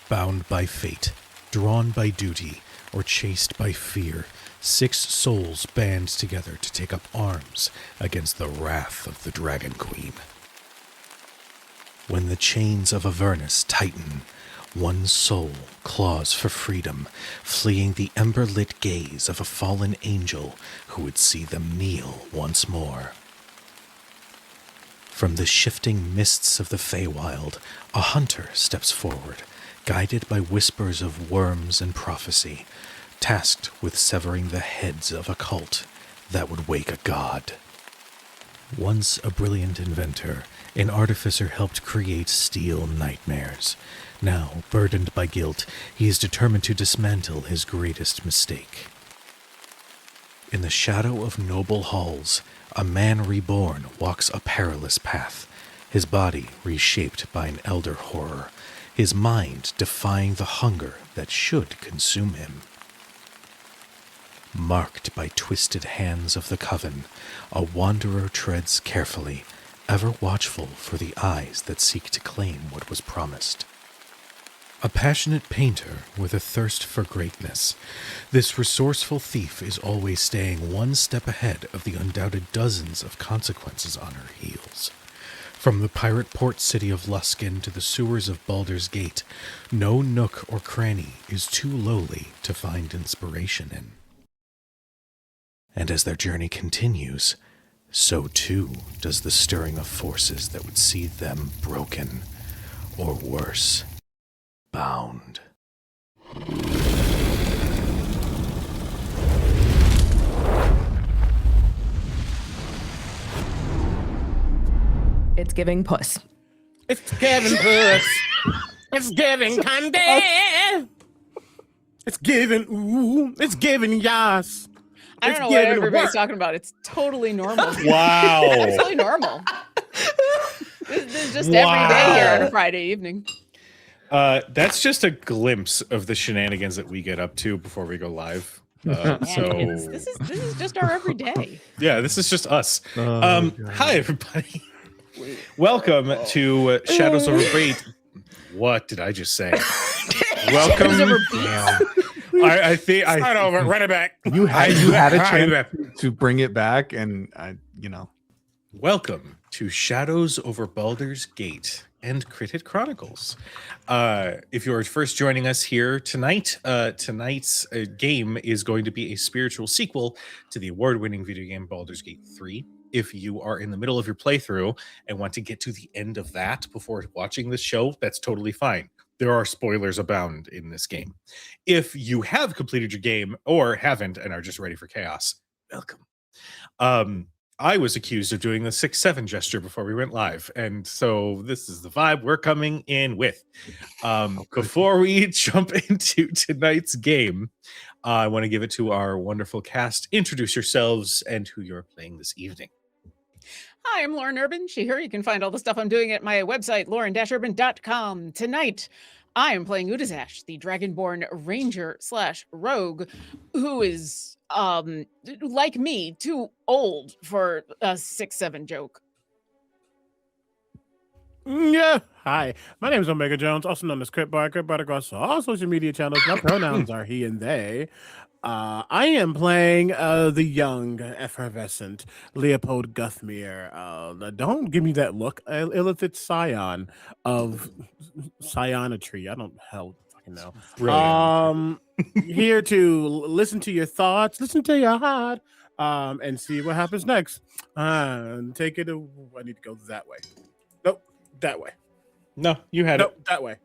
Bound by fate, drawn by duty, or chased by fear, 6 souls band together to take up arms against the wrath of the Dragon Queen. When the chains of Avernus tighten, one soul claws for freedom, fleeing the ember-lit gaze of a fallen angel who would see them kneel once more. From the shifting mists of the Feywild, a hunter steps forward, guided by whispers of worms and prophecy, tasked with severing the heads of a cult that would wake a god. Once a brilliant inventor, an artificer helped create steel nightmares. Now, burdened by guilt, he is determined to dismantle his greatest mistake. In the shadow of noble halls, a man reborn walks a perilous path, his body reshaped by an elder horror, his mind defying the hunger that should consume him. Marked by twisted hands of the coven, a wanderer treads carefully, ever watchful for the eyes that seek to claim what was promised. A passionate painter with a thirst for greatness, this resourceful thief is always staying one step ahead of the undoubted dozens of consequences on her heels. From the pirate port city of Luskan to the sewers of Baldur's Gate, no nook or cranny is too lowly to find inspiration in. And as their journey continues, so too does the stirring of forces that would see them broken, or worse, bound. It's giving puss. It's giving puss. It's giving candy. It's giving ooh. It's giving yas. I don't know what everybody's talking about. It's totally normal. Wow. Absolutely normal. This is just every day here on a Friday evening. That's just a glimpse of the shenanigans that we get up to before we go live. This is just our everyday. Yeah, this is just us. Hi, everybody. Welcome to Shadows Over Great. What did I just say? Welcome. I think Start over. Run it back. You had a chance to bring it back, and Welcome to Shadows Over Baldur's Gate and Crit Chronicles. If you're first joining us here tonight, tonight's game is going to be a spiritual sequel to the award-winning video game Baldur's Gate 3. If you are in the middle of your playthrough and want to get to the end of that before watching this show, that's totally fine. There are spoilers abound in this game. If you have completed your game or haven't and are just ready for chaos, welcome. I was accused of doing the 6-7 gesture before we went live, and so this is the vibe we're coming in with. Before we jump into tonight's game, I want to give it to our wonderful cast. Introduce yourselves and who you're playing this evening. Hi, I'm Lauren Urban. She/her. You can find all the stuff I'm doing at my website, lauren-urban.com. Tonight, I am playing Udazash, the Dragonborn Ranger/Rogue, who is, like me, too old for a 6-7 joke. Yeah. Hi, my name is Omega Jones, also known as Critbar. Critbar across all social media channels. My pronouns are he and they. I am playing the young, effervescent Leopold Guthmere. Don't give me that look. Illithid scion of scionetry. I don't fucking know. Brilliant. Here to listen to your thoughts, listen to your heart, and see what happens next. Take it. I need to go that way. Nope, that way. No, you had Nope, that way.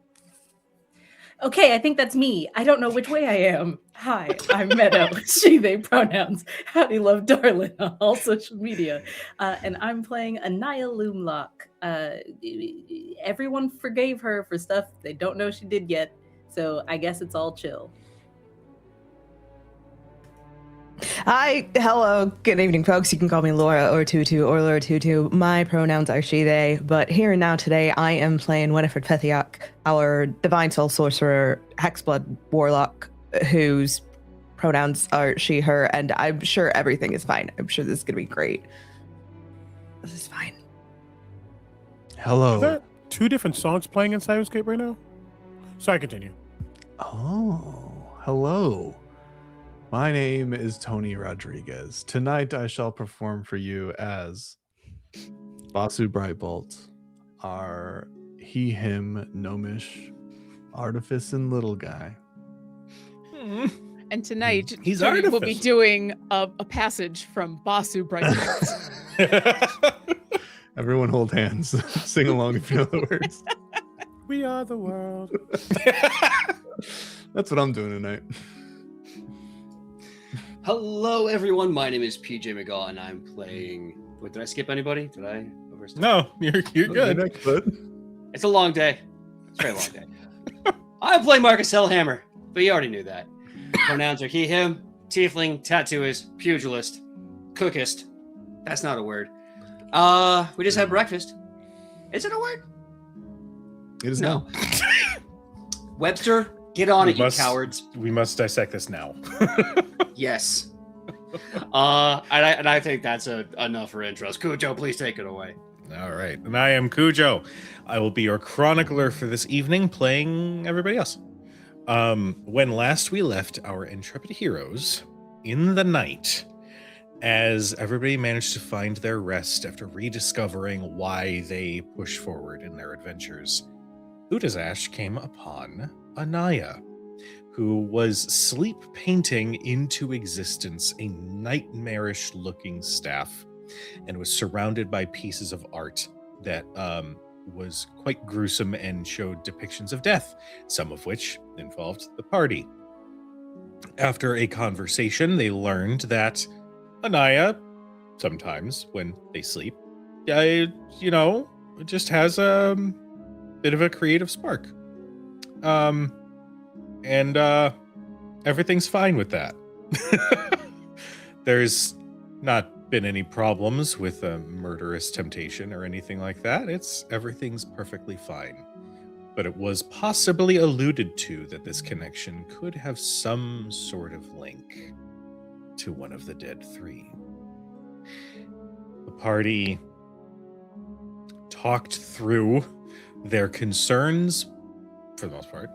Okay, I think that's me. I don't know which way I am. Hi, I'm Meadow. She, they pronouns. Howdy, love, darling, on all social media. And I'm playing Anaya Loomlock. Everyone forgave her for stuff they don't know she did yet. So I guess it's all chill. Hi, hello, good evening, folks. You can call me Laura or Tutu or Laura Tutu. My pronouns are she, they, but here and now today I am playing Winifred Pethiak, our Divine Soul Sorcerer, Hexblood Warlock, whose pronouns are she, her, and I'm sure everything is fine. I'm sure this is going to be great. This is fine. Hello. Are there 2 different songs playing in Cyberscape right now? Sorry, continue. Oh, hello. My name is Tony Rodriguez. Tonight I shall perform for you as Basu Brightbolt, our he, him, gnomish, artificin little guy. And tonight, He's Tony will be artificial. doing a passage from Basu Brightbolt. Everyone hold hands. Sing along if you know the words. We are the world. That's what I'm doing tonight. Hello, everyone. My name is PJ McGaw, and I'm playing. Wait, did I skip anybody? Did I overstep? No, you're good. Next, bud. It's a long day. It's a very long day. I'm playing Marcus Hellhammer, but you already knew that. Pronouns are he, him, tiefling, tattooist, pugilist, cookist. That's not a word. We just had breakfast. Is it a word? It is No. now. Webster, get on it, you cowards. We must dissect this now. Yes. And I think that's enough for intros. Cujo, please take it away. All right. And I am Cujo. I will be your chronicler for this evening, playing everybody else. When last we left our intrepid heroes in the night, as everybody managed to find their rest after rediscovering why they pushed forward in their adventures, Udazash came upon Anaya, who was sleep painting into existence a nightmarish-looking staff and was surrounded by pieces of art that was quite gruesome and showed depictions of death, some of which involved the party. After a conversation, they learned that Anaya, sometimes when they sleep, just has a bit of a creative spark. And everything's fine with that. There's not been any problems with a murderous temptation or anything like that. Everything's perfectly fine. But it was possibly alluded to that this connection could have some sort of link to one of the dead three. The party talked through their concerns, for the most part,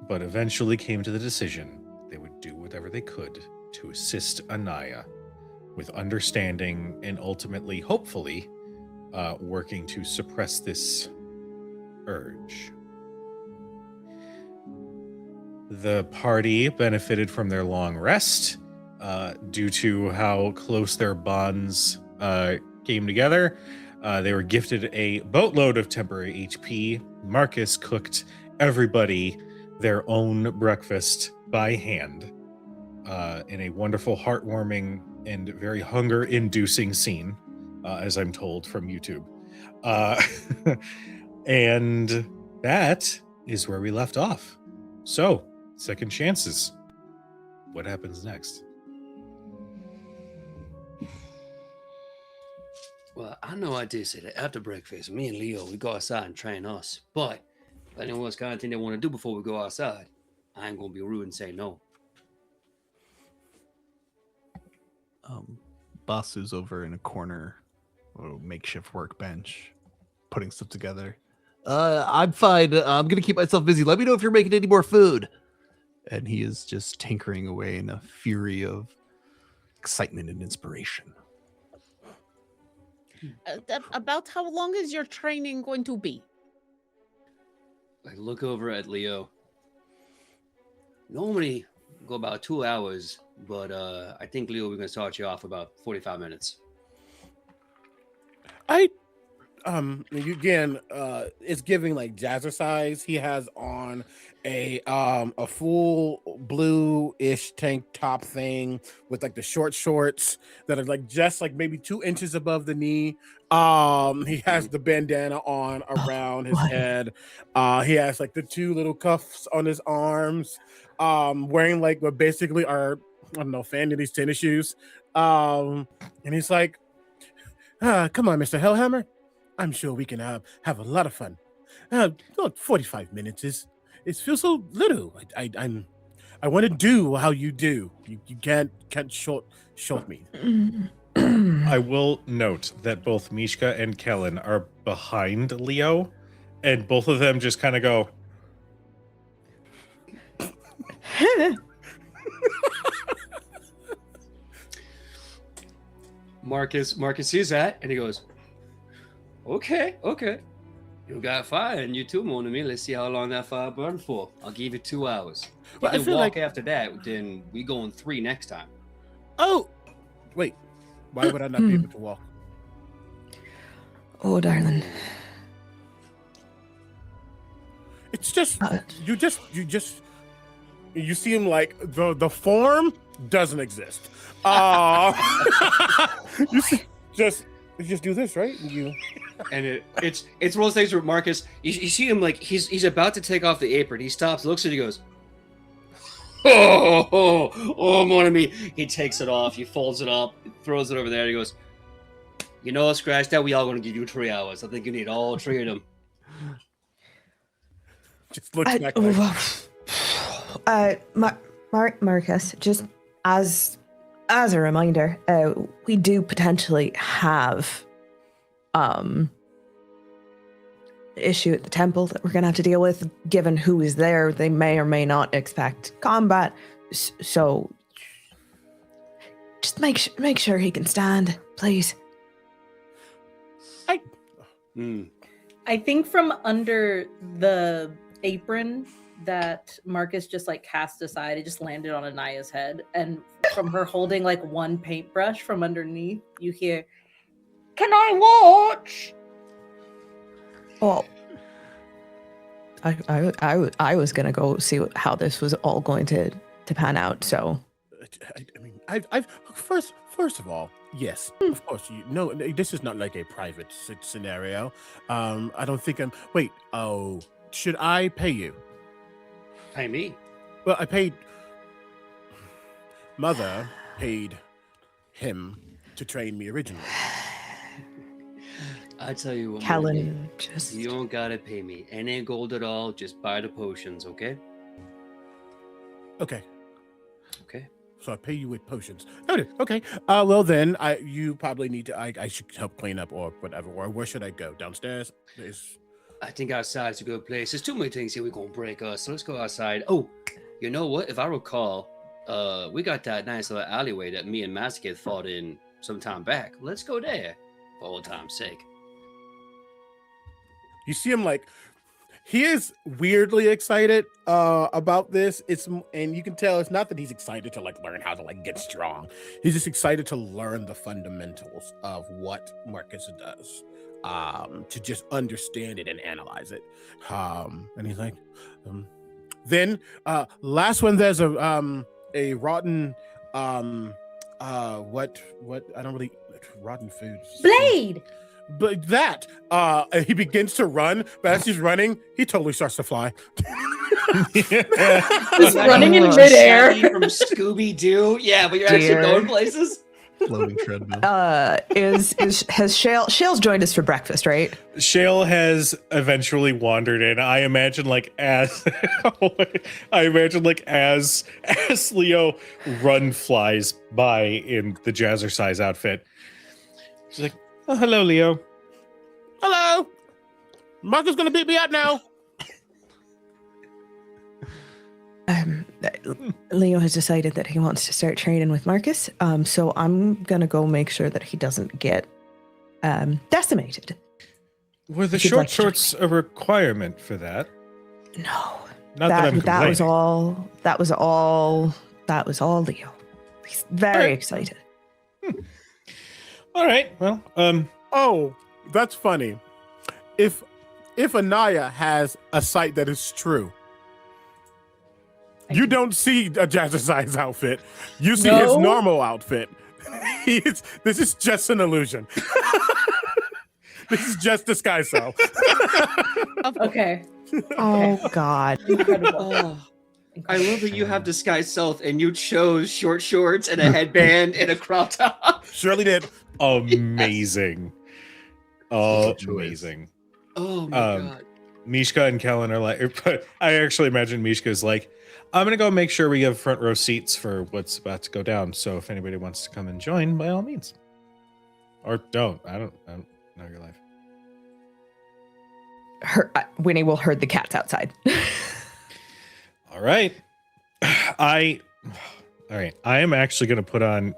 but eventually came to the decision they would do whatever they could to assist Anaya with understanding and ultimately, hopefully, working to suppress this urge. The party benefited from their long rest due to how close their bonds came together. They were gifted a boatload of temporary HP. Marcus cooked everybody their own breakfast by hand in a wonderful, heartwarming, and very hunger-inducing scene, as I'm told from YouTube. And that is where we left off. So, second chances. What happens next? Well, I know I did say that after breakfast, me and Leo, we go outside and train us. But if anyone's got anything they want to do before we go outside, I ain't going to be rude and say no. Basu's over in a corner, a makeshift workbench, putting stuff together. I'm fine. I'm going to keep myself busy. Let me know if you're making any more food. And he is just tinkering away in a fury of excitement and inspiration. About how long is your training going to be? I look over at Leo. Normally go about 2 hours, but I think, Leo, we're going to start you off about 45 minutes. Again, it's giving like jazzercise. He has on a full blue-ish tank top thing with like the short shorts that are like just like maybe 2 inches above the knee. He has the bandana on around his head. He has like the 2 little cuffs on his arms. Wearing like what basically are, I don't know, fan these tennis shoes. And he's like, come on, Mr. Hellhammer. I'm sure we can have a lot of fun. 45 minutes it feels so little. I want to do how you do. You can't short me. I will note that both Mishka and Kellen are behind Leo, and both of them just kind of go, Marcus sees that and he goes, okay. You got fire and you too, mon ami. Let's see how long that fire burned for. I'll give you 2 hours. Well, I If you feel walk like- after that, then we going 3 next time. Oh, wait. Why would I not be able to walk? Oh, darling. It's just you see him like the form doesn't exist. You see, you just do this, right? And it's one of those things where Marcus, you see him like he's about to take off the apron. He stops, looks at it, he goes, oh, mon ami. He takes it off, he folds it up, throws it over there, and he goes, you know what, scratch that, we all gonna give you 3 hours. I think you need all 3 of them. Just looks back like, Marcus, just as a reminder, we do potentially have issue at the temple that we're gonna have to deal with. Given who is there, they may or may not expect combat. So just make sure he can stand, please. I think from under the apron that Marcus just like cast aside, it just landed on Anaya's head, and from her holding like one paintbrush from underneath, you hear, "Can I watch?" Well, I was gonna go see how this was all going to pan out. So, I mean, I've first of all, yes, of course. This is not like a private scenario. I don't think I'm. Wait. Oh, should I pay you? Pay me. Well, I paid. Mother paid him to train me originally. I tell you what, Kellen, just you don't gotta pay me any gold at all. Just buy the potions, okay? Okay. Okay. So I pay you with potions. Noted. Okay. Well then, you probably need to. I should help clean up or whatever. Or where should I go? Downstairs? I think outside's a good place. There's too many things here we're gonna break us. So let's go outside. Oh, you know what? If I recall, we got that nice little alleyway that me and Masket fought in some time back. Let's go there for old time's sake. You see him like he is weirdly excited about this. And you can tell it's not that he's excited to like learn how to like get strong. He's just excited to learn the fundamentals of what Marcus does. To just understand it and analyze it. And he's like, then last one there's a rotten what I don't really rotten foods. Blade. But that he begins to run, but as he's running, he totally starts to fly. Just running in midair. Shaggy from Scooby Doo. Yeah, but you're actually going places. Floating treadmill. has Shale's joined us for breakfast, right? Shale has eventually wandered in. I imagine as Leo flies by in the Jazzercise outfit. She's like, "Oh, hello, Leo." Hello, Marcus gonna beat me up now. Leo has decided that he wants to start training with Marcus. So I'm gonna go make sure that he doesn't get decimated. Were the If you'd short like to join shorts a requirement for that? No, Not that I'm that was complaining. That was all Leo. He's very Alright. excited. All right. Well, Oh, that's funny. If Anaya has a sight that is true, you don't see a Jazzercise outfit. You see his No? normal outfit. This is just an illusion. This is just disguise cell. Okay. Oh God. Incredible. I love that you have disguised self and you chose short shorts and a headband and a crop top. Surely did. amazing. Good choice. Amazing. Oh my god. Mishka and Kellen are like, but I actually imagine Mishka's like, I'm gonna go make sure we have front row seats for what's about to go down. So if anybody wants to come and join, by all means, or don't. I don't know your life. Winnie will herd the cats outside. All right. All right. I am actually going to put on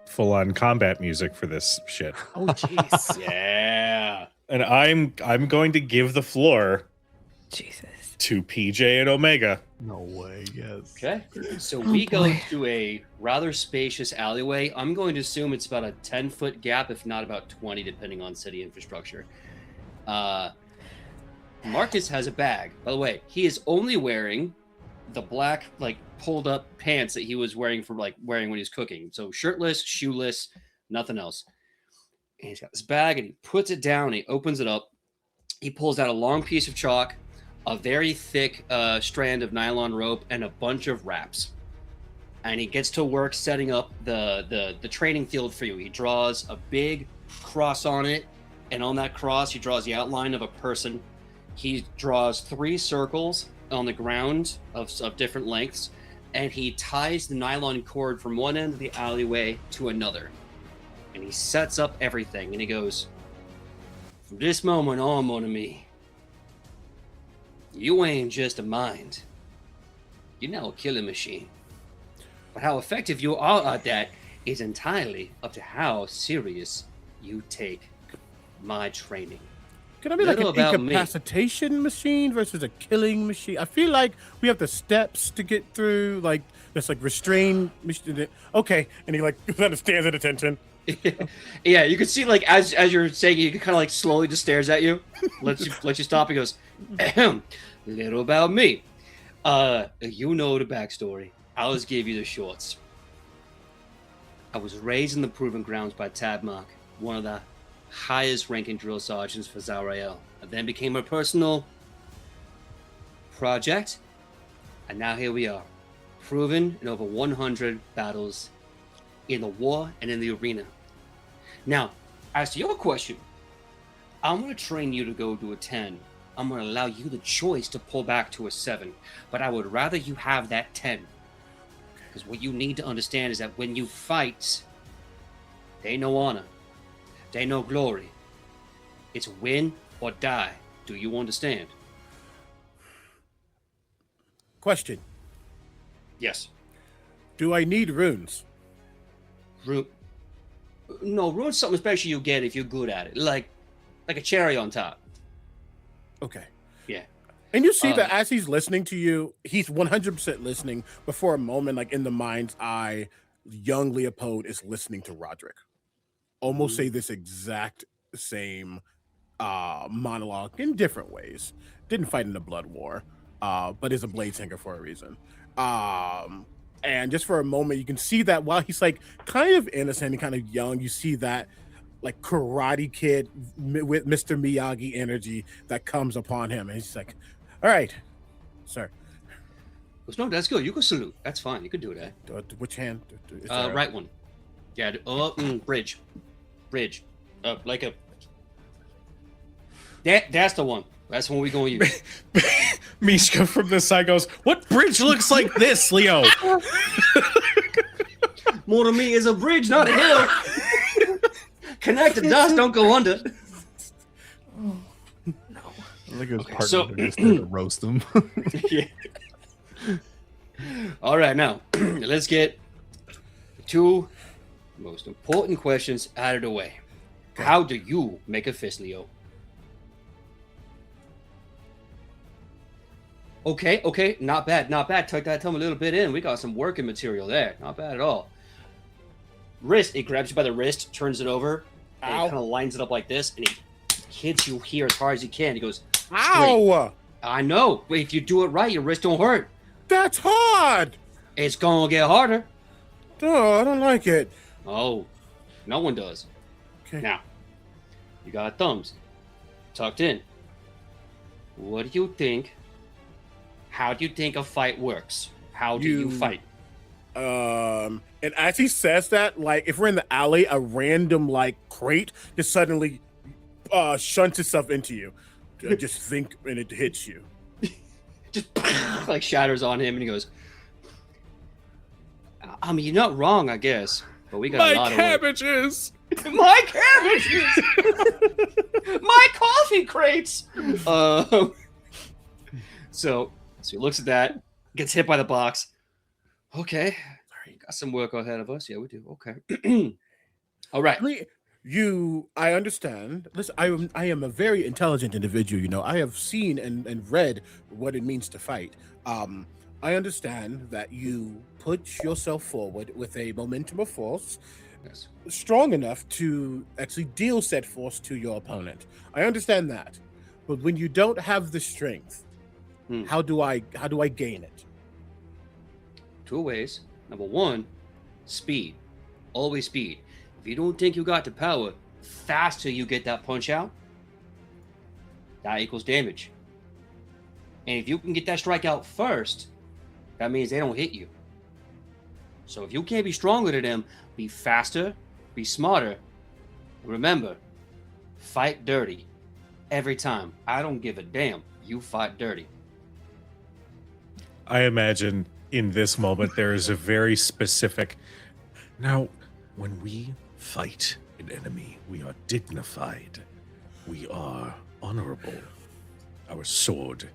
full-on combat music for this shit. Oh, jeez. Yeah. And I'm going to give the floor Jesus. to PJ and Omega. No way. Yes. Okay. So Oh, we go boy. through a rather spacious alleyway. I'm going to assume it's about a 10-foot gap, if not about 20, depending on city infrastructure. Marcus has a bag. By the way, he is only wearing the black, like, pulled up pants that he was wearing when he was cooking. So shirtless, shoeless, nothing else. And he's got this bag and he puts it down, he opens it up, he pulls out a long piece of chalk, a very thick strand of nylon rope, and a bunch of wraps. And he gets to work setting up the training field for you. He draws a big cross on it, and on that cross he draws the outline of a person. He draws 3 circles on the ground of different lengths, and he ties the nylon cord from one end of the alleyway to another. And he sets up everything, and he goes, "From this moment on, mon ami, you ain't just a mind. You're now a killing machine. But how effective you are at that is entirely up to how serious you take my training." Can I be like an Little about me. incapacitation machine versus a killing machine? I feel like we have the steps to get through, like this, like restrain machine. Okay, and he like kind of stands at attention. Yeah, you can see, like, as you're saying, he kind of like slowly just stares at you, lets you stop. He goes, "Ahem, little about me. You know the backstory. I'll just give you the shorts. I was raised in the proving grounds by Tabmark, one of the highest ranking drill sergeants for Zarael. I then became a personal project, and now here we are, proven in over 100 battles in the war and in the arena. Now, as to your question, I'm going to train you to go to a 10. I'm going to allow you the choice to pull back to a 7, but I would rather you have that 10. Because what you need to understand is that when you fight, there ain't no honor. There ain't no glory. It's win or die. Do you understand? Question: Yes. do I need runes? No, rune's something special you get if you're good at it. Like a cherry on top. Okay. Yeah. And you see that as he's listening to you, he's 100% listening, but for a moment, like in the mind's eye, young Leopold is listening to Roderick almost say this exact same monologue in different ways. Didn't fight in the blood war, but is a blade singer for a reason. And just for a moment, you can see that while he's like kind of innocent and kind of young, you see that like Karate Kid with Mr. Miyagi energy that comes upon him. And he's like, all right, sir. No, that's good. You can salute. That's fine. You can do that. Which hand? Is Right one. Yeah. Bridge. Like a... That's the one. That's the one we're going to use. Mishka from the side goes, "What bridge looks like this, Leo?" More to me is a bridge, not a hill. Connect the dots, don't go under. I think it was Okay, part so- of it just to roast them. Yeah. All right, now let's get the 2 most important questions out of the way. How do you make a fist, Leo? Okay, not bad. Tuck that tongue a little bit in. We got some working material there. Not bad at all. Wrist, it grabs you by the wrist, turns it over, and Ow. kind of lines it up like this, and he hits you here as hard as he can. He goes, Ow! I know, but if you do it right, your wrist don't hurt. That's hard! It's gonna get harder. No, I don't like it. Oh, no one does. Okay. Now, you got thumbs tucked in. What do you think? How do you think a fight works? How do you fight? And as he says that, like if we're in the alley, a random like crate just suddenly shunts itself into you. Just think and it hits you. Just like shatters on him, and he goes, I mean, you're not wrong, I guess, but we got a lot cabbages. of work. My cabbages! My coffee crates! So he looks at that, gets hit by the box. Okay. Got some work ahead of us. Yeah, we do. Okay. All right. I understand. Listen, I am a very intelligent individual. You know, I have seen and read what it means to fight. I understand that you put yourself forward with a momentum of force Yes. strong enough to actually deal said force to your opponent. I understand that, but when you don't have the strength, how do I gain it? 2 ways. Number 1, speed. Always speed. If you don't think you got the power, faster you get that punch out, that equals damage. And if you can get that strike out first, that means they don't hit you. So if you can't be stronger than them, be faster, be smarter. Remember, fight dirty. Every time. I don't give a damn. You fight dirty. I imagine in this moment there is a very specific. Now, when we fight an enemy, we are dignified. We are honorable. Our sword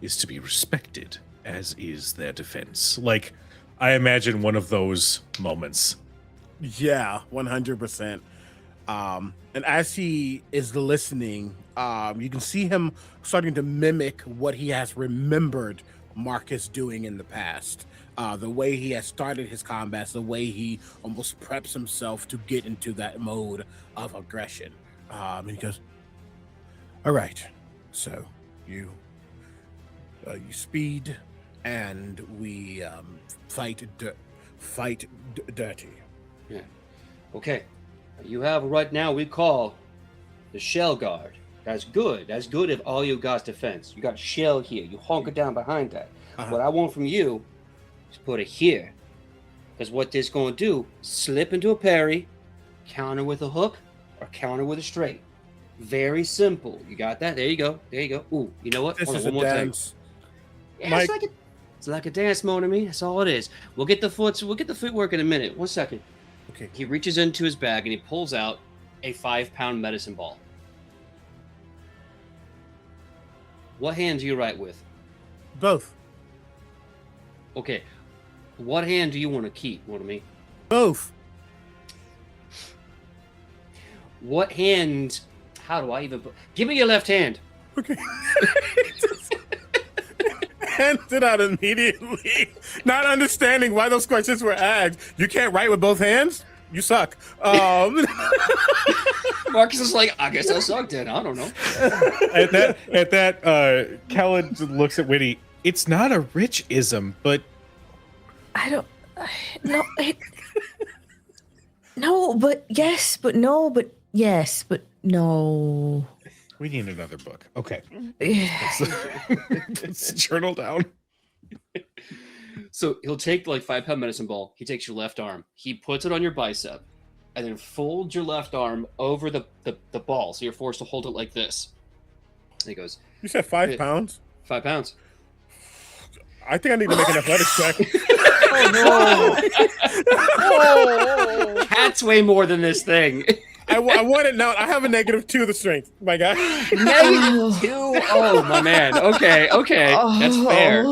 is to be respected, as is their defense. Like, I imagine one of those moments. Yeah, 100%. And as he is listening, you can see him starting to mimic what he has remembered Marcus doing in the past. The way he has started his combats, the way he almost preps himself to get into that mode of aggression. And he goes, all right, so you speed and we fight dirty. Yeah. Okay. You have right now we call the shell guard. That's good. That's good if all you got defense. You got shell here. You hunker down behind that. What I want from you is put it here. Because what this going to do, slip into a parry, counter with a hook, or counter with a straight. Very simple. You got that? There you go. There you go. Ooh, you know what? This Hold is on, a one more dance. time. Yeah, it's like a dance, mon ami. That's all it is. We'll get the footwork in a minute. 1 second. Okay. He reaches into his bag and he pulls out a 5-pound medicine ball. What hand do you write with? Both. Okay. What hand do you want to keep, mon ami? Both. What hand? How do I even put? Give me your left hand. Okay. Hands it out immediately. Not understanding why those questions were asked. You can't write with both hands? You suck. Marcus is like, I guess I suck then. I don't know. At that, Kellen looks at Winnie. It's not a rich ism, but I don't. No. No, but yes, but no, but yes, but no. we need another book. Okay. Yeah. Let's journal down. So he'll take the 5-pound medicine ball. He takes your left arm. He puts it on your bicep, and then folds your left arm over the ball, so you're forced to hold it like this. And he goes, You said 5 pounds? 5 pounds. I think I need to make an athletics check. Oh Cat's way more than this thing. I want it now. I have a -2 the strength, my guy. -2. Oh my man. Okay. That's fair.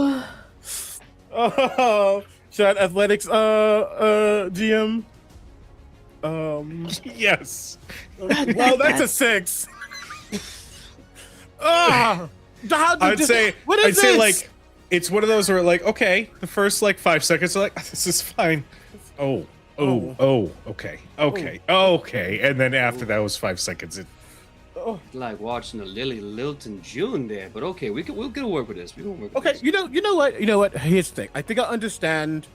Oh, should I athletics GM? Yes. Well, that's a 6. I'd say like it's one of those where okay, the first 5 seconds are this is fine. Oh, okay, and then after that was 5 seconds. Like watching a Lily Lilton June there, but okay, we'll get to work with this. We can work with Okay, this. you know what? Here's the thing. I think I understand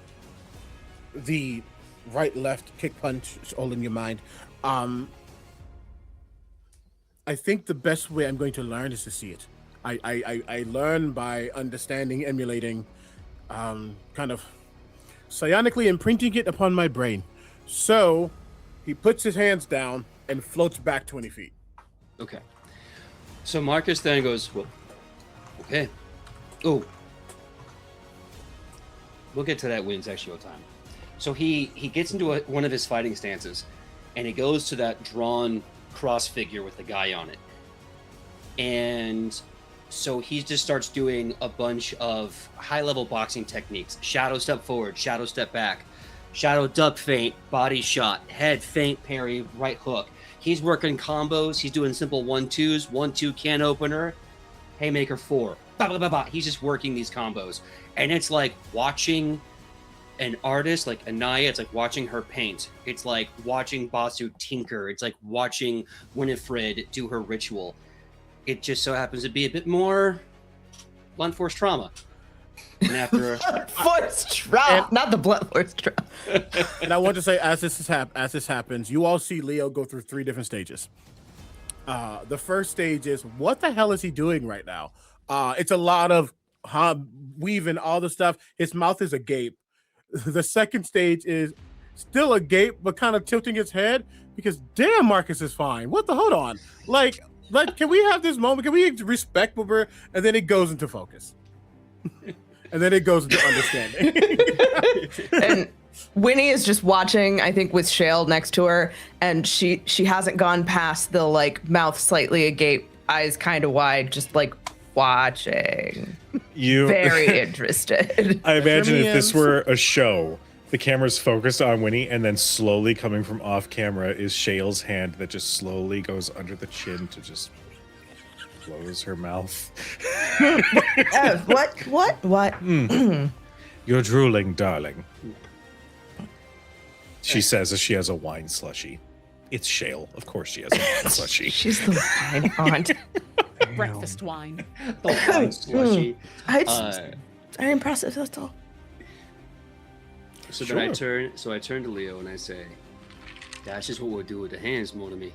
the right-left kick punch is all in your mind. I think the best way I'm going to learn is to see it. I learn by understanding, emulating, kind of psionically imprinting it upon my brain. So he puts his hands down and floats back 20 feet. Okay. So Marcus then goes, well, okay. Oh. We'll get to that win sexual time. So he gets into one of his fighting stances, and he goes to that drawn cross figure with the guy on it. And So he just starts doing a bunch of high-level boxing techniques. Shadow step forward, shadow step back, shadow duck feint, body shot, head feint, parry, right hook. He's working combos. He's doing simple 1-2s, 1-2 can opener, haymaker 4. Bah, bah, bah, bah. He's just working these combos. And it's like watching an artist like Anaya, it's like watching her paint. It's like watching Basu tinker. It's like watching Winifred do her ritual. It just so happens to be a bit more blunt force trauma. And after Force trauma, not the blunt force trauma. And I want to say, as this happens, you all see Leo go through 3 different stages. The first stage is, what the hell is he doing right now? It's a lot of weaving all the stuff. His mouth is agape. The second stage is still agape, but kind of tilting his head because damn, Marcus is fine. What the? Hold on, like, can we have this moment? Can we respect what we're? And then it goes into focus, and then it goes into understanding. And Winnie is just watching, I think, with Shale next to her, and she hasn't gone past the like mouth slightly agape, eyes kind of wide, just like watching. You very interested. I imagine if this were a show, the camera's focused on Winnie, and then slowly coming from off camera is Shale's hand that just slowly goes under the chin to just close her mouth. What? You're drooling, darling. She says as she has a wine slushie. It's Shale. Of course she has a wine slushie. She's the wine aunt. Breakfast wine. the wine slushy. It's very impressive, that's all. So then I turn to Leo and I say, that's just what we'll do with the hands, mon ami.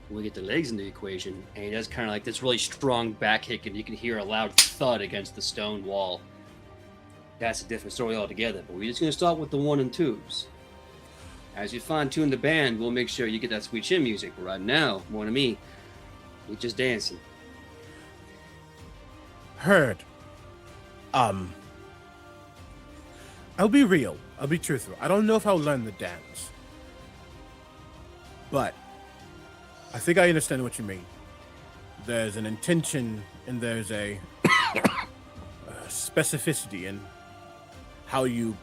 We'll get the legs in the equation. And he does kind of like this really strong back kick, and you can hear a loud thud against the stone wall. That's a different story altogether, but we're just going to start with the 1 and 2s. As you fine-tune the band, we'll make sure you get that sweet chin music. But right now, mon ami, we're just dancing. Heard. I'll be real. I'll be truthful. I don't know if I'll learn the dance, but I think I understand what you mean. There's an intention and there's a specificity in how you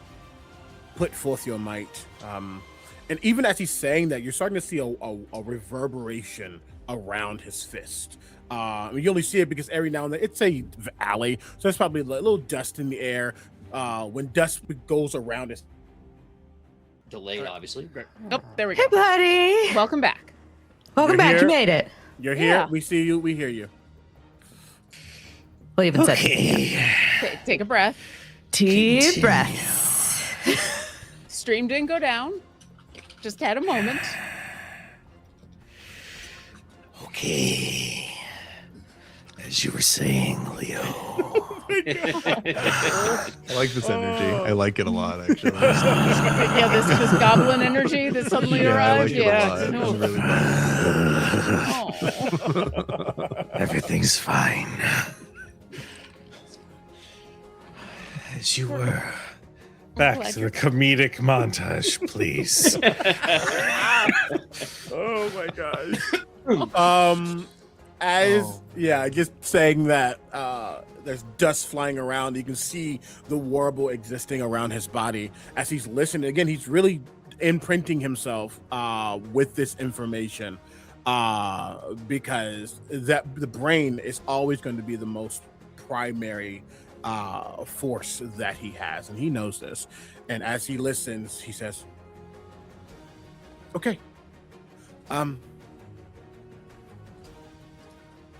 put forth your might. And even as he's saying that, you're starting to see a reverberation around his fist. You only see it because every now and then it's a alley, so there's probably a little dust in the air. When dust goes around, it's Delayed, obviously. Oh, there we go. Hey, buddy. Welcome back. Welcome You're back. here? You made it. You're here. Yeah. We see you. We hear you. Well, even said Take a breath. deep breath. Stream didn't go down. Just had a moment. Okay. As you were saying, Leo. I like this energy. I like it a lot, actually. Yeah, this goblin energy that suddenly I arrived. like Yeah. it a lot. No. I'm really glad. Oh. Everything's fine. As you were. Back to the comedic montage, please. Oh my gosh. Just saying that there's dust flying around. You can see the warble existing around his body as he's listening. Again, he's really imprinting himself with this information because that the brain is always going to be the most primary force that he has, and he knows this. And as he listens, he says, okay,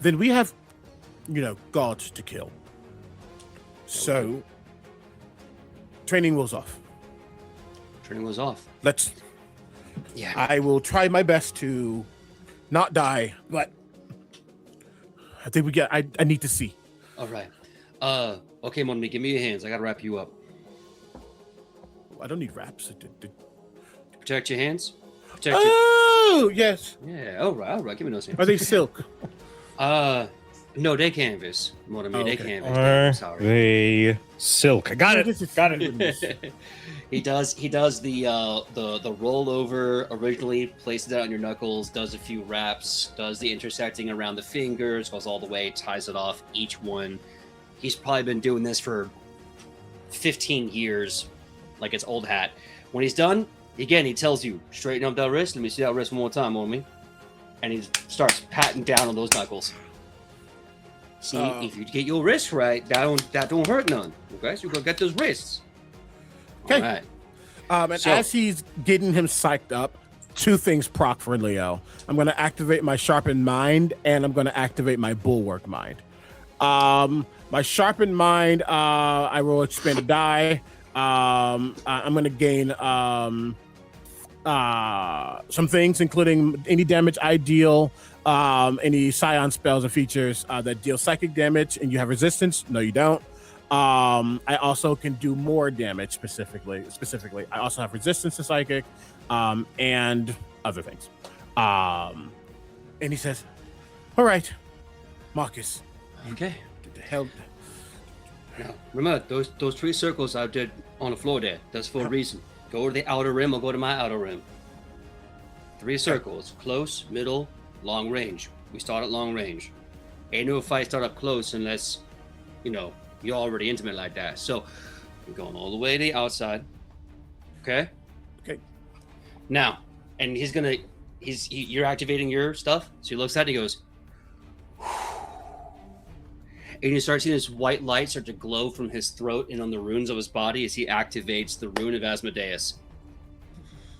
then we have, gods to kill. So, training wheels off. Training was off. Yeah. I will try my best to not die, but I think I need to see. All right. Okay, Monmi, give me your hands. I gotta wrap you up. I don't need wraps. Protect your hands. Protect your... Oh, yes. Yeah, all right. Give me those hands. Are they silk? No, they canvas. Monmi, Oh, they okay. canvas. I'm Are sorry. they silk? I got it. Got it. He does the rollover originally, places it on your knuckles, does a few wraps, does the intersecting around the fingers, goes all the way, ties it off each one. He's probably been doing this for 15 years, like it's old hat. When he's done, again, he tells you, straighten up that wrist. Let me see that wrist one more time on me. And he starts patting down on those knuckles. See, if you get your wrist right, that don't hurt none. Okay, so you're gonna get those wrists. Okay. All right. And as he's getting him psyched up, two things proc for Leo. I'm going to activate my sharpened mind, and I'm going to activate my bulwark mind. My sharpened mind, I will expend a die. I'm going to gain some things, including any damage I deal, any scion spells and features that deal psychic damage, and you have resistance. No, you don't. I also can do more damage specifically. I also have resistance to psychic, and other things. And he says, "All right, Marcus. Okay. Get the hell." Now, remember those 3 circles I did on the floor there. That's for a reason. Go to the outer rim or go to my outer rim. 3 circles: close, middle, long range. We start at long range. Ain't no fight start up close unless, you're already intimate like that. So we're going all the way to the outside. Okay. Okay. Now, and you're activating your stuff. So he looks at it and he goes, and you start seeing this white light start to glow from his throat and on the runes of his body as he activates the rune of Asmodeus.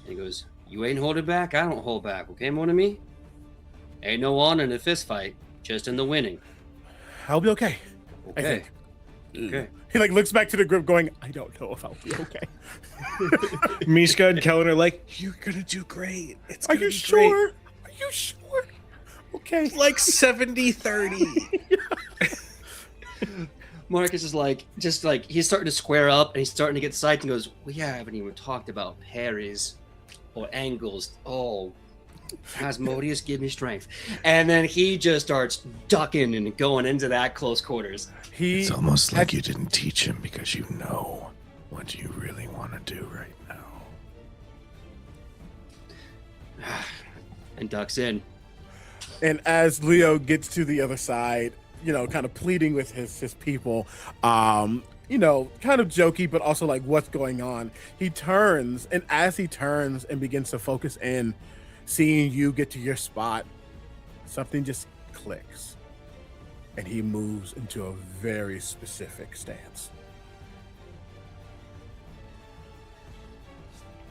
And he goes, "You ain't holding back, I don't hold back, okay, mon ami? Ain't no honor in a fist fight, just in the winning." I'll be okay. I Okay. think. Okay. He looks back to the group going, "I don't know if I'll be okay." Mishka and Kellen are like, "You're gonna do great. It's Are gonna you be sure? Are you sure? Okay. great." Like 70-30. Marcus is he's starting to square up and he's starting to get psyched and goes, "We haven't even talked about parries or angles. Oh, Asmodeus, give me strength." And then he just starts ducking and going into that close quarters. It's almost like you didn't teach him because you know what you really want to do right now. And ducks in. And as Leo gets to the other side, kind of pleading with his people, kind of jokey, but also like, what's going on? He turns, and as he turns and begins to focus in, seeing you get to your spot, something just clicks. And he moves into a very specific stance.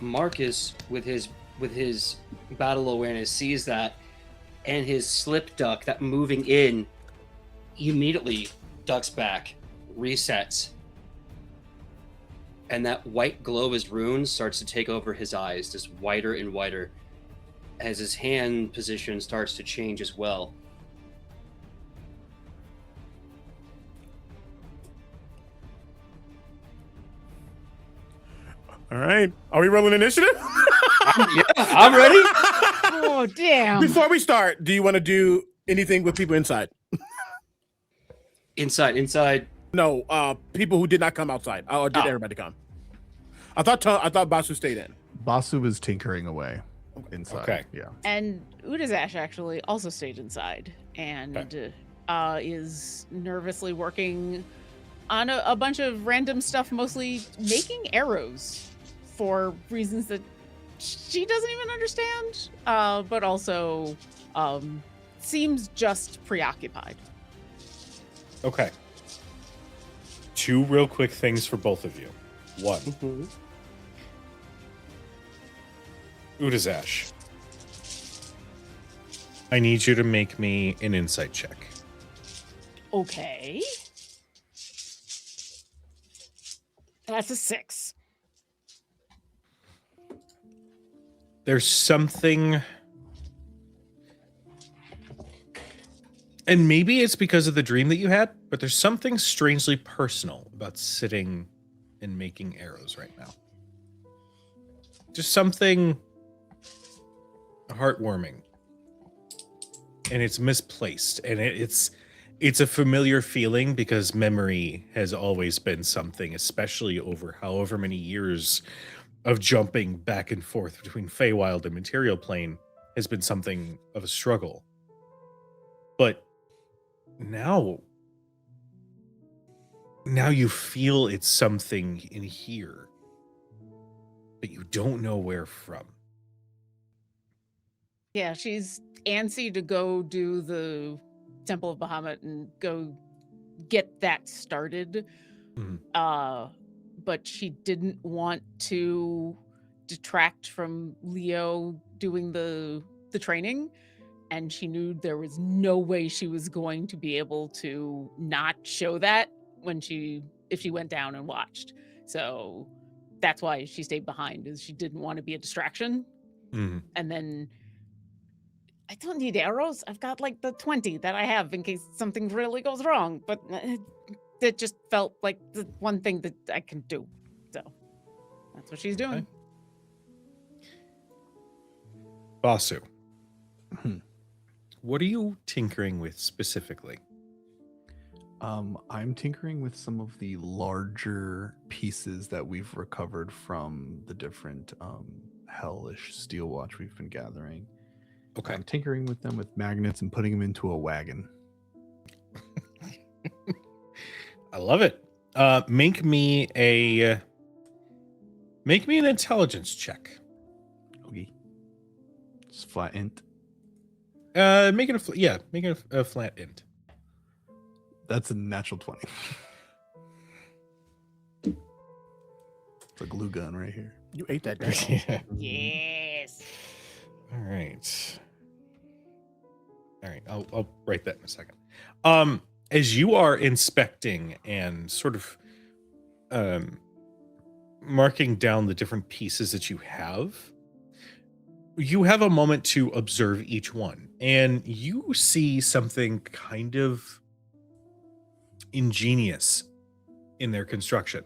Marcus, with his battle awareness, sees that, and his slip duck, that moving in, he immediately ducks back, resets, and that white glow of his runes starts to take over his eyes, just whiter and whiter, as his hand position starts to change as well. All right. Are we rolling initiative? Yeah, I'm ready. Oh, damn. Before we start, do you want to do anything with people inside? Inside. No, people who did not come outside. Or did everybody come? I thought Basu stayed in. Basu was tinkering away inside. Okay. Yeah. And Udazash actually also stayed inside and is nervously working on a bunch of random stuff, mostly making arrows for reasons that she doesn't even understand, but also seems just preoccupied. Okay. 2 real quick things for both of you. 1. Udazash, I need you to make me an insight check. Okay. That's a 6. There's something, and maybe it's because of the dream that you had, but there's something strangely personal about sitting and making arrows right now. Just something heartwarming, and it's misplaced, and it's a familiar feeling because memory has always been something, especially over however many years of jumping back and forth between Feywild and Material Plane has been something of a struggle. But now you feel it's something in here, but you don't know where from. Yeah, she's antsy to go do the Temple of Bahamut and go get that started. Mhm. But she didn't want to detract from Leo doing the training, and she knew there was no way she was going to be able to not show that if she went down and watched. So that's why she stayed behind, is she didn't want to be a distraction. Mhm. And then I don't need arrows. I've got like the 20 that I have in case something really goes wrong. But it just felt like the one thing that I can do. So that's what she's doing. Okay. Basu, Hmm. what are you tinkering with specifically? I'm tinkering with some of the larger pieces that we've recovered from the different hellish steel watch we've been gathering. Okay. I'm tinkering with them with magnets and putting them into a wagon. I love it. Make me an intelligence check. Okay. Just flat int. Make it a flat int. That's a natural 20. It's a glue gun right here. You ate that down. Yeah. Yes. All right. I'll write that in a second. As you are inspecting and sort of marking down the different pieces that you have a moment to observe each one, and you see something kind of ingenious in their construction.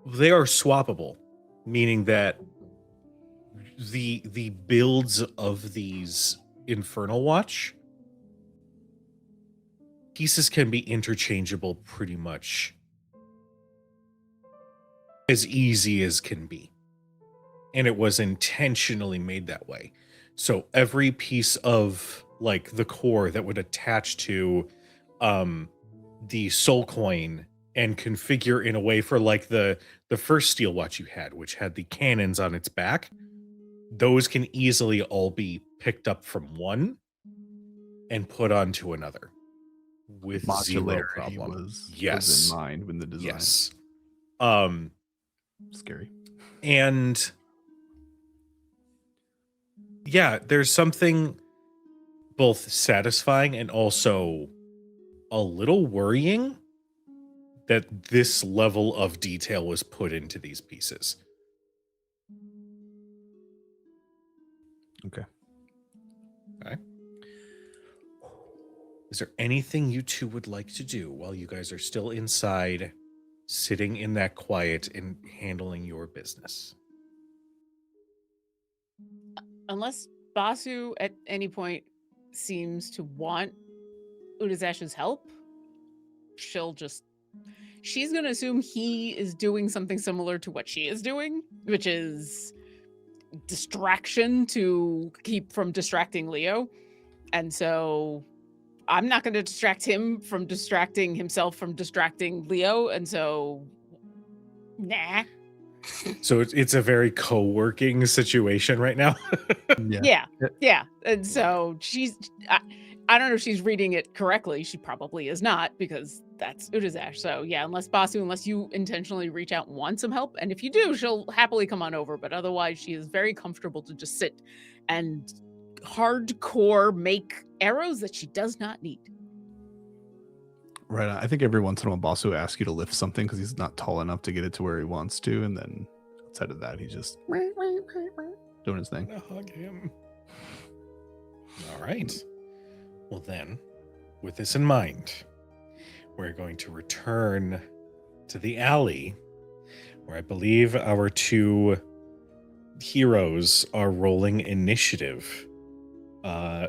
They are swappable, meaning that the builds of these Infernal Watch pieces can be interchangeable pretty much as easy as can be. And it was intentionally made that way. So every piece of like the core that would attach to the soul coin and configure in a way for like the first steel watch you had, which had the cannons on its back, those can easily all be picked up from one and put onto another with zero problem. Was yes. in mind when the design. Yes. Scary. And yeah, there's something both satisfying and also a little worrying that this level of detail was put into these pieces. Okay. Is there anything you two would like to do while you guys are still inside, sitting in that quiet and handling your business? Unless Basu at any point seems to want Udazash's help, she's going to assume he is doing something similar to what she is doing, which is distraction to keep from distracting Leo. And so I'm not going to distract him from distracting himself from distracting Leo. And so, nah. So it's a very co-working situation right now. Yeah. And so I don't know if she's reading it correctly. She probably is not, because that's Udazash. So yeah, unless you intentionally reach out and want some help. And if you do, she'll happily come on over. But otherwise, she is very comfortable to just sit and hardcore make arrows that she does not need. Right. I think every once in a while, Basu asks you to lift something because he's not tall enough to get it to where he wants to. And then outside of that, he's just doing his thing. Hug him. All right. Well then, with this in mind, we're going to return to the alley where I believe our two heroes are rolling initiative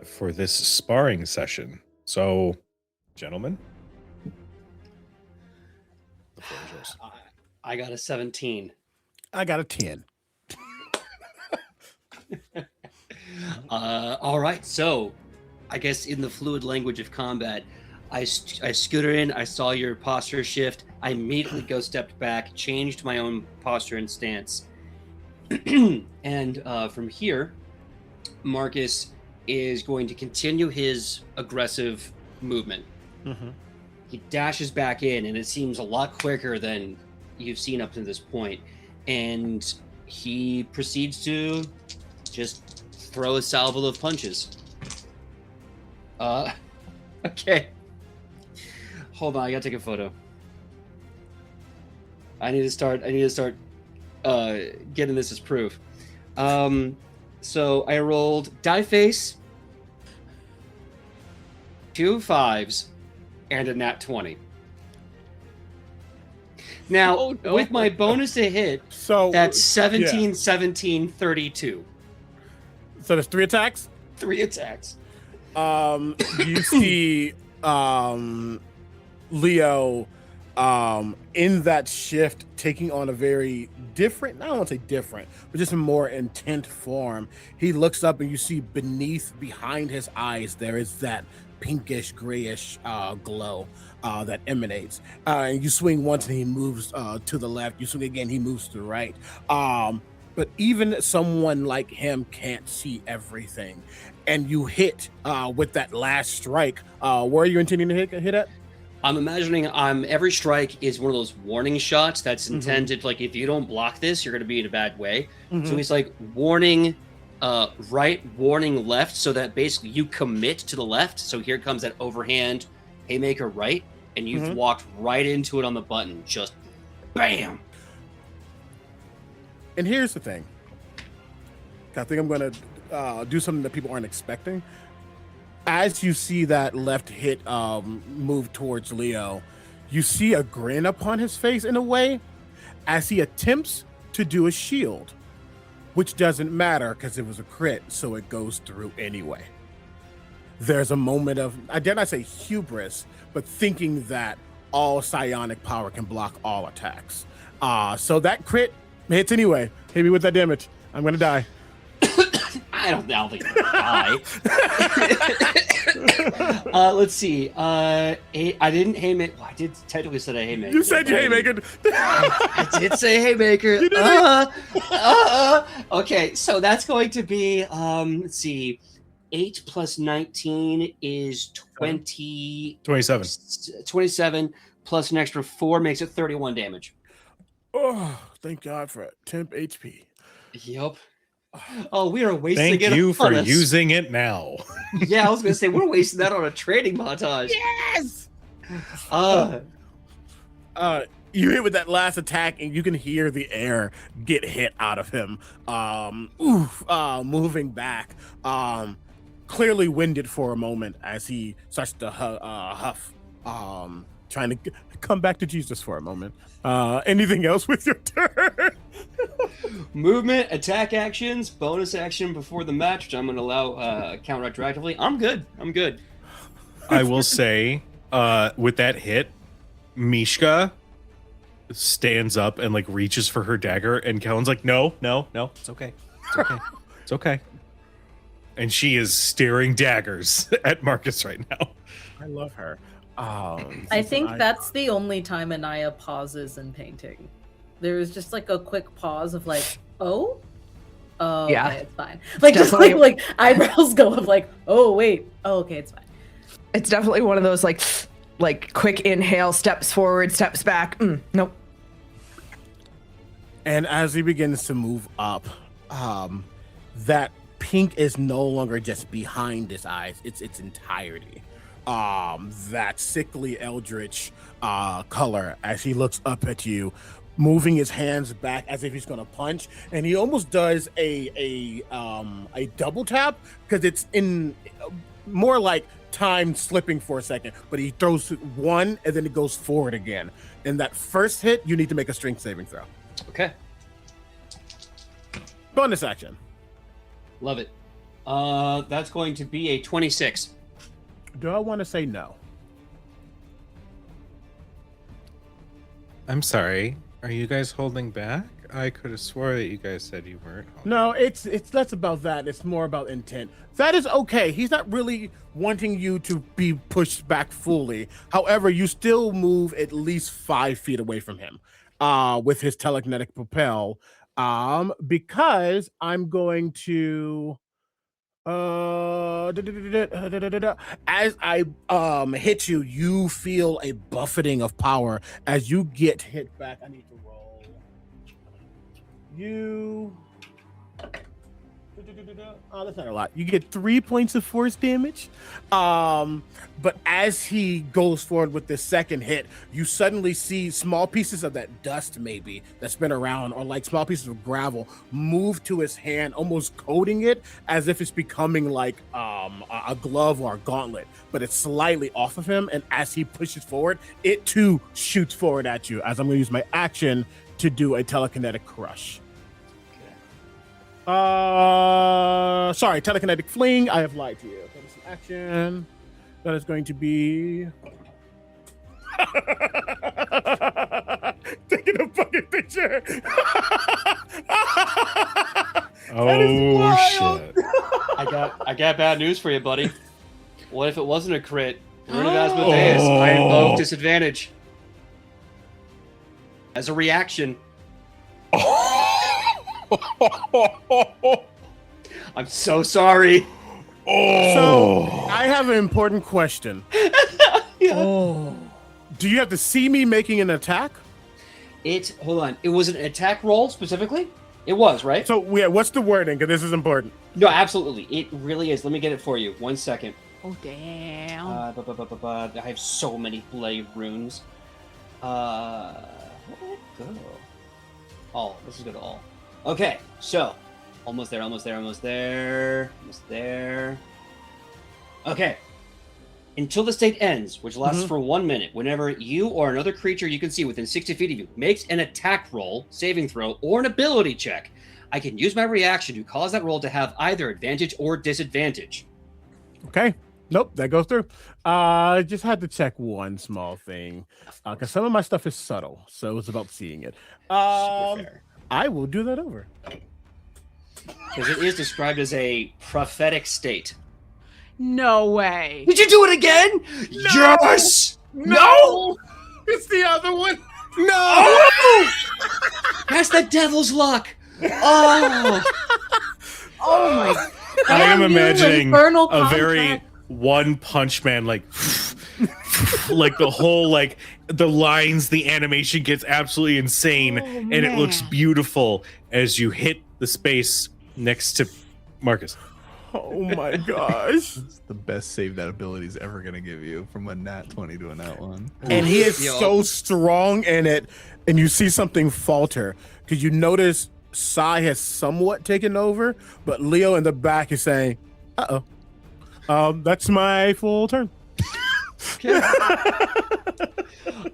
for this sparring session. So, gentlemen, the floor is yours. I got a 17. I got a 10. All right, so I guess in the fluid language of combat, I scooted in, I saw your posture shift, I immediately stepped back, changed my own posture and stance. And from here, Marcus is going to continue his aggressive movement. Mm-hmm. He dashes back in, and it seems a lot quicker than you've seen up to this point. And he proceeds to just throw a salvo of punches. Okay. Hold on, I gotta take a photo. I need to start getting this as proof. So I rolled die face, 2 5s, and a nat 20. Now, with my bonus to hit, So that's 17, yeah. 17, 32. So there's 3 attacks. 3 attacks. You see Leo in that shift taking on a very different, I don't want to say different, but just a more intent form. He looks up and you see behind his eyes there is that pinkish grayish glow that emanates, and you swing once and he moves to the left, you swing again, he moves to the right. But even someone like him can't see everything, and you hit with that last strike. Where are you intending to hit at? I'm imagining every strike is one of those warning shots that's intended, like, if you don't block this, you're going to be in a bad way. So he's like warning right, warning left, so that basically you commit to the left. So here comes that overhand haymaker right, and you've walked right into it on the button. Just bam. And here's the thing. I think I'm going to do something that people aren't expecting. As you see that left hit move towards Leo, you see a grin upon his face in a way as he attempts to do a shield, which doesn't matter because it was a crit, so it goes through anyway. There's a moment of, I dare not say hubris, but thinking that all psionic power can block all attacks. So that crit hits anyway. Hit me with that damage. I'm going to die. I don't think you're gonna die. Let's see. I didn't haymaker. Well, I did technically say a haymaker. You said you haymaker. I did say haymaker. You did Okay, so that's going to be let's see. 8 plus 19 is 20. 27. 27 plus an extra 4 makes it 31 damage. Oh, thank God for temp HP. Yep. Oh, we are wasting it. Thank you for on us. using it now. Yeah, I was gonna say we're wasting that on a training montage. Yes. You hit with that last attack, and you can hear the air get hit out of him. Moving back. Clearly winded for a moment as he starts to huff. Trying to come back to Jesus for a moment. Anything else with your turn? Movement, attack actions, bonus action before the match, which I'm going to allow count retroactively. I'm good. I will say, with that hit, Mishka stands up and like reaches for her dagger, and Kellen's like, no, it's okay. It's okay. And she is staring daggers at Marcus right now. I love her. I think that's the only time Anaya pauses in painting. There is just like a quick pause of like, oh, Yeah. okay, it's fine. Like just like eyebrows go up, like, oh wait, oh okay, it's fine. It's definitely one of those like quick inhale, steps forward, steps back. Nope. And as he begins to move up, that pink is no longer just behind his eyes, it's its entirety. That sickly eldritch color as he looks up at you, moving his hands back as if he's gonna punch, and he almost does a double tap because it's in more like time slipping for a second, but he throws one and then it goes forward again. In that first hit, you need to make a strength saving throw. Okay. Bonus action. Love it. That's going to be a 26. Do I want to say no? I'm sorry. Are you guys holding back? I could have swore that you guys said you weren't. No, it's less about that. It's more about intent. That is okay. He's not really wanting you to be pushed back fully. However, you still move at least 5 feet away from him with his telekinetic propel. Because I'm going to as I hit you, you feel a buffeting of power as you get hit back. I need to roll. You oh, that's not a lot. You get 3 points of force damage. But as he goes forward with the second hit, you suddenly see small pieces of that dust maybe that's been around, or like small pieces of gravel move to his hand, almost coating it as if it's becoming like a glove or a gauntlet, but it's slightly off of him. And as he pushes forward, it too shoots forward at you, as I'm going to use my action to do a telekinetic crush. Sorry, telekinetic fling. I have lied to you. That is an action. That is going to be taking a fucking picture. Oh shit! I got bad news for you, buddy. What if it wasn't a crit? We're in Asmodeus. I invoke disadvantage as a reaction. I'm so sorry. So I have an important question. Do you have to see me making an attack? Hold on. It was an attack roll specifically? It was, right? So yeah, what's the wording? Because this is important. No, absolutely. It really is. Let me get it for you. 1 second. Oh, damn. I have so many bloody runes. Where did it go? All. Let's just go to all. Okay, so almost there. Okay. Until the state ends, which lasts for 1 minute, whenever you or another creature you can see within 60 feet of you makes an attack roll, saving throw, or an ability check, I can use my reaction to cause that roll to have either advantage or disadvantage. Okay. Nope, that goes through. I just had to check one small thing because some of my stuff is subtle, so it's about seeing it. Super fair. I will do that over. Because it is described as a prophetic state. No way. Did you do it again? No! Yes! No! It's the other one. No! Oh! That's the devil's luck. Oh! Oh my god. I am Damn you, imagining infernal a very contract. One Punch Man, like the whole, like the lines, the animation gets absolutely insane, and it looks man. beautiful as you hit the space next to Marcus. Oh my gosh. It's the best save that ability is ever going to give you, from a nat 20 to a nat 1. And he is Yo. so strong in it, and you see something falter because you notice Sai has somewhat taken over, but Leo in the back is saying, "Uh-oh, that's my full turn."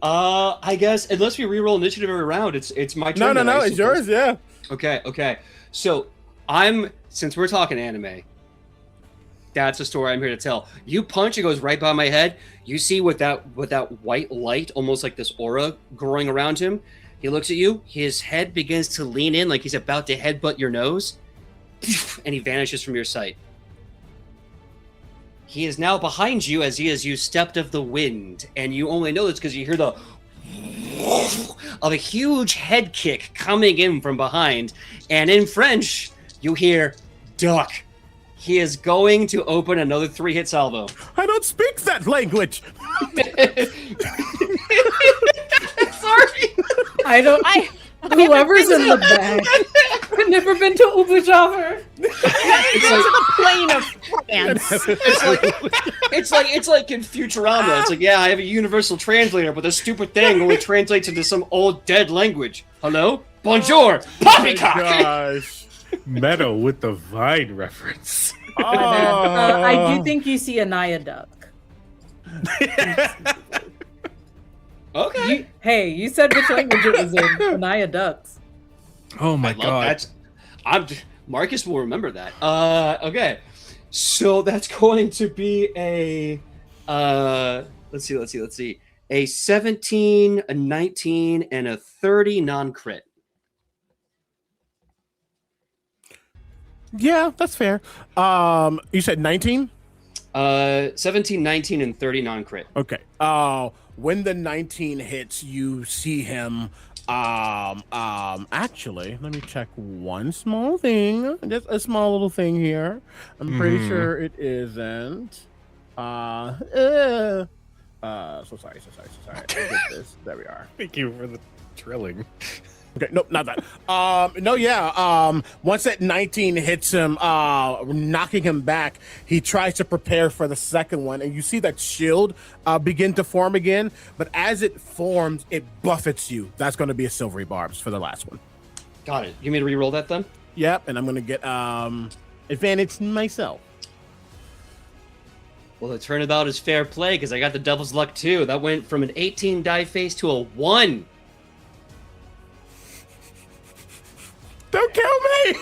I guess unless we reroll initiative every round, it's my turn. No, I it's suppose. yours. Yeah. Okay. So since we're talking anime, that's a story I'm here to tell. You punch, it goes right by my head. You see with that white light, almost like this aura growing around him. He looks at you. His head begins to lean in like he's about to headbutt your nose, and he vanishes from your sight. He is now behind you as he has used Stepped of the Wind, and you only know this because you hear the of a huge head kick coming in from behind, and in French, you hear duck. He is going to open another 3-hit salvo. I don't speak that language. Sorry. I don't. Whoever's in the back. I've never been to Ubujaffer. It's to the plane of France. It's like in Futurama. It's like, yeah, I have a universal translator, but this stupid thing only translates into some old dead language. Hello? Bonjour! Poppycock! Gosh. Meadow with the Vine reference. I do think you see a Naya duck. Okay. You said which language it was in. Naya ducks. Oh my I love god. that. Marcus will remember that. Okay. So that's going to be a let's see. A 17, a 19, and a 30 non-crit. Yeah, that's fair. You said 19? 17, 19, and 30 non-crit. Okay. When the 19 hits, you see him. Actually, let me check one small thing. Just a small little thing here. I'm pretty sure it isn't. So sorry. Let me get this. There we are. Thank you for the trilling. Okay, nope, not that. Once that 19 hits him, knocking him back, he tries to prepare for the second one, and you see that shield begin to form again. But as it forms, it buffets you. That's going to be a silvery barbs for the last one. Got it. You mean to re-roll that then? Yep, and I'm going to get advantage myself. Well, the turnabout is fair play because I got the devil's luck too. That went from an 18 die face to a 1. Don't kill me!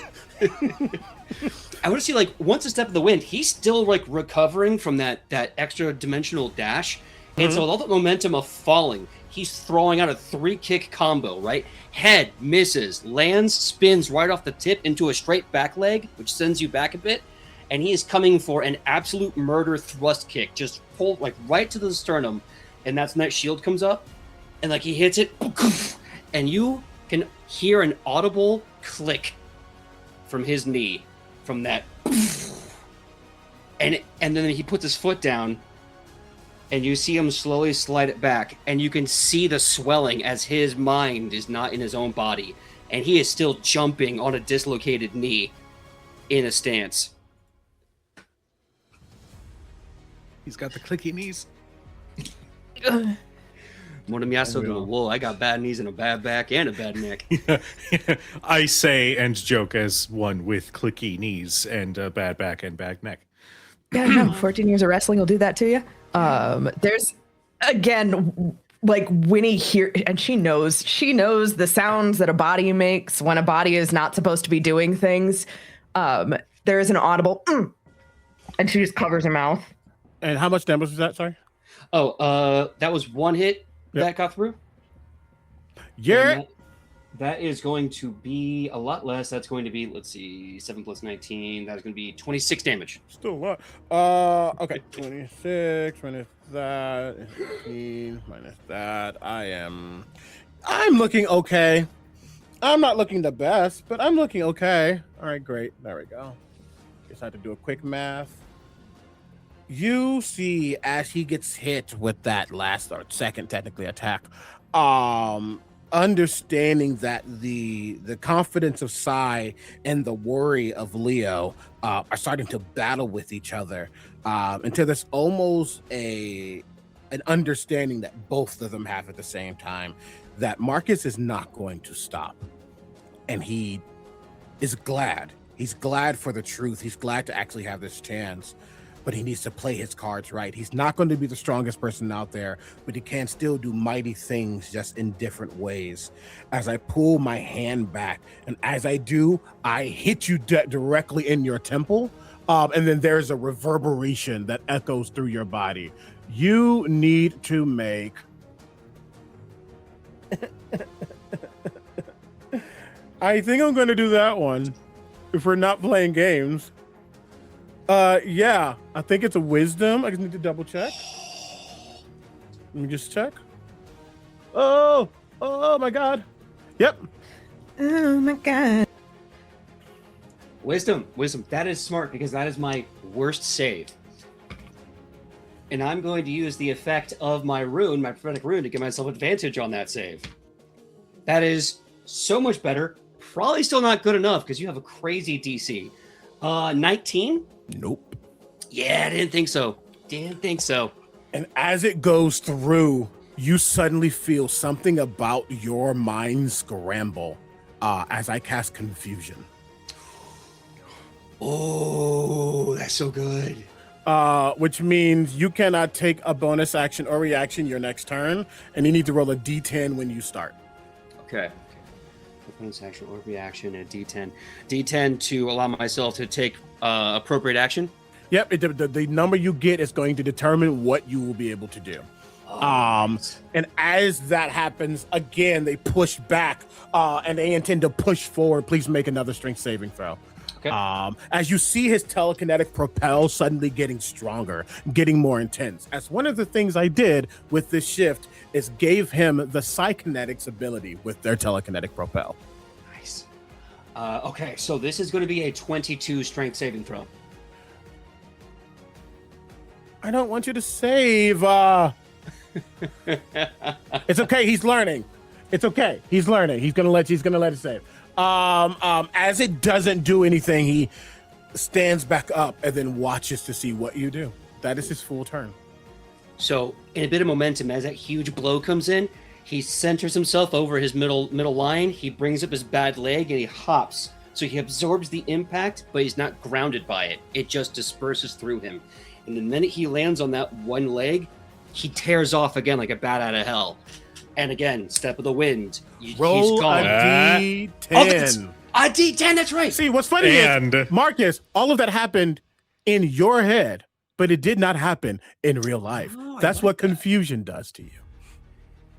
I want to see, like, once a step of the wind, he's still, like, recovering from that extra dimensional dash. And so with all the momentum of falling, he's throwing out a 3-kick combo, right? Head, misses, lands, spins right off the tip into a straight back leg, which sends you back a bit. And he is coming for an absolute murder thrust kick, just pulled, like, right to the sternum. And that's when that shield comes up. And, like, he hits it. And you can hear an audible click from his knee from that. And then he puts his foot down and you see him slowly slide it back and you can see the swelling as his mind is not in his own body and he is still jumping on a dislocated knee in a stance. He's got the clicky knees. Whoa, I got bad knees and a bad back and a bad neck. I say and joke as one with clicky knees and a bad back and bad neck. Yeah, no, 14 years of wrestling will do that to you. There's, again, like Winnie here, and she knows the sounds that a body makes when a body is not supposed to be doing things. There is an audible, and she just covers her mouth. And how much damage was that? Sorry. Oh, that was one hit. That got through? Yeah. That is going to be a lot less. That's going to be, let's see, 7 plus 19. That is going to be 26 damage. Still a lot. Okay. 26 minus that. 15 minus that. I'm looking okay. I'm not looking the best, but I'm looking okay. All right, great. There we go. Just had to do a quick math. You see as he gets hit with that last or second technically attack, understanding that the confidence of Sai and the worry of Leo are starting to battle with each other until there's almost an understanding that both of them have at the same time that Marcus is not going to stop. And he is glad. He's glad for the truth. He's glad to actually have this chance. But he needs to play his cards right. He's not going to be the strongest person out there, but he can still do mighty things just in different ways. As I pull my hand back, and as I do, I hit you directly in your temple, and then there's a reverberation that echoes through your body. You need to make... I think I'm going to do that one if we're not playing games. Yeah, I think it's a wisdom. I just need to double check. Let me just check. Oh my God. Yep. Oh my God. Wisdom. That is smart because that is my worst save. And I'm going to use the effect of my rune, my prophetic rune, to give myself advantage on that save. That is so much better. Probably still not good enough because you have a crazy DC. 19? Nope. Yeah, I didn't think so. And as it goes through, you suddenly feel something about your mind scramble as I cast confusion. Oh, that's so good. Which means you cannot take a bonus action or reaction your next turn, and you need to roll a d10 when you start. Okay. Bonus action or reaction and D10. D10 to allow myself to take appropriate action. Yep, the number you get is going to determine what you will be able to do. And as that happens, again, they push back and they intend to push forward. Please make another strength saving throw. Okay. As you see his telekinetic propel suddenly getting stronger, getting more intense. As one of the things I did with this shift is gave him the psykinetics ability with their telekinetic propel. Nice. Okay, so this is going to be a 22 strength saving throw. I don't want you to save. It's okay. He's learning. It's okay. He's learning. He's gonna let it save. As it doesn't do anything, he stands back up and then watches to see what you do. That is his full turn. So, in a bit of momentum, as that huge blow comes in, he centers himself over his middle line. He brings up his bad leg and he hops. So he absorbs the impact, but he's not grounded by it. It just disperses through him. And the minute he lands on that one leg, he tears off again like a bat out of hell. And again, step of the wind. Roll he's gone. a D10. A D10, that's right. See, what's funny is, Marcus, all of that happened in your head, but it did not happen in real life. Oh, That's what confusion does to you.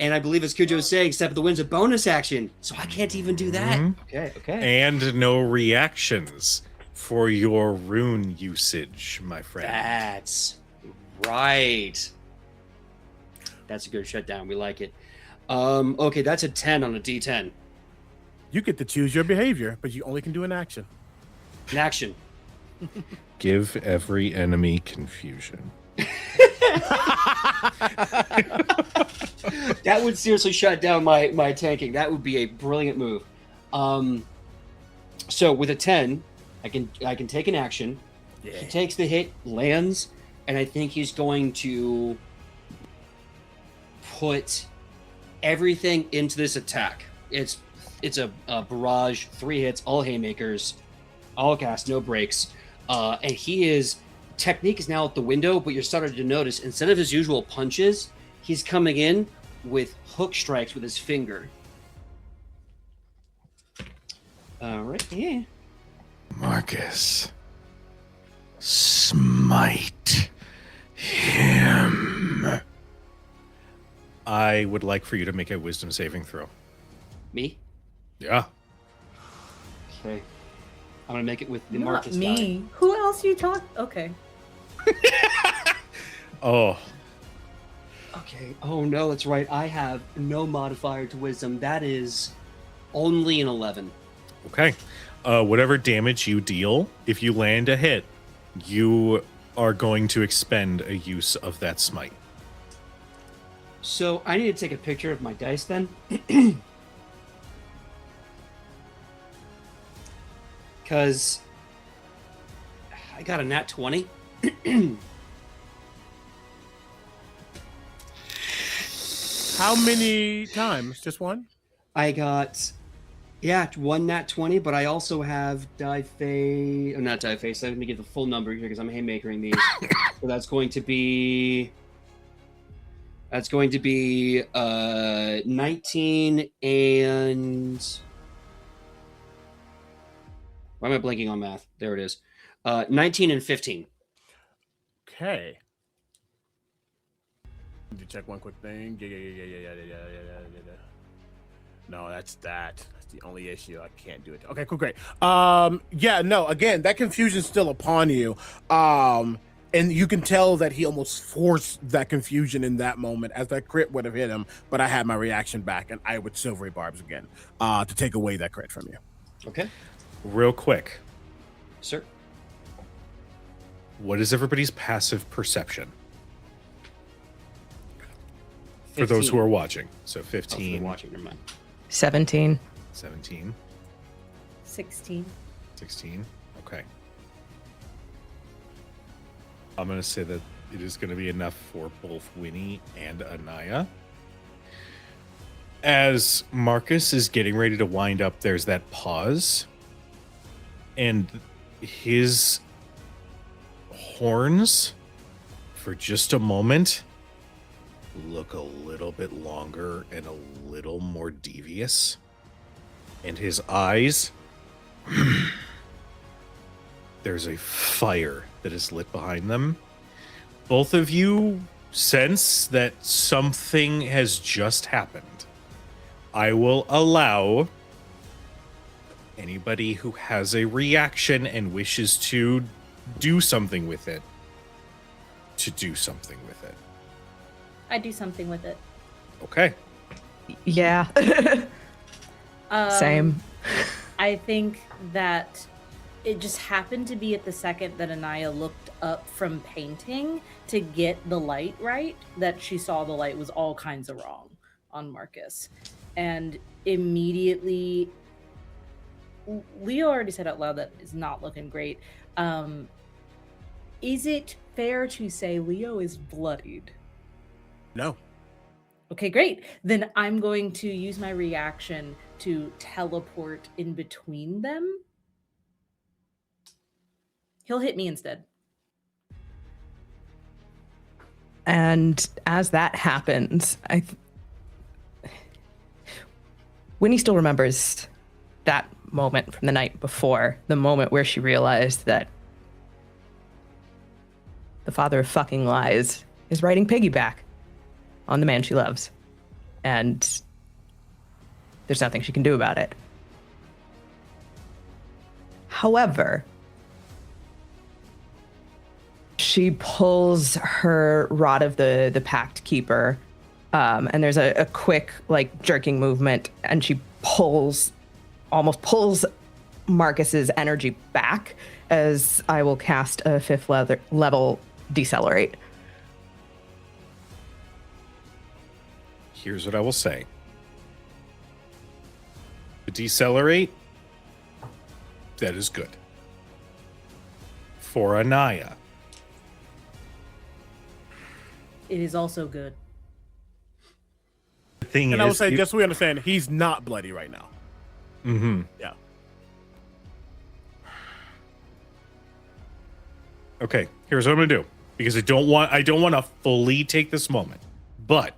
And I believe, as Cujo is saying, step of the wind's a bonus action, so I can't even do that. Okay. And no reactions for your rune usage, my friend. That's right. That's a good shutdown. We like it. Okay, that's a 10 on a D10. You get to choose your behavior, but you only can do an action. An action. Give every enemy confusion. That would seriously shut down my tanking. That would be a brilliant move. So with a 10, I can take an action. Yeah. He takes the hit, lands, and I think he's going to put everything into this attack. It's a barrage, 3 hits, all haymakers, all cast, no breaks. And his technique is now out the window, but you're starting to notice, instead of his usual punches, he's coming in with hook strikes with his finger. All right, yeah. Marcus, smite him. I would like for you to make a wisdom saving throw. Me? Yeah. Okay. I'm going to make it with the Not Marcus me. die. Who else you talk? Okay. Oh. Okay. Oh, no, that's right. I have no modifier to wisdom. That is only an 11. Okay. Whatever damage you deal, if you land a hit, you are going to expend a use of that smite. So I need to take a picture of my dice then. Because I got a nat 20. How many times? Just one? I got, one nat 20, but I also have not die face. Let me get the full number here because I'm haymakering these. So that's going to be 19 and... Why am I blanking on math? There it is. 19 and 15. Okay. Need to check one quick thing. Yeah. No, that's that. That's the only issue. I can't do it. Okay, cool, great. Again, that confusion's still upon you. And you can tell that he almost forced that confusion in that moment, as that crit would have hit him, but I had my reaction back, and I would silvery barbs again to take away that crit from you. Okay. Real quick, Sir. what is everybody's passive perception? 15. For those who are watching. So Oh, 15, for watching, never mind. 17. 17, 16. 16. Okay. I'm going to say that it is going to be enough for both Winnie and Anaya. As Marcus is getting ready to wind up, there's that pause. And his horns, for just a moment, look a little bit longer and a little more devious. And his eyes, there's a fire that is lit behind them. Both of you sense that something has just happened, I will allow anybody who has a reaction and wishes to do something with it to do something with it. I do something with it. Okay. Yeah. Same. I think that it just happened to be at the second that Anaya looked up from painting to get the light right that she saw the light was all kinds of wrong on Marcus. And immediately, Leo already said out loud that it's not looking great. Is it fair to say Leo is bloodied? No. Okay, great. Then I'm going to use my reaction to teleport in between them. He'll hit me instead. And as that happens, Winnie still remembers that moment from the night before, the moment where she realized that the father of fucking lies is riding piggyback on the man she loves. And there's nothing she can do about it. However, she pulls her Rod of the Pact Keeper, and there's a quick, like, jerking movement, and she almost pulls Marcus's energy back as I will cast a 5th level Decelerate. Here's what I will say. The Decelerate, that is good. For Anaya, It is also good. the thing And is, I would say, just so we understand, he's not bloody right now. Mm-hmm. Yeah. Okay, here's what I'm gonna do. Because I don't want to fully take this moment, but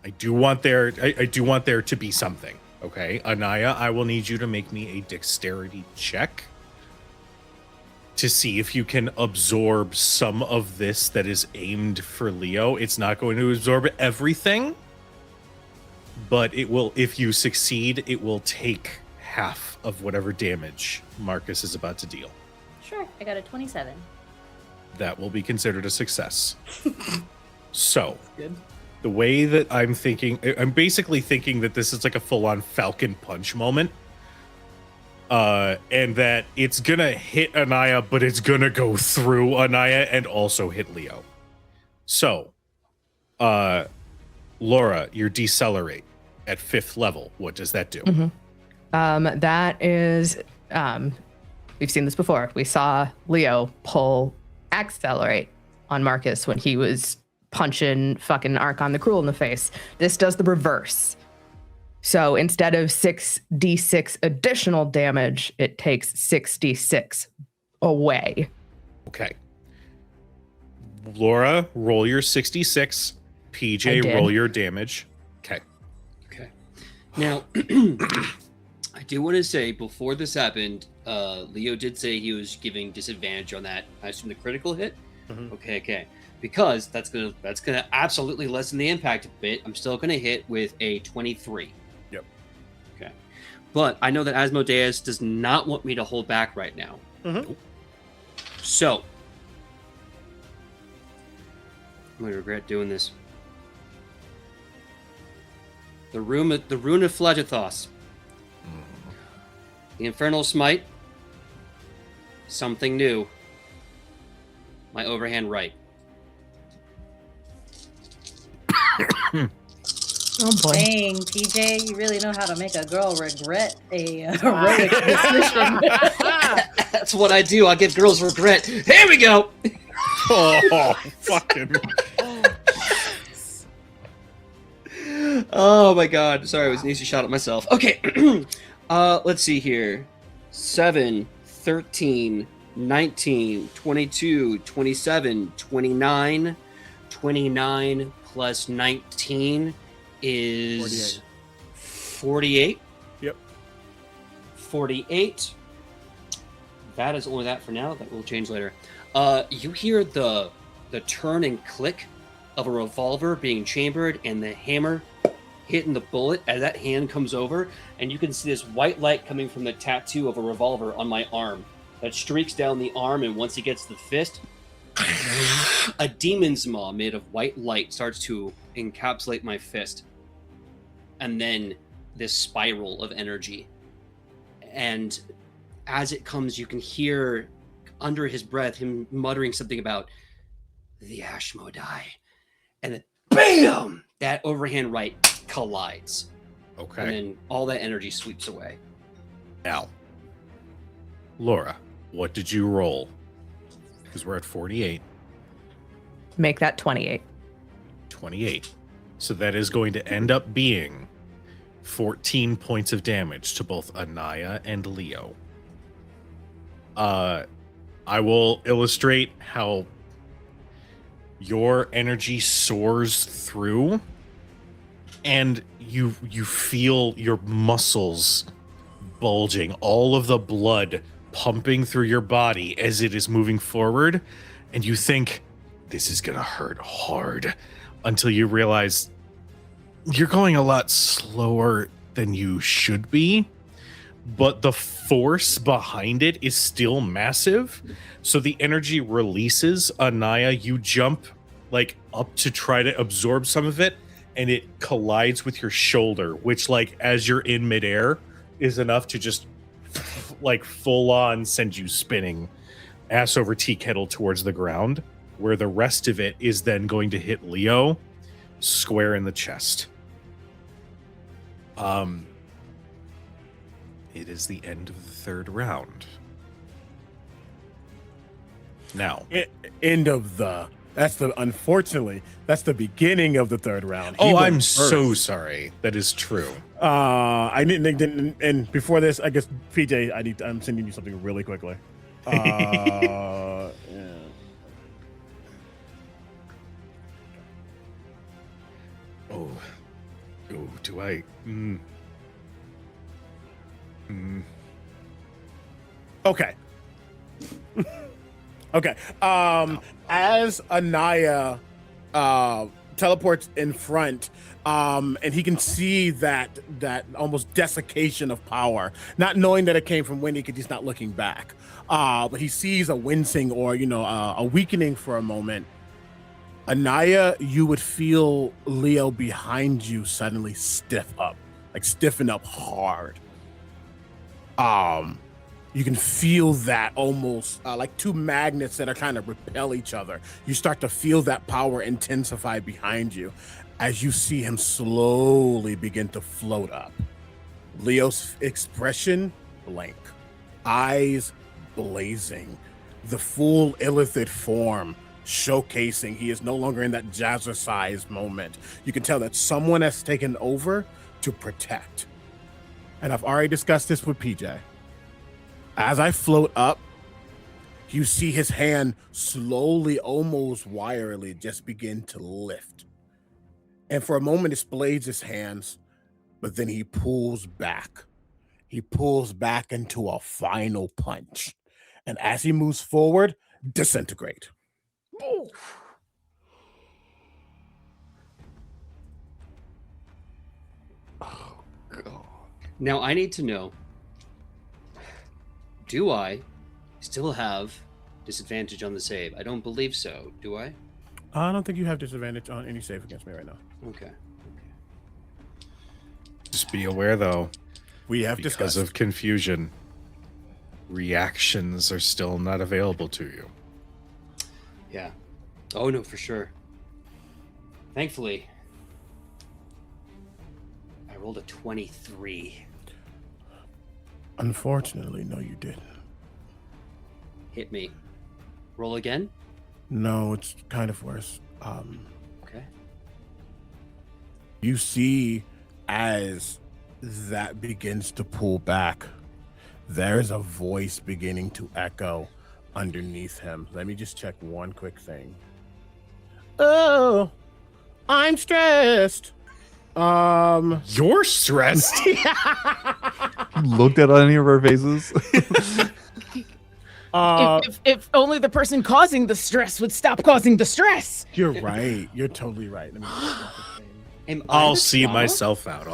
I do want there to be something. Okay, Anaya, I will need you to make me a dexterity check to see if you can absorb some of this that is aimed for Leo. It's not going to absorb everything, but it will. If you succeed, it will take half of whatever damage Marcus is about to deal. Sure, I got a 27. That will be considered a success. So, Good. the way that I'm thinking, I'm basically thinking that this is like a full-on Falcon Punch moment. And that it's gonna hit Anaya, but it's gonna go through Anaya and also hit Leo. So, Laura, your Decelerate at 5th level, what does that do? Mm-hmm. That is, we've seen this before. We saw Leo pull Accelerate on Marcus when he was punching fucking Archon the Cruel in the face. This does the reverse. So instead of 6d6 additional damage, it takes 6d6 away. Okay. Laura, roll your 66. PJ, roll your damage. Okay. Okay. Now, I do want to say, before this happened, Leo did say he was giving disadvantage on that. I assume the critical hit. Mhm. Okay. Because that's gonna absolutely lessen the impact a bit. I'm still gonna hit with a 23. Yep. Okay. But I know that Asmodeus does not want me to hold back right now. Mhm. So I'm gonna regret doing this. The rune of Phlegethos. The Infernal Smite. Something new. My overhand right. Oh boy. Dang, PJ, you really know how to make a girl regret a heroic decision. That's what I do. I give girls regret. Here we go. Oh, fucking. Oh my god. Sorry, it was an easy shot at myself. Okay. Let's see here. 7, 13, 19, 22, 27, 29. 29 plus 19 is 48. Yep. 48. That is only that for now. That will change later. You hear the turn and click of a revolver being chambered and the hammer hitting the bullet as that hand comes over, and you can see this white light coming from the tattoo of a revolver on my arm that streaks down the arm, and once it gets to the fist, a demon's maw made of white light starts to encapsulate my fist. And then this spiral of energy. And as it comes, you can hear under his breath him muttering something about the Ashmodai. And then BAM! That overhand right collides. Okay. And then all that energy sweeps away. Now, Laura, what did you roll? Because we're at 48. Make that 28. 28. So that is going to end up being 14 points of damage to both Anaya and Leo. I will illustrate how your energy soars through, and you feel your muscles bulging, all of the blood pumping through your body as it is moving forward, and you think, this is gonna hurt hard, until you realize you're going a lot slower than you should be, but the force behind it is still massive. So the energy releases. Anaya, you jump like up to try to absorb some of it, and it collides with your shoulder, which, like, as you're in midair, is enough to just like full on send you spinning ass over tea kettle towards the ground, where the rest of it is then going to hit Leo square in the chest. It is the end of the third round. Now, Unfortunately, that's the beginning of the third round. He oh, went I'm first. so sorry. That is true. I didn't, and before this, I guess PJ, I'm sending you something really quickly. Yeah. Oh, do I? Okay. Okay. As Anaya teleports in front, and he can see that almost desiccation of power, not knowing that it came from Wendy because he's not looking back. But he sees a wincing or a weakening for a moment. Anaya, you would feel Leo behind you suddenly stiffen up hard. You can feel that almost like two magnets that are kind of repel each other. You start to feel that power intensify behind you as you see him slowly begin to float up. Leo's expression blank, eyes blazing, the full illithid form showcasing he is no longer in that jazzercise moment. You can tell that someone has taken over to protect. And I've already discussed this with PJ. As I float up, you see his hand slowly, almost wirily, just begin to lift. And for a moment, it displays his hands, but then he pulls back. He pulls back into a final punch. And as he moves forward, disintegrate. Oh, God. Now I need to know, do I still have disadvantage on the save? I don't believe so. Do I? I don't think you have disadvantage on any save against me right now. Okay. Just be aware, though, We have because discussed. of confusion, reactions are still not available to you. Yeah. Oh, no, for sure. Thankfully, I rolled a 23. Unfortunately, no, you didn't. Hit me. Roll again? No, it's kind of worse. Okay. You see, as that begins to pull back, there's a voice beginning to echo underneath him. Let me just check one quick thing. Oh, I'm stressed. You're stressed. Looked at any of our faces. If only the person causing the stress would stop causing the stress. You're right. You're totally right. Let me Am I I'll the see trauma? myself out.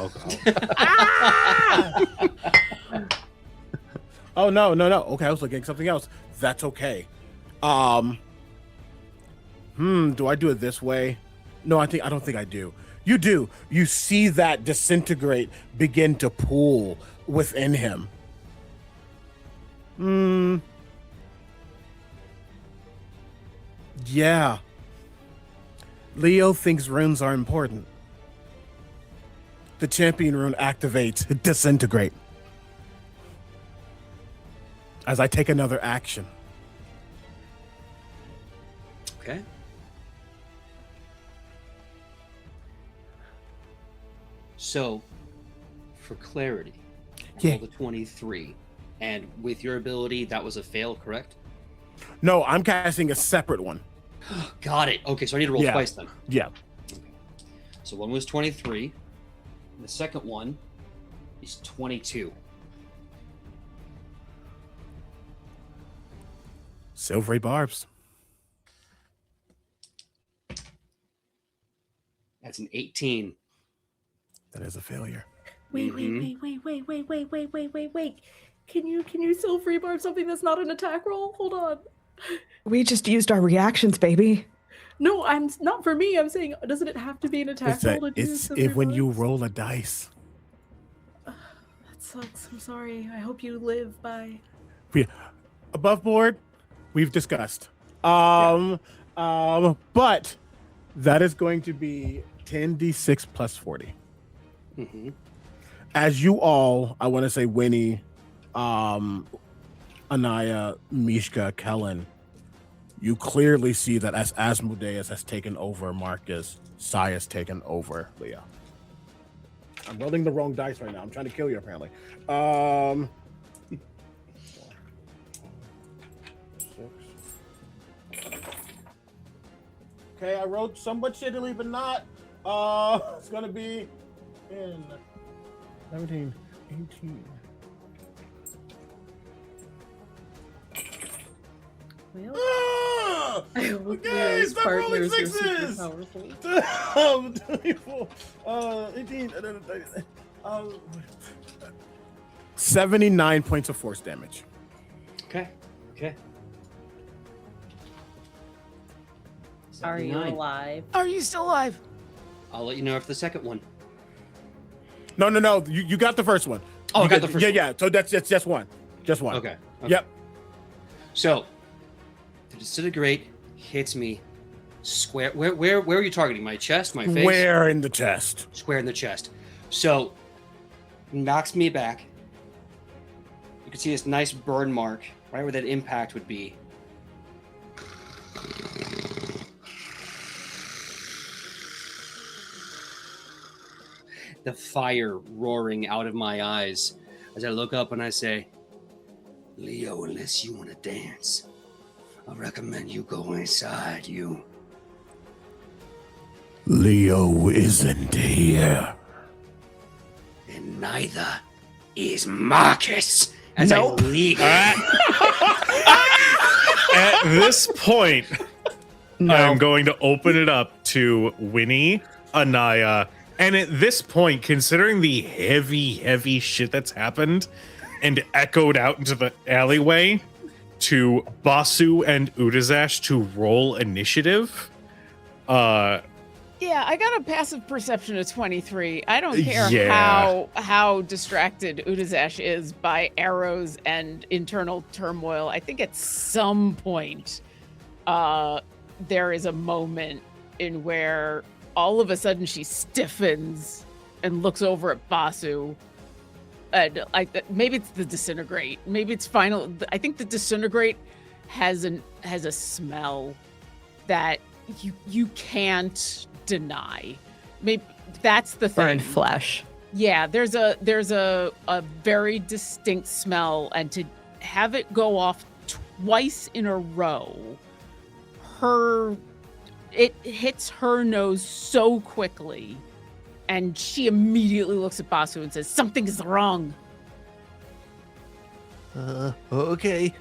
Oh no. Okay, I was looking at something else. That's okay. Do I do it this way? No, I don't think I do. You do. You see that disintegrate begin to pool within him. Yeah. Leo thinks runes are important. The champion rune activates disintegrate. As I take another action. Okay. So, for clarity, Yeah. roll the 23, and with your ability, that was a fail, correct? No, I'm casting a separate one. Got it. Okay, so I need to roll Yeah. twice then. Yeah. So one was 23, and the second one is 22. Silvery barbs. That's an 18. That is a failure. Wait. Can you still free barb something that's not an attack roll? Hold on. We just used our reactions, baby. No, I'm not for me. I'm saying, doesn't it have to be an attack roll to do It's some if when free you barbs? roll a dice. That sucks. I'm sorry. I hope you live by. Above board, we've discussed. But that is going to be 10d6 plus 40. Mm-hmm. As you all, I want to say Winnie, Anaya, Mishka, Kellen, you clearly see that as Asmodeus has taken over Marcus, Sai has taken over Leah. I'm rolling the wrong dice right now. I'm trying to kill you, apparently. Okay, I wrote somewhat shittily, but not. It's gonna be in 17, 18. Well, Ah! I hope Okay, Leo's stop rolling partners are sixes. super powerful. 24, 18, 79 points of force damage. Okay. Are you 79. alive? Are you still alive? I'll let you know after the second one. No. You got the first one. Oh, I You got the first one. Yeah. So that's just one. Just one. Okay. Yep. So, the disintegrate hits me square. Where are you targeting? My chest? My face? Where in the chest? Square in the chest. So, knocks me back. You can see this nice burn mark right where that impact would be. The fire roaring out of my eyes as I look up and I say, Leo, unless you want to dance, I recommend you go inside, you. Leo isn't here. And neither is Marcus. As Nope. I leap. At this point, No. I'm going to open it up to Winnie, Anaya, and at this point, considering the heavy shit that's happened and echoed out into the alleyway, to Basu and Udazash to roll initiative. Yeah, I got a passive perception of 23. I don't care Yeah. how distracted Udazash is by arrows and internal turmoil. I think at some point there is a moment in where all of a sudden she stiffens and looks over at Basu. And maybe it's the disintegrate. Maybe it's final. I think the disintegrate has a smell that you can't deny. Maybe that's the thing. Burned flesh. Yeah, there's a very distinct smell, and to have it go off twice in a row, it hits her nose so quickly, and she immediately looks at Basu and says, "Something is wrong." Okay.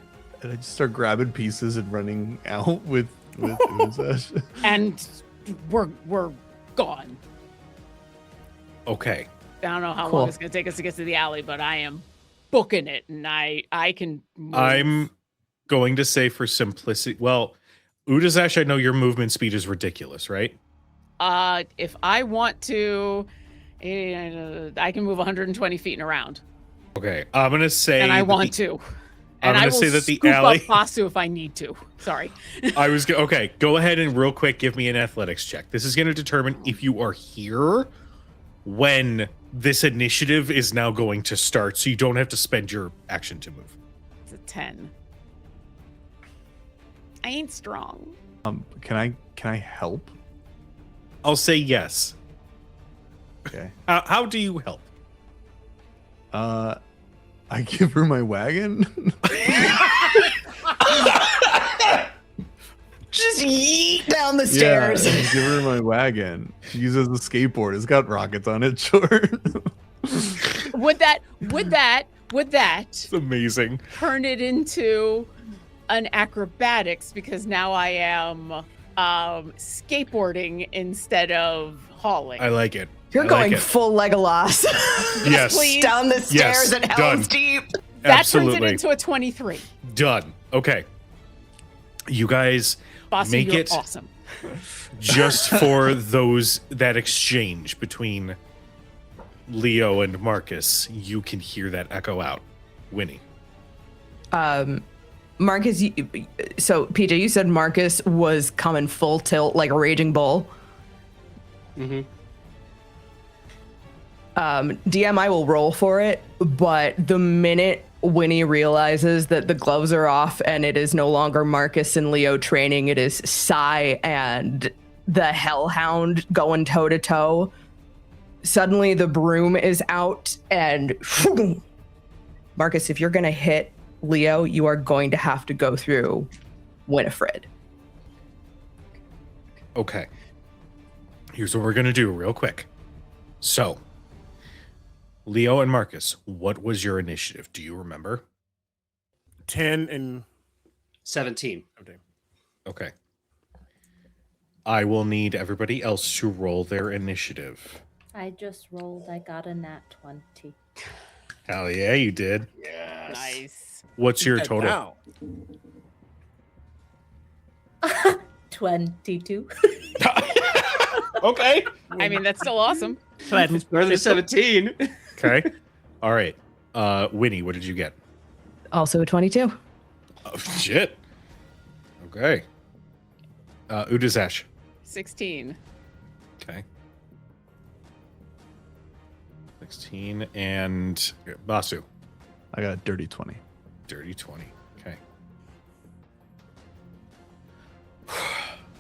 And I just start grabbing pieces and running out with Uzash. And we're gone. Okay. I don't know how Cool. long it's gonna take us to get to the alley, but I am booking it, and I can move. I'm going to say for simplicity. Well, Udazash, I know your movement speed is ridiculous, right? If I want to, I can move 120 feet and around, Okay. I'm gonna say and I that want the- to. I'm And I gonna will say that the scoop alley. up Pasu if I need to. Sorry. Okay. Go ahead and real quick give me an athletics check. This is going to determine if you are here when this initiative is now going to start, so you don't have to spend your action to move. It's a 10. I ain't strong. Can I help? I'll say yes. Okay. How do you help? I give her my wagon. Just yeet down the stairs. Yeah, I give her my wagon. She uses a skateboard. It's got rockets on it. Sure. Would that It's amazing. turn it into an acrobatics, because now I am skateboarding instead of hauling? I like it. You're I going like it. full Legolas. Yes. please. Down the stairs and done. Hell's Deep. That Absolutely. turns it into a 23. Done. Okay. You guys Bossy, make you're it awesome. just for that exchange between Leo and Marcus. You can hear that echo out. Winnie. Marcus, so PJ, you said Marcus was coming full tilt like a raging bull. Mm-hmm. DM, I will roll for it, but the minute Winnie realizes that the gloves are off and it is no longer Marcus and Leo training, it is Sai and the Hellhound going toe to toe. Suddenly the broom is out and Marcus, if you're going to hit Leo, you are going to have to go through Winifred. Okay. Here's what we're going to do real quick. So, Leo and Marcus, what was your initiative? Do you remember? 10 and 17. Okay. I will need everybody else to roll their initiative. I just rolled. I got a nat 20. Hell yeah, you did. Yes. Nice. What's your Heck total? now. 22. Okay. I mean, that's still awesome. Better than 17. Okay. All right. Winnie, what did you get? Also a 22. Oh, shit. Okay. Udazash. 16. Okay. 16 and Basu. I got a dirty 20. Dirty 20. Okay.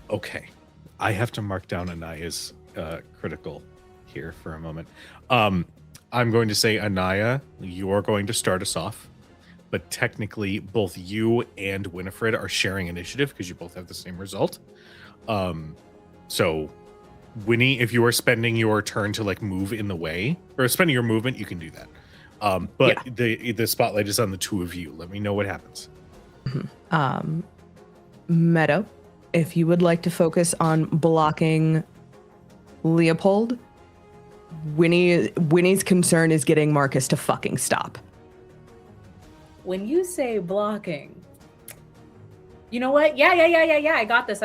Okay. I have to mark down Anaya's critical here for a moment. I'm going to say, Anaya, you're going to start us off. But technically, both you and Winifred are sharing initiative because you both have the same result. So, Winnie, if you are spending your turn to like move in the way, or spending your movement, you can do that. But the spotlight is on the two of you. Let me know what happens. Meadow, if you would like to focus on blocking Leopold, Winnie's concern is getting Marcus to fucking stop. When you say blocking, you know what? Yeah. I got this.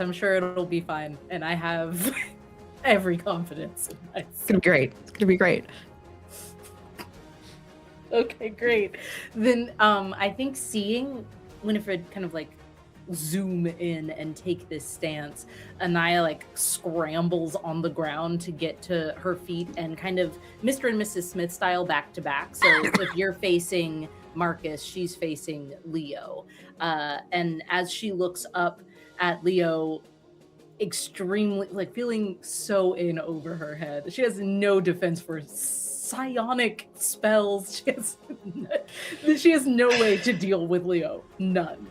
I'm sure it'll be fine. And I have every confidence in myself. It's gonna be great. It's gonna be great. Okay, great. Then I think seeing Winifred kind of like zoom in and take this stance, Anaya like scrambles on the ground to get to her feet and kind of Mr. and Mrs. Smith style back to back. So if you're facing Marcus, she's facing Leo. And as she looks up at Leo, extremely like feeling so in over her head, she has no defense for psionic spells. She has no way to deal with Leo. None.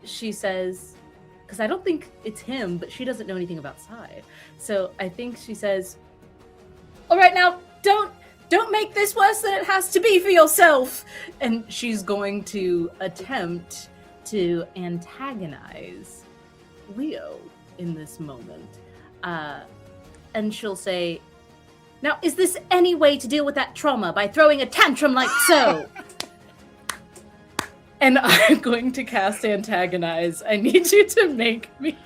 She says, because I don't think it's him, but she doesn't know anything about Psi. So I think she says, all right, now don't Don't make this worse than it has to be for yourself. And she's going to attempt to antagonize Leo in this moment. And she'll say, now, is this any way to deal with that trauma by throwing a tantrum like so? And I'm going to cast Antagonize. I need you to make me.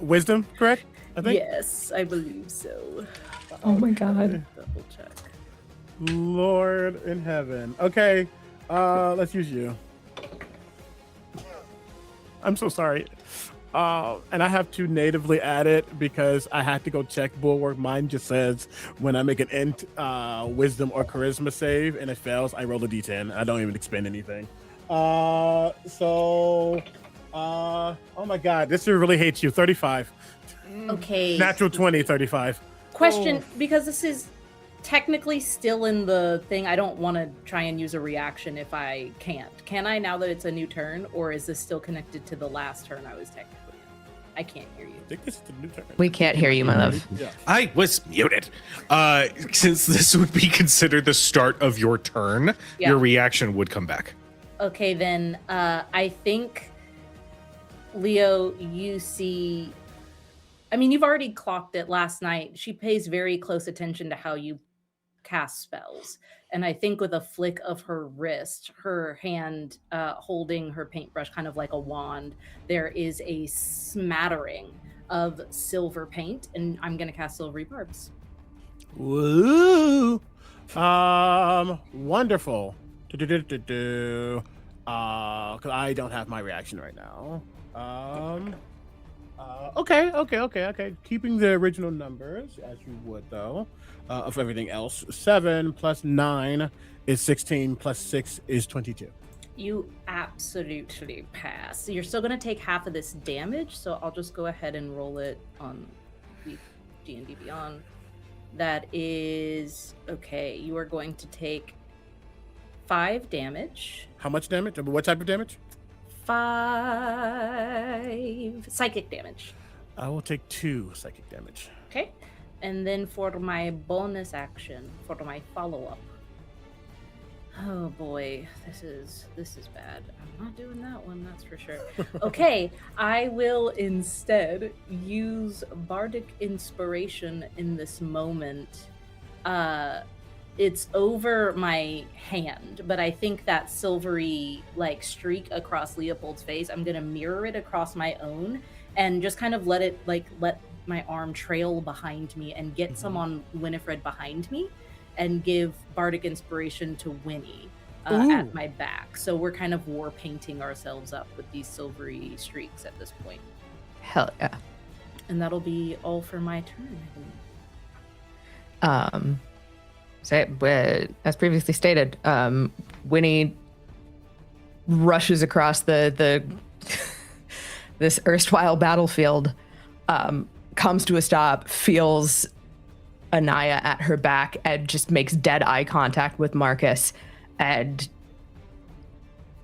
Wisdom, correct? I think. Yes, I believe so. Oh my god. Double check. Lord in heaven. Okay, let's use you. I'm so sorry. And I have to natively add it because I had to go check Bulwark. Mine just says when I make an int wisdom or charisma save and it fails, I roll a d10. I don't even expend anything. Oh my god, this really hates you. 35. Okay. Natural 20, 35. Question, because this is technically still in the thing, I don't want to try and use a reaction if I can't. Can I now that it's a new turn, or is this still connected to the last turn I was technically in? I can't hear you. I think this is the new turn. We can't hear you, my love. Yeah. I was muted. Since this would be considered the start of your turn, Yeah. your reaction would come back. Okay, then I think, Leo, you see... I mean, you've already clocked it last night. She pays very close attention to how you cast spells. And I think with a flick of her wrist, her hand holding her paintbrush kind of like a wand, there is a smattering of silver paint. And I'm going to cast Silvery Barbs. Woo! Wonderful. Because I don't have my reaction right now. Okay. Keeping the original numbers, as you would, though, of everything else. 7 plus 9 is 16, plus 6 is 22. You absolutely pass. You're still going to take half of this damage, so I'll just go ahead and roll it on D&D Beyond. That is... Okay, you are going to take 5 damage. How much damage? What type of damage? 5 psychic damage. I will take 2 psychic damage. Okay. And then for my bonus action, for my follow-up. Oh boy, this is bad. I'm not doing that one, that's for sure. Okay, I will instead use Bardic Inspiration in this moment. It's over my hand, but I think that silvery like streak across Leopold's face, I'm gonna mirror it across my own and just kind of let my arm trail behind me and get some on Winifred behind me and give Bardic Inspiration to Winnie at my back. So we're kind of war painting ourselves up with these silvery streaks at this point. Hell yeah. And that'll be all for my turn. As previously stated, Winnie rushes across the this erstwhile battlefield, comes to a stop, feels Anaya at her back, and just makes dead eye contact with Marcus. And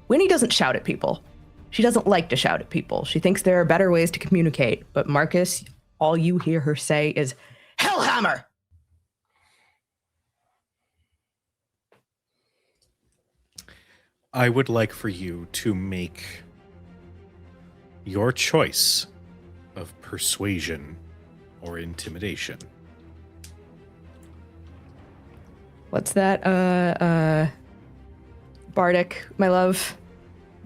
Winnie doesn't shout at people. She doesn't like to shout at people. She thinks there are better ways to communicate. But Marcus, all you hear her say is, "Hellhammer!" I would like for you to make your choice of persuasion or intimidation. What's that? Bardic, my love,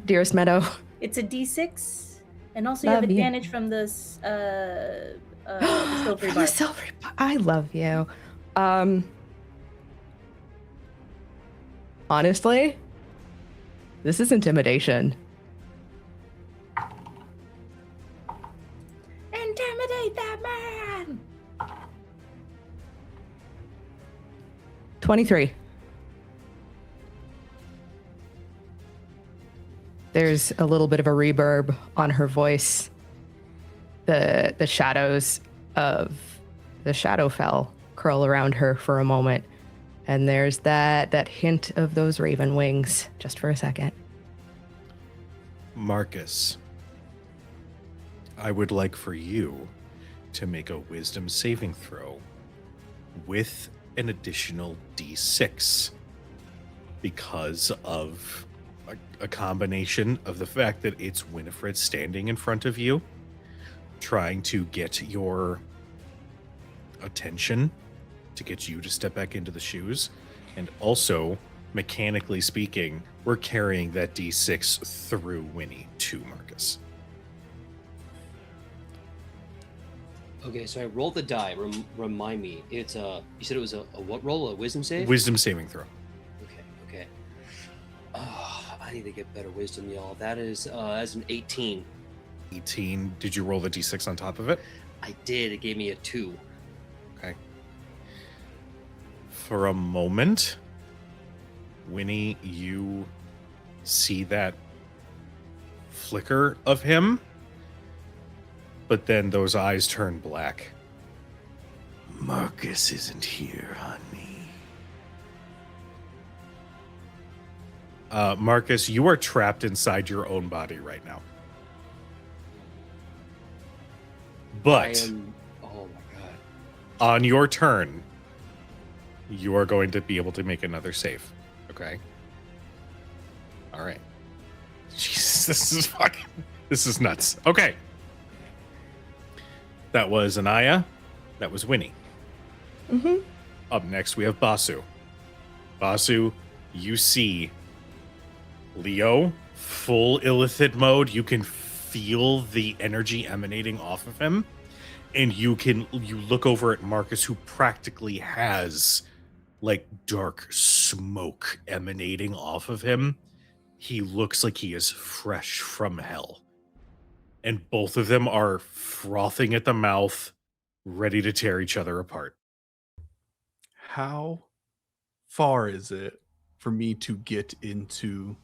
dearest Meadow. It's a D6, and also you have Love you. advantage from this silvery bar. I love you. Honestly, this is intimidation. Intimidate that man! 23. There's a little bit of a reverb on her voice. The shadows of the Shadowfell curl around her for a moment. And there's that hint of those raven wings just for a second. Marcus, I would like for you to make a wisdom saving throw with an additional d6 because of a combination of the fact that it's Winifred standing in front of you, trying to get your attention to get you to step back into the shoes, and also, mechanically speaking, we're carrying that d6 through Winnie to Marcus. Okay, so I rolled the die. Remind me, it's you said it was a what roll? A wisdom save? Wisdom saving throw. Okay. Oh, I need to get better wisdom, y'all. That is that's an 18. 18. Did you roll the d6 on top of it? I did. It gave me a 2. Okay. For a moment, Winnie, you see that flicker of him, but then those eyes turn black. Marcus isn't here, honey. Marcus, you are trapped inside your own body right now. But oh my god. on your turn, you are going to be able to make another save. Okay? All right. Jesus, this is nuts. Okay. That was Anaya. That was Winnie. Mm-hmm. Up next, we have Basu. Basu, you see Leo, full illithid mode. You can feel the energy emanating off of him. And you look over at Marcus, who practically has like dark smoke emanating off of him. He looks like he is fresh from hell. And both of them are frothing at the mouth, ready to tear each other apart. How far is it for me to get into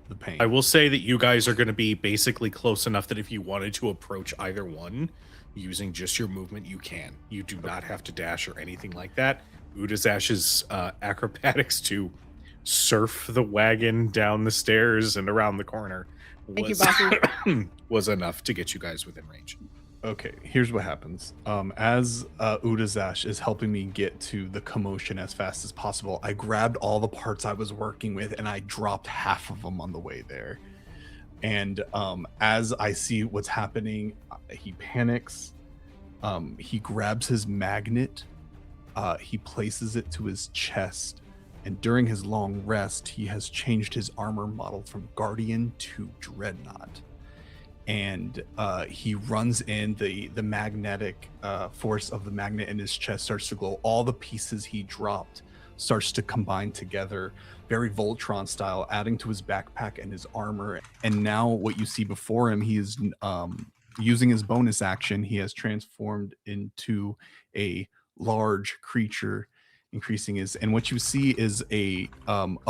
the pain? I will say that you guys are going to be basically close enough that if you wanted to approach either one using just your movement, you can. You do not have to dash or anything like that. Udazash's acrobatics to surf the wagon down the stairs and around the corner Thank you, Basu. was enough to get you guys within range. Okay, here's what happens. As Udazash is helping me get to the commotion as fast as possible, I grabbed all the parts I was working with and I dropped half of them on the way there. And as I see what's happening, he panics. He grabs his magnet. He places it to his chest. And during his long rest, he has changed his armor model from Guardian to Dreadnought. And he runs in, the magnetic force of the magnet in his chest starts to glow. All the pieces he dropped starts to combine together, very Voltron style, adding to his backpack and his armor. And now what you see before him, he is using his bonus action. He has transformed into a large creature, increasing his, and what you see is a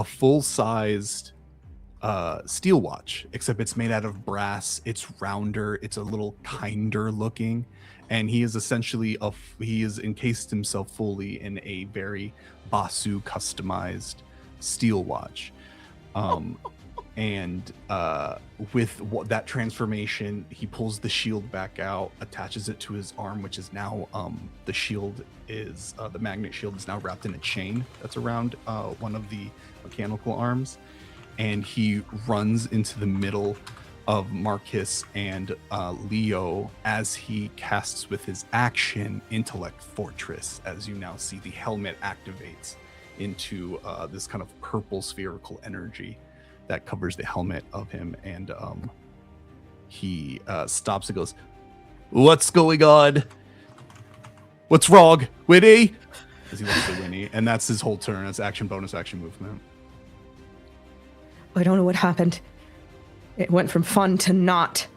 full-sized steel watch, except it's made out of brass. It's rounder, it's a little kinder looking, and he is essentially he has encased himself fully in a very Basu customized steel watch. And with that transformation, he pulls the shield back out, attaches it to his arm, which is now the shield is the magnet shield is now wrapped in a chain that's around one of the mechanical arms, and he runs into the middle of Marcus and Leo as he casts with his action Intellect Fortress. As you now see, the helmet activates into this kind of purple spherical energy that covers the helmet of him, and he stops and goes, "What's going on? What's wrong, Winnie?" As he looks at Winnie, and that's his whole turn. That's action, bonus action movement. I don't know what happened. It went from fun to not.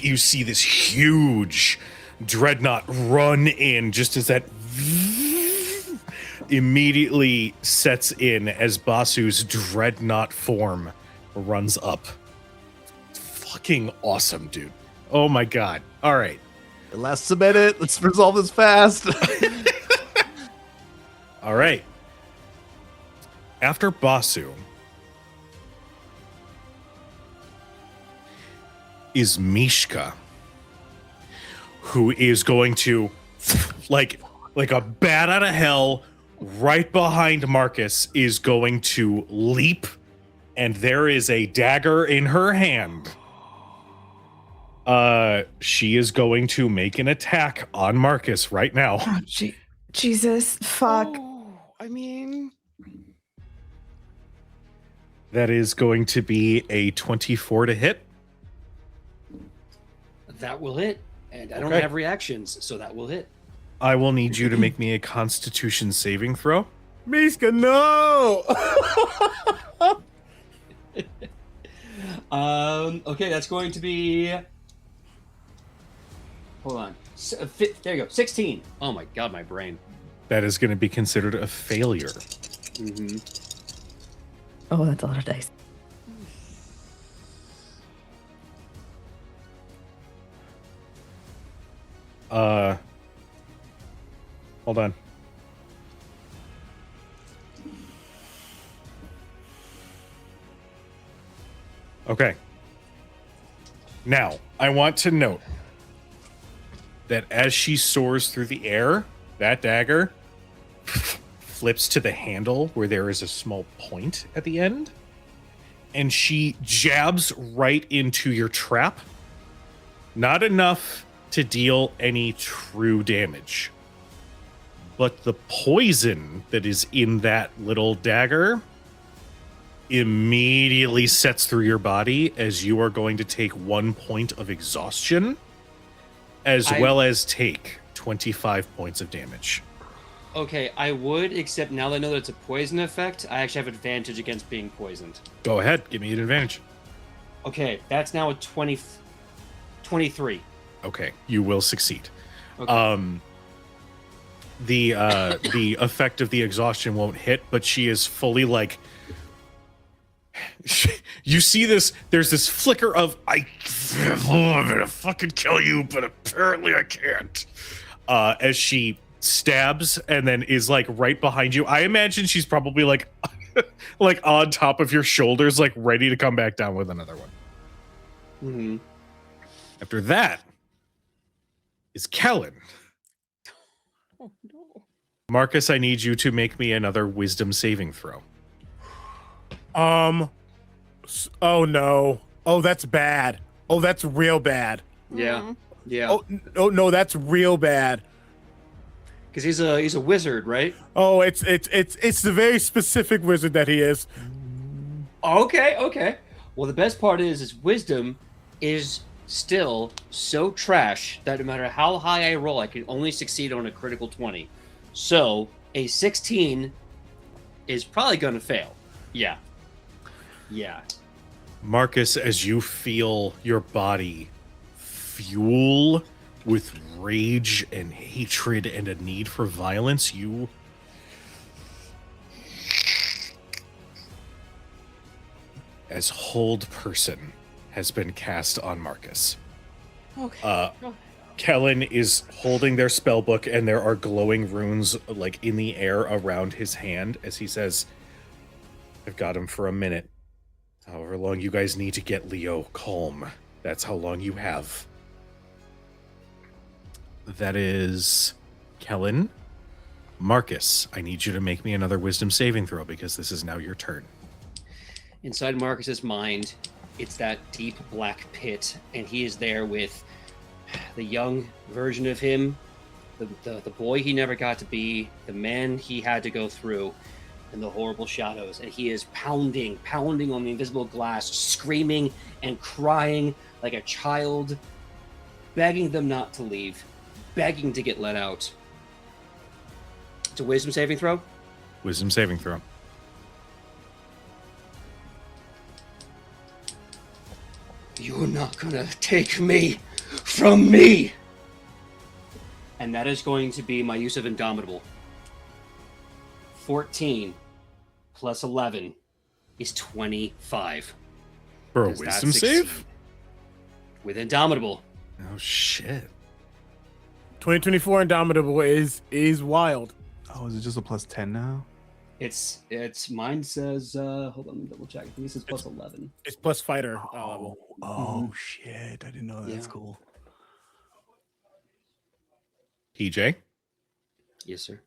You see this huge dreadnought run in just as that immediately sets in as Basu's dreadnought form runs up. Fucking awesome, dude. Oh my god. All right. It lasts a minute. Let's resolve this fast. All right. After Basu is Mishka. who is going to, like a bat out of hell, right behind Marcus, is going to leap, and there is a dagger in her hand. She is going to make an attack on Marcus right now. Oh, Jesus, fuck. Oh, I mean, That is going to be a 24 to hit. That will hit. And I don't Okay. have reactions, so that will hit. I will need you to make me a Constitution saving throw. Miska, no! Okay, that's going to be. Hold on. There you go. 16. Oh my god, my brain. That is going to be considered a failure. Mm-hmm. Oh, that's a lot of dice. Hold on. Okay. Now, I want to note that as she soars through the air, that dagger flips to the handle where there is a small point at the end, and she jabs right into your trap. Not enough to deal any true damage, but the poison that is in that little dagger immediately sets through your body as you are going to take 1 point of exhaustion, as well as take 25 points of damage. Okay, I would, except now that I know that it's a poison effect, I actually have advantage against being poisoned. Go ahead, give me an advantage. Okay, that's now a 23. Okay, you will succeed. Okay. The effect of the exhaustion won't hit, but she is fully like. You see this? There's this flicker of I'm gonna fucking kill you, but apparently I can't. As she stabs and then is like right behind you. I imagine she's probably like, like on top of your shoulders, like ready to come back down with another one. Mm-hmm. After that is Kellen. oh no. Marcus, I need you to make me another wisdom saving throw. Oh no. Oh, that's bad. Oh, that's real bad. Yeah. Yeah. Oh no, that's real bad. Because he's a wizard, right? Oh, it's the very specific wizard that he is. Okay. Well, the best part is his wisdom is still so trash that no matter how high I roll, I can only succeed on a critical 20. So a 16 is probably going to fail. Yeah. Marcus, as you feel your body fuel with rage and hatred and a need for violence, you as hold person has been cast on Marcus. Okay. Kellen is holding their spell book and there are glowing runes like in the air around his hand as he says, I've got him for a minute. However long you guys need to get Leo calm, that's how long you have. That is Kellen. Marcus, I need you to make me another wisdom saving throw because this is now your turn. Inside Marcus's mind, it's that deep black pit, and he is there with the young version of him, the boy he never got to be, the man he had to go through, and the horrible shadows. And he is pounding on the invisible glass, screaming and crying like a child, begging them not to leave, begging to get let out. It's a wisdom saving throw? Wisdom saving throw. You're not gonna take me from me! And that is going to be my use of Indomitable. 14 plus 11 is 25. For a Does that wisdom succeed? save? With Indomitable. Oh shit. 2024 Indomitable is wild. Oh, is it just a plus 10 now? It's mine says hold on, let me double check. I think this is plus 11. It's plus fighter level. Oh shit! I didn't know that. That's Yeah. cool. PJ, Yes, sir.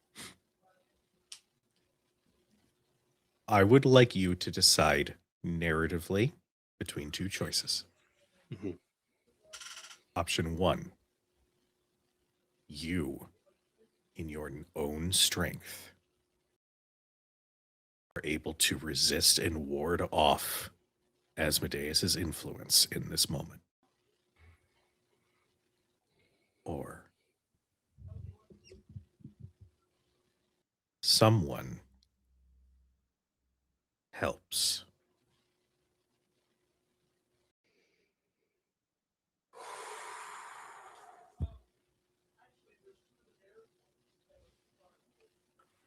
I would like you to decide narratively between two choices. Mhm. Option 1, you, in your own strength, are able to resist and ward off Asmodeus's influence in this moment. Or someone helps.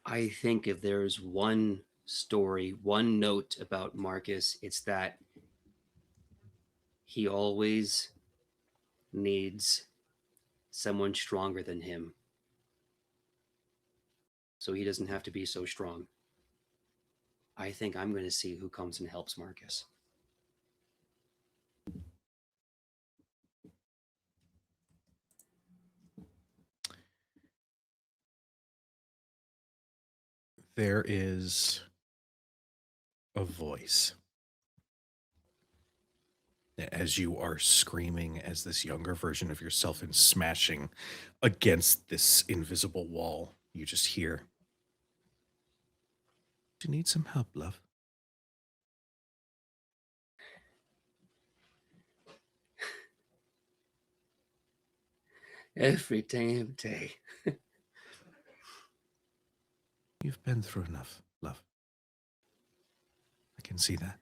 I think if there's one story, one note about Marcus, it's that he always needs someone stronger than him. So he doesn't have to be so strong. I think I'm going to see who comes and helps Marcus. There is a voice as you are screaming as this younger version of yourself and smashing against this invisible wall. You just hear, "Do you need some help, love?" Every damn day. You've been through enough, love. I can see that.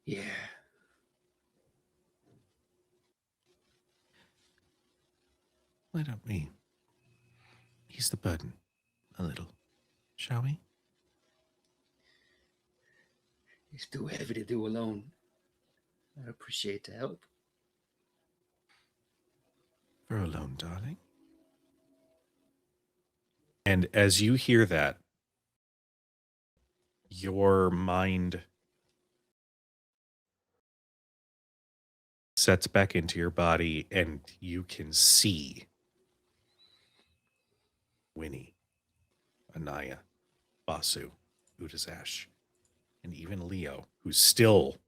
Yeah. Why don't we ease the burden a little, shall we? It's too heavy to do alone. I appreciate the help. For alone, darling. And as you hear that, your mind sets back into your body and you can see Winnie, Anaya, Basu, Udazash, and even Leo, who's still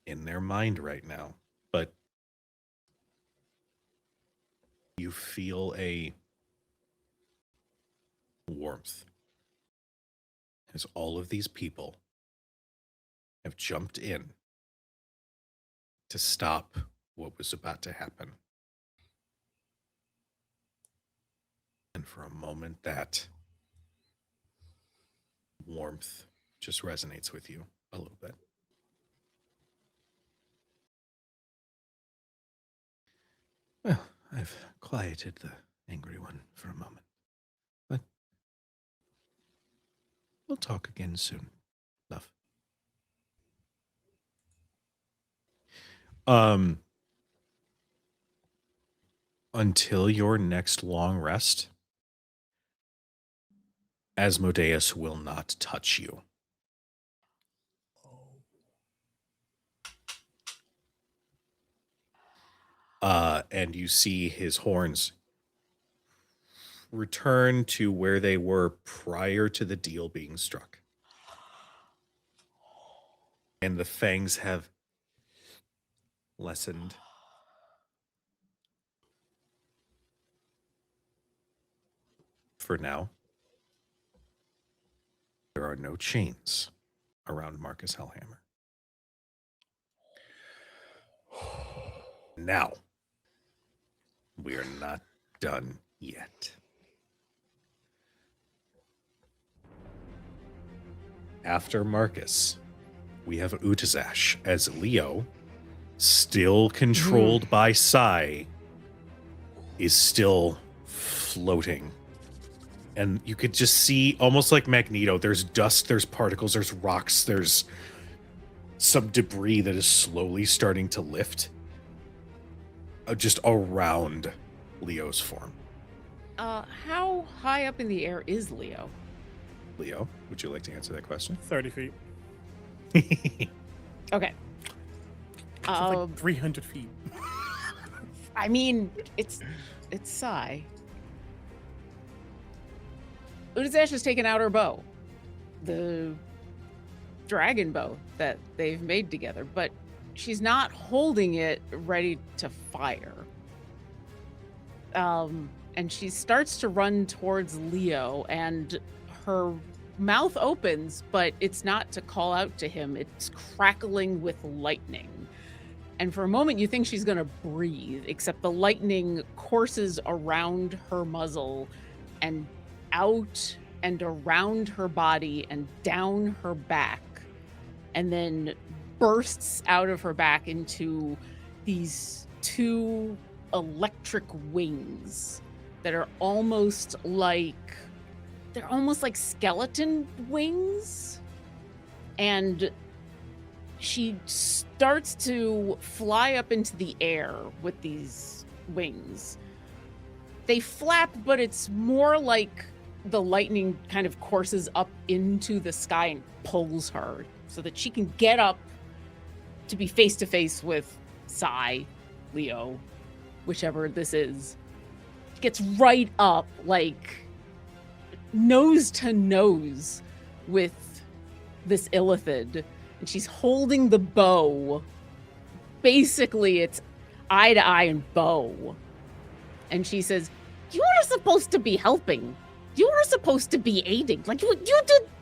in their mind right now. But you feel a warmth as all of these people have jumped in to stop what was about to happen. And for a moment, that warmth just resonates with you a little bit. Well, I've quieted the angry one for a moment, but we'll talk again soon, love. Until your next long rest, Asmodeus will not touch you. And you see his horns return to where they were prior to the deal being struck. And the fangs have lessened. For now, there are no chains around Marcus Hellhammer. Now, we are not done yet. After Marcus, we have Utazash as Leo, still controlled by Sai, is still floating. And you could just see, almost like Magneto, there's dust, there's particles, there's rocks, there's some debris that is slowly starting to lift just around Leo's form. How high up in the air is Leo? Leo, would you like to answer that question? 30 feet. Okay. Like 300 feet. I mean, it's Sai. Udazash has taken out her bow. The dragon bow that they've made together, but she's not holding it ready to fire. And she starts to run towards Leo, and her mouth opens, but it's not to call out to him. It's crackling with lightning. And for a moment, you think she's going to breathe, except the lightning courses around her muzzle and out and around her body and down her back, and then bursts out of her back into these two electric wings that are almost like skeleton wings. And she starts to fly up into the air with these wings. They flap, but it's more like the lightning kind of courses up into the sky and pulls her so that she can get up to be face to face with Sai, Leo, whichever this is. Gets right up, like nose to nose with this illithid, and she's holding the bow. Basically, it's eye to eye and bow. And she says, "You are supposed to be helping. You are supposed to be aiding. Like you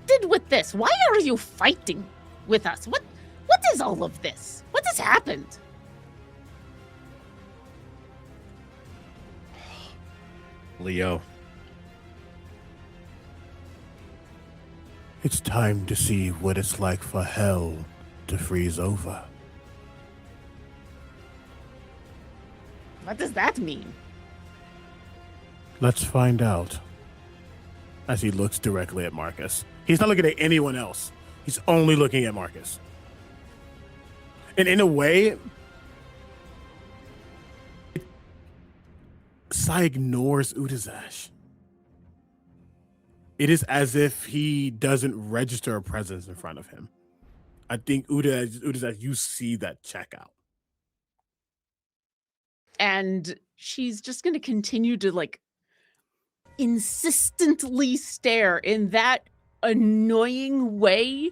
did with this. Why are you fighting with us? What is all of this? What has happened?" Leo, It's time to see what it's like for hell to freeze over. What does that mean? Let's find out. As he looks directly at Marcus. He's not looking at anyone else. He's only looking at Marcus. And in a way, Sai ignores Udazash. It is as if he doesn't register a presence in front of him. I think Udazash, you see that checkout. And she's just going to continue to like insistently stare in that annoying way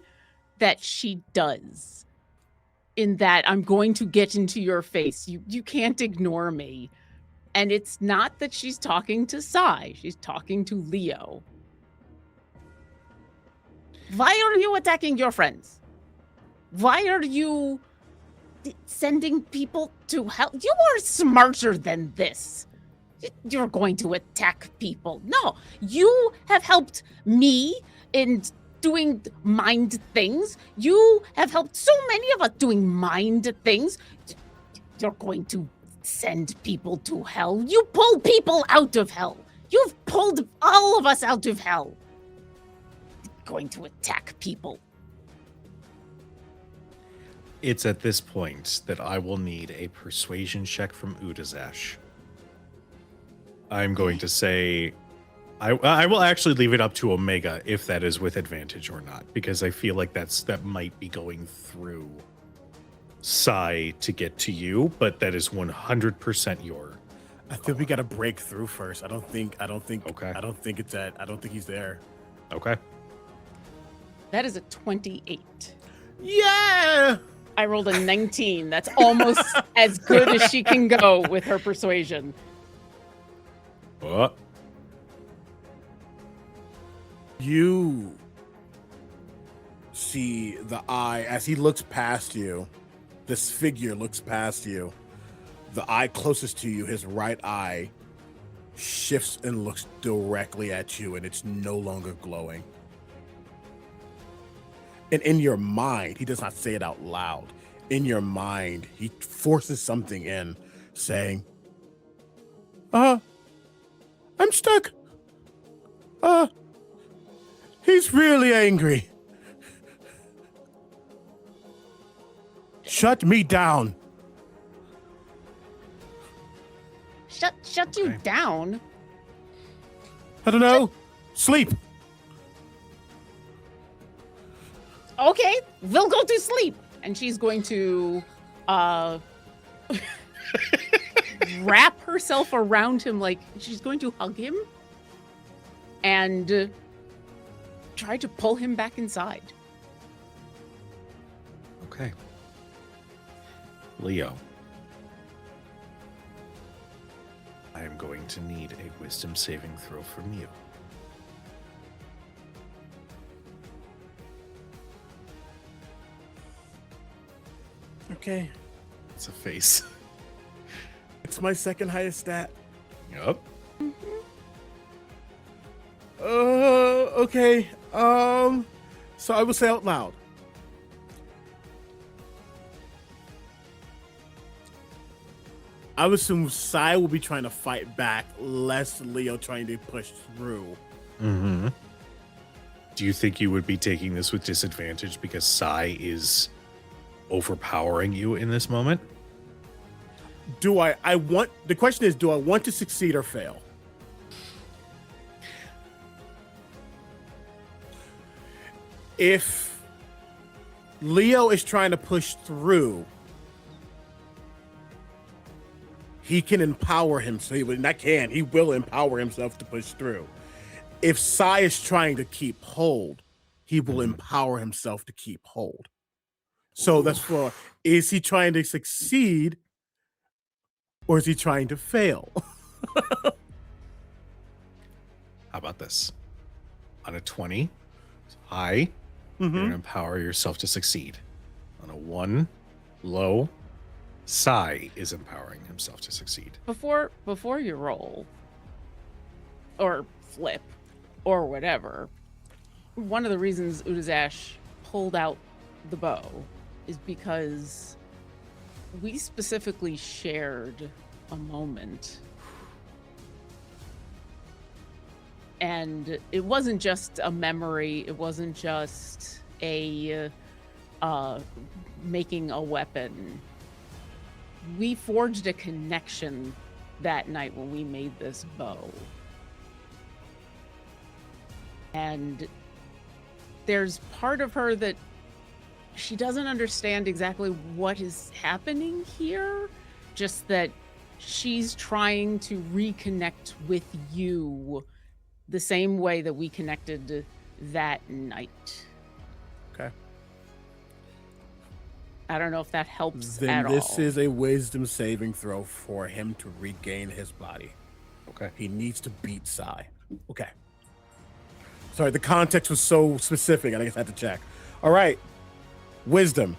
that she does. In that, I'm going to get into your face. You can't ignore me. And it's not that she's talking to Sai. She's talking to Leo. Why are you attacking your friends? Why are you sending people to hell? You are smarter than this. You're going to attack people. No, you have helped me in doing mind things. You have helped so many of us doing mind things. You're going to send people to hell. You pull people out of hell. You've pulled all of us out of hell. You're going to attack people. it's at this point that I will need a persuasion check from Udazash. I'm going to say I will actually leave it up to Omega if that is with advantage or not, because I feel like that might be going through Sai to get to you, but that is 100% your. I think we got to break through first. I don't think. Okay. I don't think he's there. Okay. That is a 28. Yeah. I rolled a 19. That's almost as good as she can go with her persuasion. What? You see the eye as he looks past you. This figure looks past you. The eye closest to you, his right eye, shifts and looks directly at you, and it's no longer glowing. And in your mind, he does not say it out loud. In your mind, he forces something in, saying, I'm stuck. He's really angry. Shut me down. Shut you down? I don't know. Sleep. Okay, we'll go to sleep. And she's going to wrap herself around him like she's going to hug him and try to pull him back inside. Okay. Leo. I am going to need a wisdom saving throw from you. Okay. It's a face. It's my second highest stat. Yup. Okay. So I will say out loud. I would assume Sai will be trying to fight back, less Leo trying to push through. Mm-hmm. Do you think you would be taking this with disadvantage because Sai is overpowering you in this moment? The question is, do I want to succeed or fail? If Leo is trying to push through, he can empower himself. He will empower himself to push through. If Sai is trying to keep hold, he will empower himself to keep hold. So that's for, is he trying to succeed or is he trying to fail? How about this? On a 20, high, you're going to empower yourself to succeed. On a 1, low, Sai is empowering himself to succeed. Before you roll or flip or whatever, one of the reasons Udazash pulled out the bow is because we specifically shared a moment. And it wasn't just a memory, it wasn't just a making a weapon. We forged a connection that night when we made this bow. And there's part of her that she doesn't understand exactly what is happening here, just that she's trying to reconnect with you the same way that we connected that night. Okay. I don't know if that helps Then at all. this is a wisdom saving throw for him to regain his body. Okay. He needs to beat Sai. Okay. Sorry, the context was so specific, I guess I had to check. All right. Wisdom.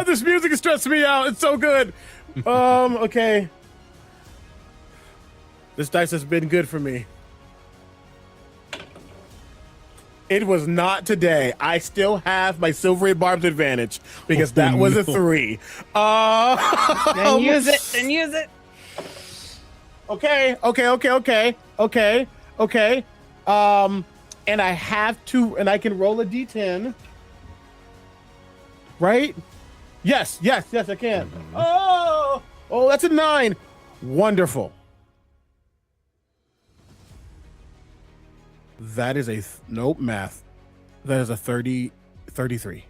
This music is stressing me out. It's so good. Okay. This dice has been good for me. It was not today. I still have my silvery barbs advantage because that was a 3. Then use it. Then use it. Okay. And I have to, and I can roll a d10. Right? Yes, I can. Oh, that's a 9. Wonderful. That is a nope math. That is a 33.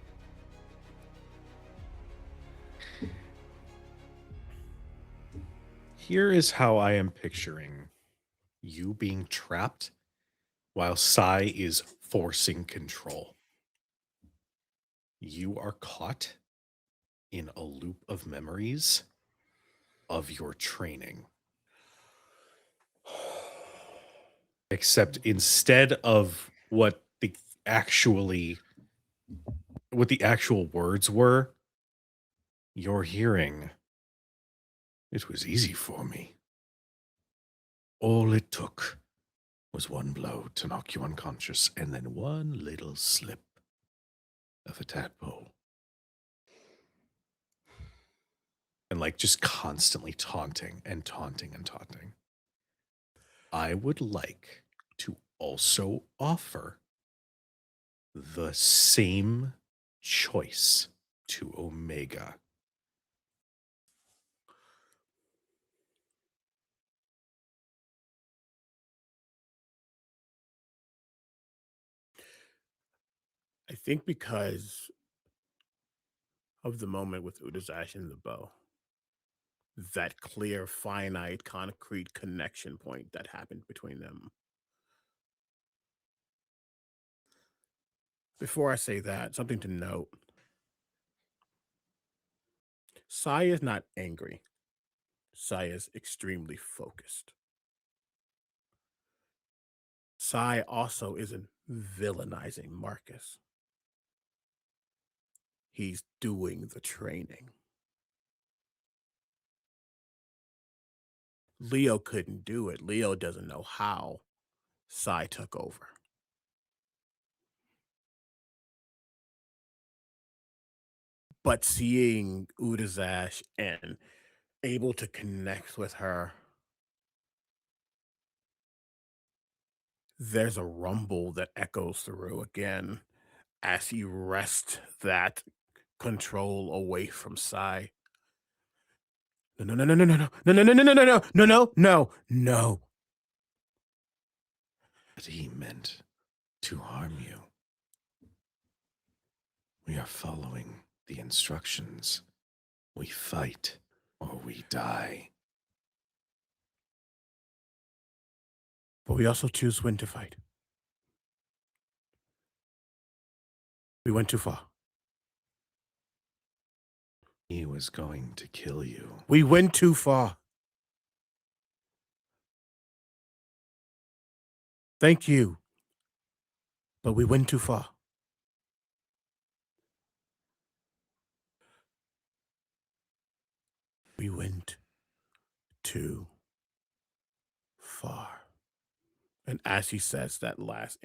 Here is how I am picturing you being trapped while Sai is forcing control. You are caught in a loop of memories of your training. Except instead of what the actual words were, you're hearing, "It was easy for me. All it took was one blow to knock you unconscious, and then one little slip of a tadpole." And like just constantly taunting and taunting and taunting. I would like to also offer the same choice to Omega. I think because of the moment with Udazash and the bow, that clear, finite, concrete connection point that happened between them. Before I say that, something to note. Sai is not angry. Sai is extremely focused. Sai also isn't villainizing Marcus. He's doing the training. Leo couldn't do it. Leo doesn't know how. Sai took over. But seeing Udazash and able to connect with her, there's a rumble that echoes through again as he wrests that control away from Sai. No, no, no, no, no, no, no, no, no, no, no, no, no, no, no, no, no. But he meant to harm you. We are following the instructions. We fight or we die. But we also choose when to fight. We went too far. He was going to kill you. We went too far. Thank you. But we went too far. We went too far. And as he says that last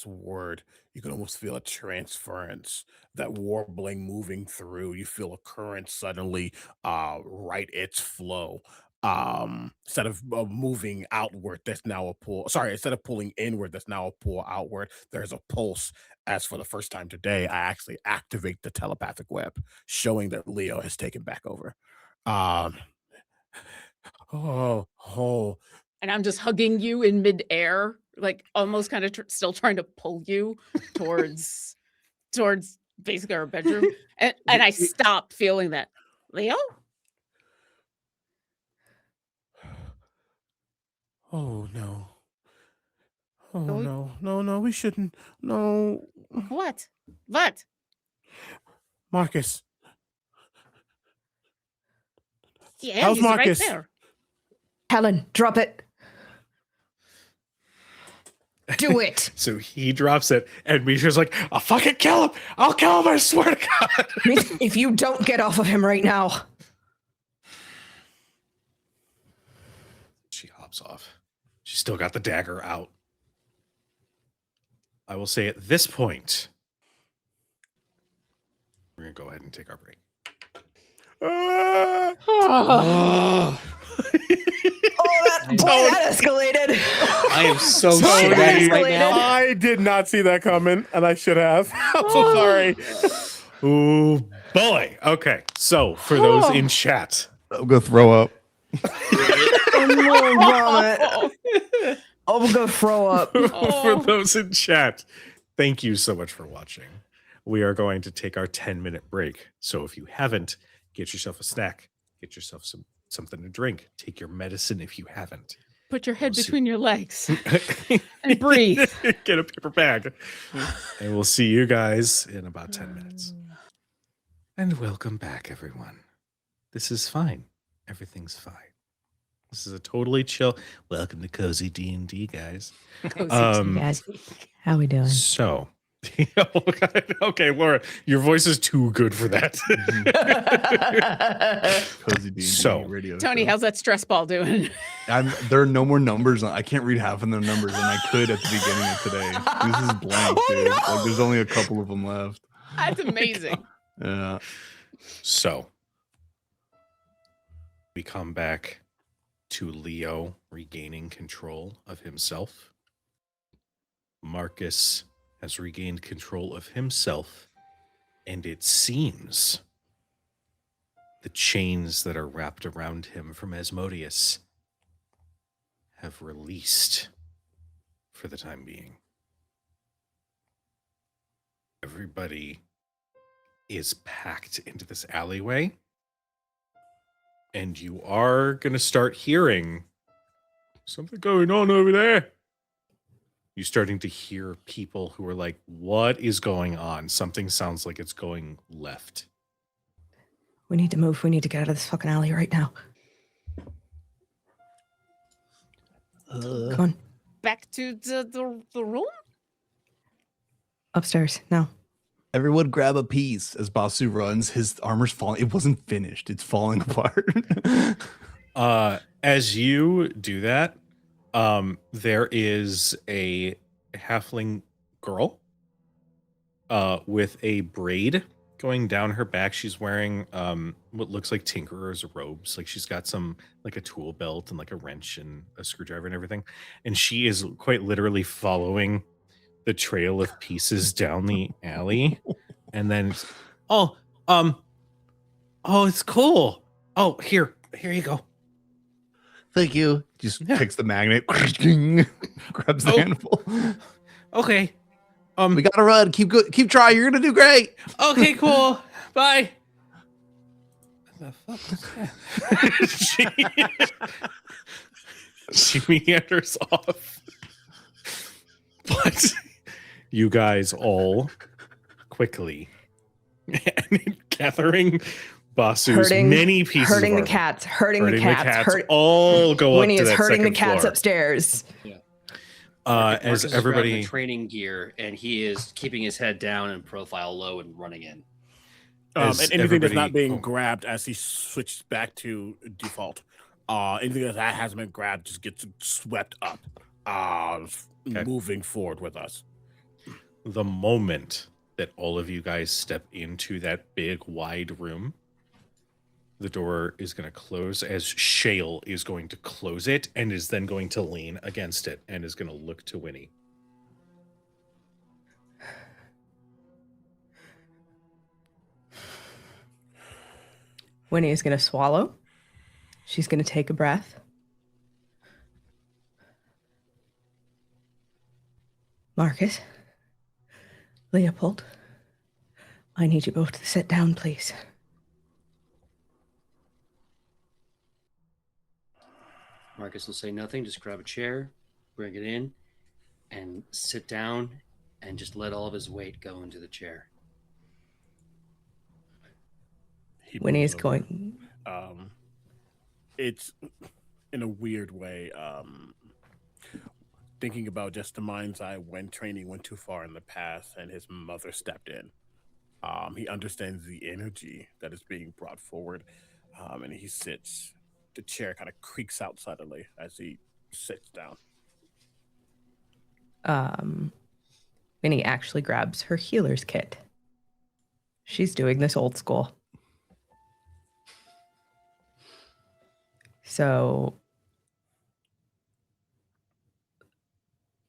word, you can almost feel a transference, that warbling moving through. You feel a current suddenly right its flow. Instead of moving outward, there's now a pull. Sorry, instead of pulling inward, there's now a pull outward. There's a pulse. As for the first time today, I actually activate the telepathic web, showing that Leo has taken back over. Um, oh, And I'm just hugging you in midair, like almost kind of still trying to pull you towards basically our bedroom. And I stopped feeling that. Leo? oh no. Oh Oh. no, no, no, we shouldn't. No. What? What? Marcus. Yeah, How's he's right Marcus? there. Helen, drop it. Do it. So he drops it, and Misha's like, I'll fucking kill him. I'll kill him, I swear to God. If you don't get off of him right now. She hops off. She's still got the dagger out. I will say at this point, we're going to go ahead and take our break. That escalated. I am so Sorry. sweaty right Escalated. now. I did not see that coming, and I should have. I'm so sorry. Ooh, boy. Okay, so for those in chat, I'm gonna throw up. Oh, I'm gonna throw up. for those in chat, thank you so much for watching. We are going to take our 10-minute break. So if you haven't, get yourself a snack, get yourself something to drink, take your medicine if you haven't. Put your head We'll see. between your legs and breathe. Get a paper bag. And we'll see you guys in about 10 minutes. And welcome back, everyone. This is fine. Everything's fine. This is a totally chill. Welcome to Cozy D&D, guys. Guys, how we doing? So, okay, Laura, your voice is too good for that. Cozy D&D So, radio Tony, show. how's that stress ball doing? There are no more numbers. I can't read half of the numbers, and I could at the beginning of today. This is blank, dude. Like, there's only a couple of them left. That's amazing. Yeah. So, we come back to Leo regaining control of himself. Marcus has regained control of himself, and it seems the chains that are wrapped around him from Asmodeus have released for the time being. Everybody is packed into this alleyway. And you are going to start hearing something going on over there. You're starting to hear people who are like, what is going on? Something sounds like it's going left. We need to move. We need to get out of this fucking alley right now. Come on. Back to the room? Upstairs. Now. Everyone grab a piece as Basu runs. His armor's falling. It wasn't finished. It's falling apart. As you do that, there is a halfling girl with a braid going down her back. She's wearing what looks like tinkerer's robes. Like she's got some like a tool belt and like a wrench and a screwdriver and everything. And she is quite literally following the trail of pieces down the alley. And then oh, it's cool. Oh, here you go. Thank you. Just picks the magnet, grabs the handful. Okay. We gotta run. Keep trying. You're gonna do great. Okay, cool. Bye. What the fuck was that? She meanders off. But you guys all quickly and gathering Basu's many pieces hurting of the armor. cats, hurting the cats, all go Winnie up to is that hurting the second cats floor. upstairs. As Marcus is grabbing everybody the training gear, and he is keeping his head down and profile low and running in. And anything that's not everybody- being grabbed as he switched back to default. Anything that hasn't been grabbed just gets swept up. Moving forward with us. the moment that all of you guys step into that big wide room, the door is going to close as Shale is going to close it and is then going to lean against it and is going to look to Winnie. Winnie is going to swallow. She's going to take a breath. Marcus, Leopold, I need you both to sit down, please. Marcus will say nothing, just grab a chair, bring it in, and sit down and just let all of his weight go into the chair. Winnie moves is over. going. It's in a weird way. Thinking about just the mind's eye when training went too far in the past and his mother stepped in. He understands the energy that is being brought forward, and he sits. The chair kind of creaks out suddenly as he sits down. Winnie actually grabs her healer's kit. She's doing this old school. So,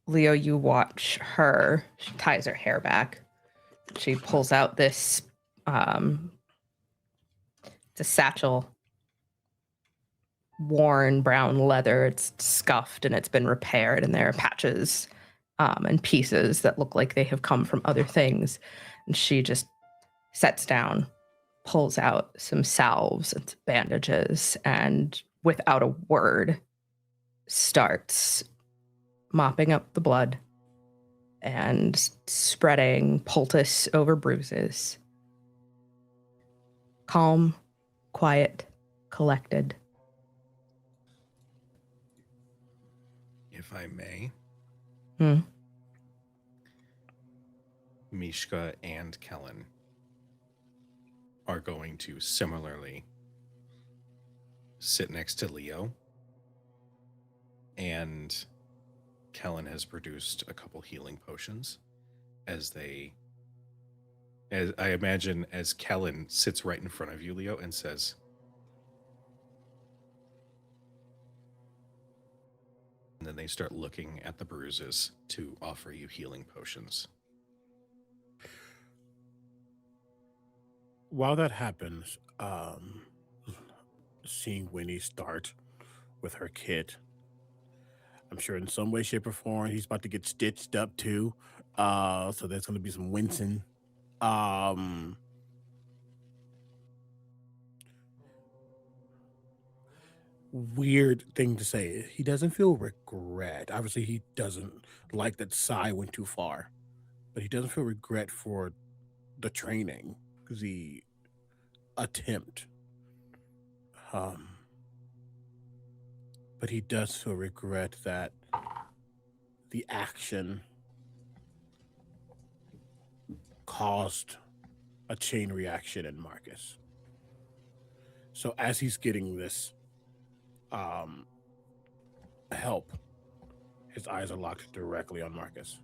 Leo, you watch her. She ties her hair back. She pulls out this, it's a satchel, worn brown leather. It's scuffed and it's been repaired, and there are patches and pieces that look like they have come from other things. And she just sets down, pulls out some salves and bandages, and without a word, starts mopping up the blood and spreading poultice over bruises. Calm, quiet, collected. If I may, Hmm. Mishka and Kellen are going to similarly sit next to Leo, and Kellen has produced a couple healing potions as I imagine as Kellen sits right in front of you, Leo, and says, and then they start looking at the bruises to offer you healing potions. While that happens, seeing Winnie start with her kit, I'm sure in some way, shape, or form, he's about to get stitched up too. So there's going to be some wincing. weird thing to say. He doesn't feel regret. Obviously, he doesn't like that Sai went too far, but he doesn't feel regret for the training, the attempt. Um, but he does feel regret that the action caused a chain reaction in Marcus. So as he's getting this help, his eyes are locked directly on Marcus.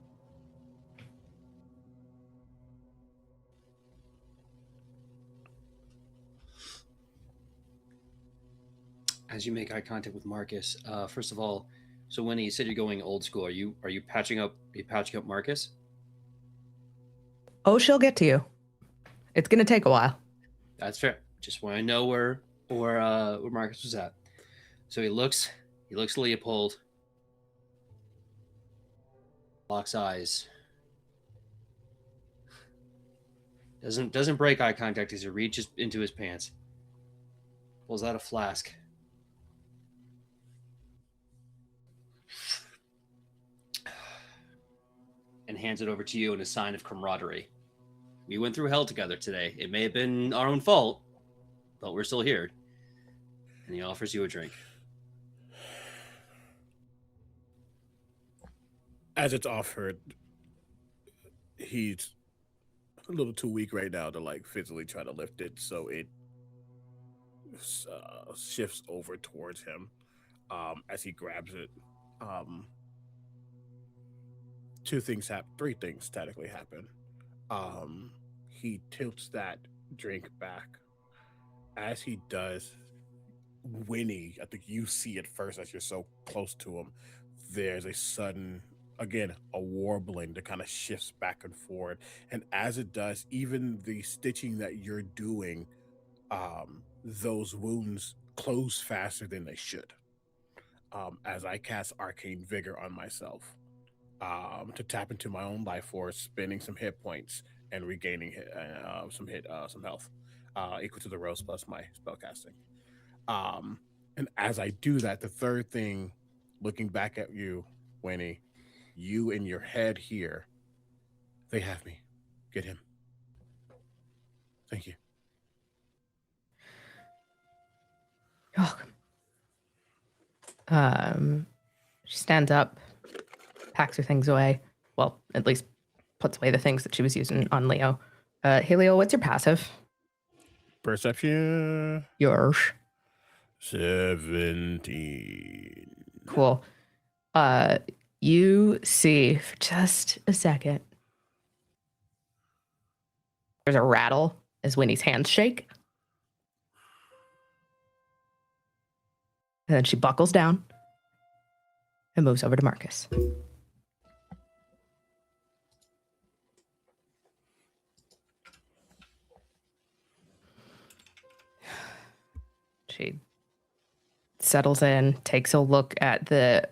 As you make eye contact with Marcus, first of all, so Winnie, you said you're going old school. Are you patching up? Are you patching up Marcus? Oh, she'll get to you. It's gonna take a while. That's fair. Just want to know where Marcus was at. So he looks at Leopold, locks eyes, doesn't break eye contact as he reaches into his pants, pulls out a flask. And hands it over to you in a sign of camaraderie. We went through hell together today. It may have been our own fault, but we're still here. And he offers you a drink. As it's offered, he's a little too weak right now to like physically try to lift it, so it shifts over towards him as he grabs it. Three things technically happen. He tilts that drink back. As he does, Winnie, I think you see it first as you're so close to him. There's a sudden, again, a warbling that kind of shifts back and forth. And as it does, even the stitching that you're doing, those wounds close faster than they should. As I cast Arcane Vigor on myself. To tap into my own life force, spending some hit points and regaining some health, equal to the rose plus my spellcasting. And as I do that, the third thing, looking back at you, Winnie, you in your head here, they have me. Get him. Thank you. You're welcome. She stands up, packs her things away. Well, at least puts away the things that she was using on Leo. Hey, Leo, what's your passive? Perception. Yours. 17. Cool. You see for just a second. There's a rattle as Winnie's hands shake. And then she buckles down and moves over to Marcus. She settles in, takes a look at the...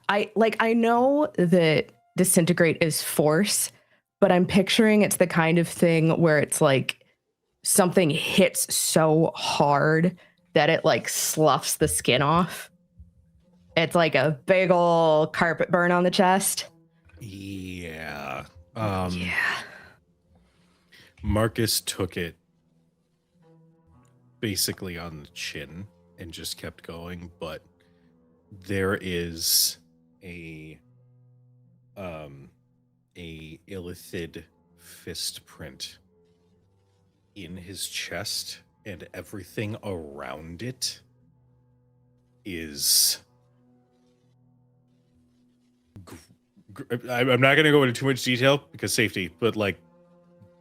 I know that disintegrate is force, but I'm picturing it's the kind of thing where it's like something hits so hard that it like sloughs the skin off. It's like a big ol' carpet burn on the chest. Yeah. Yeah. Marcus took it basically on the chin and just kept going, but there is a illithid fist print in his chest, and everything around it is I'm not going to go into too much detail because safety, but like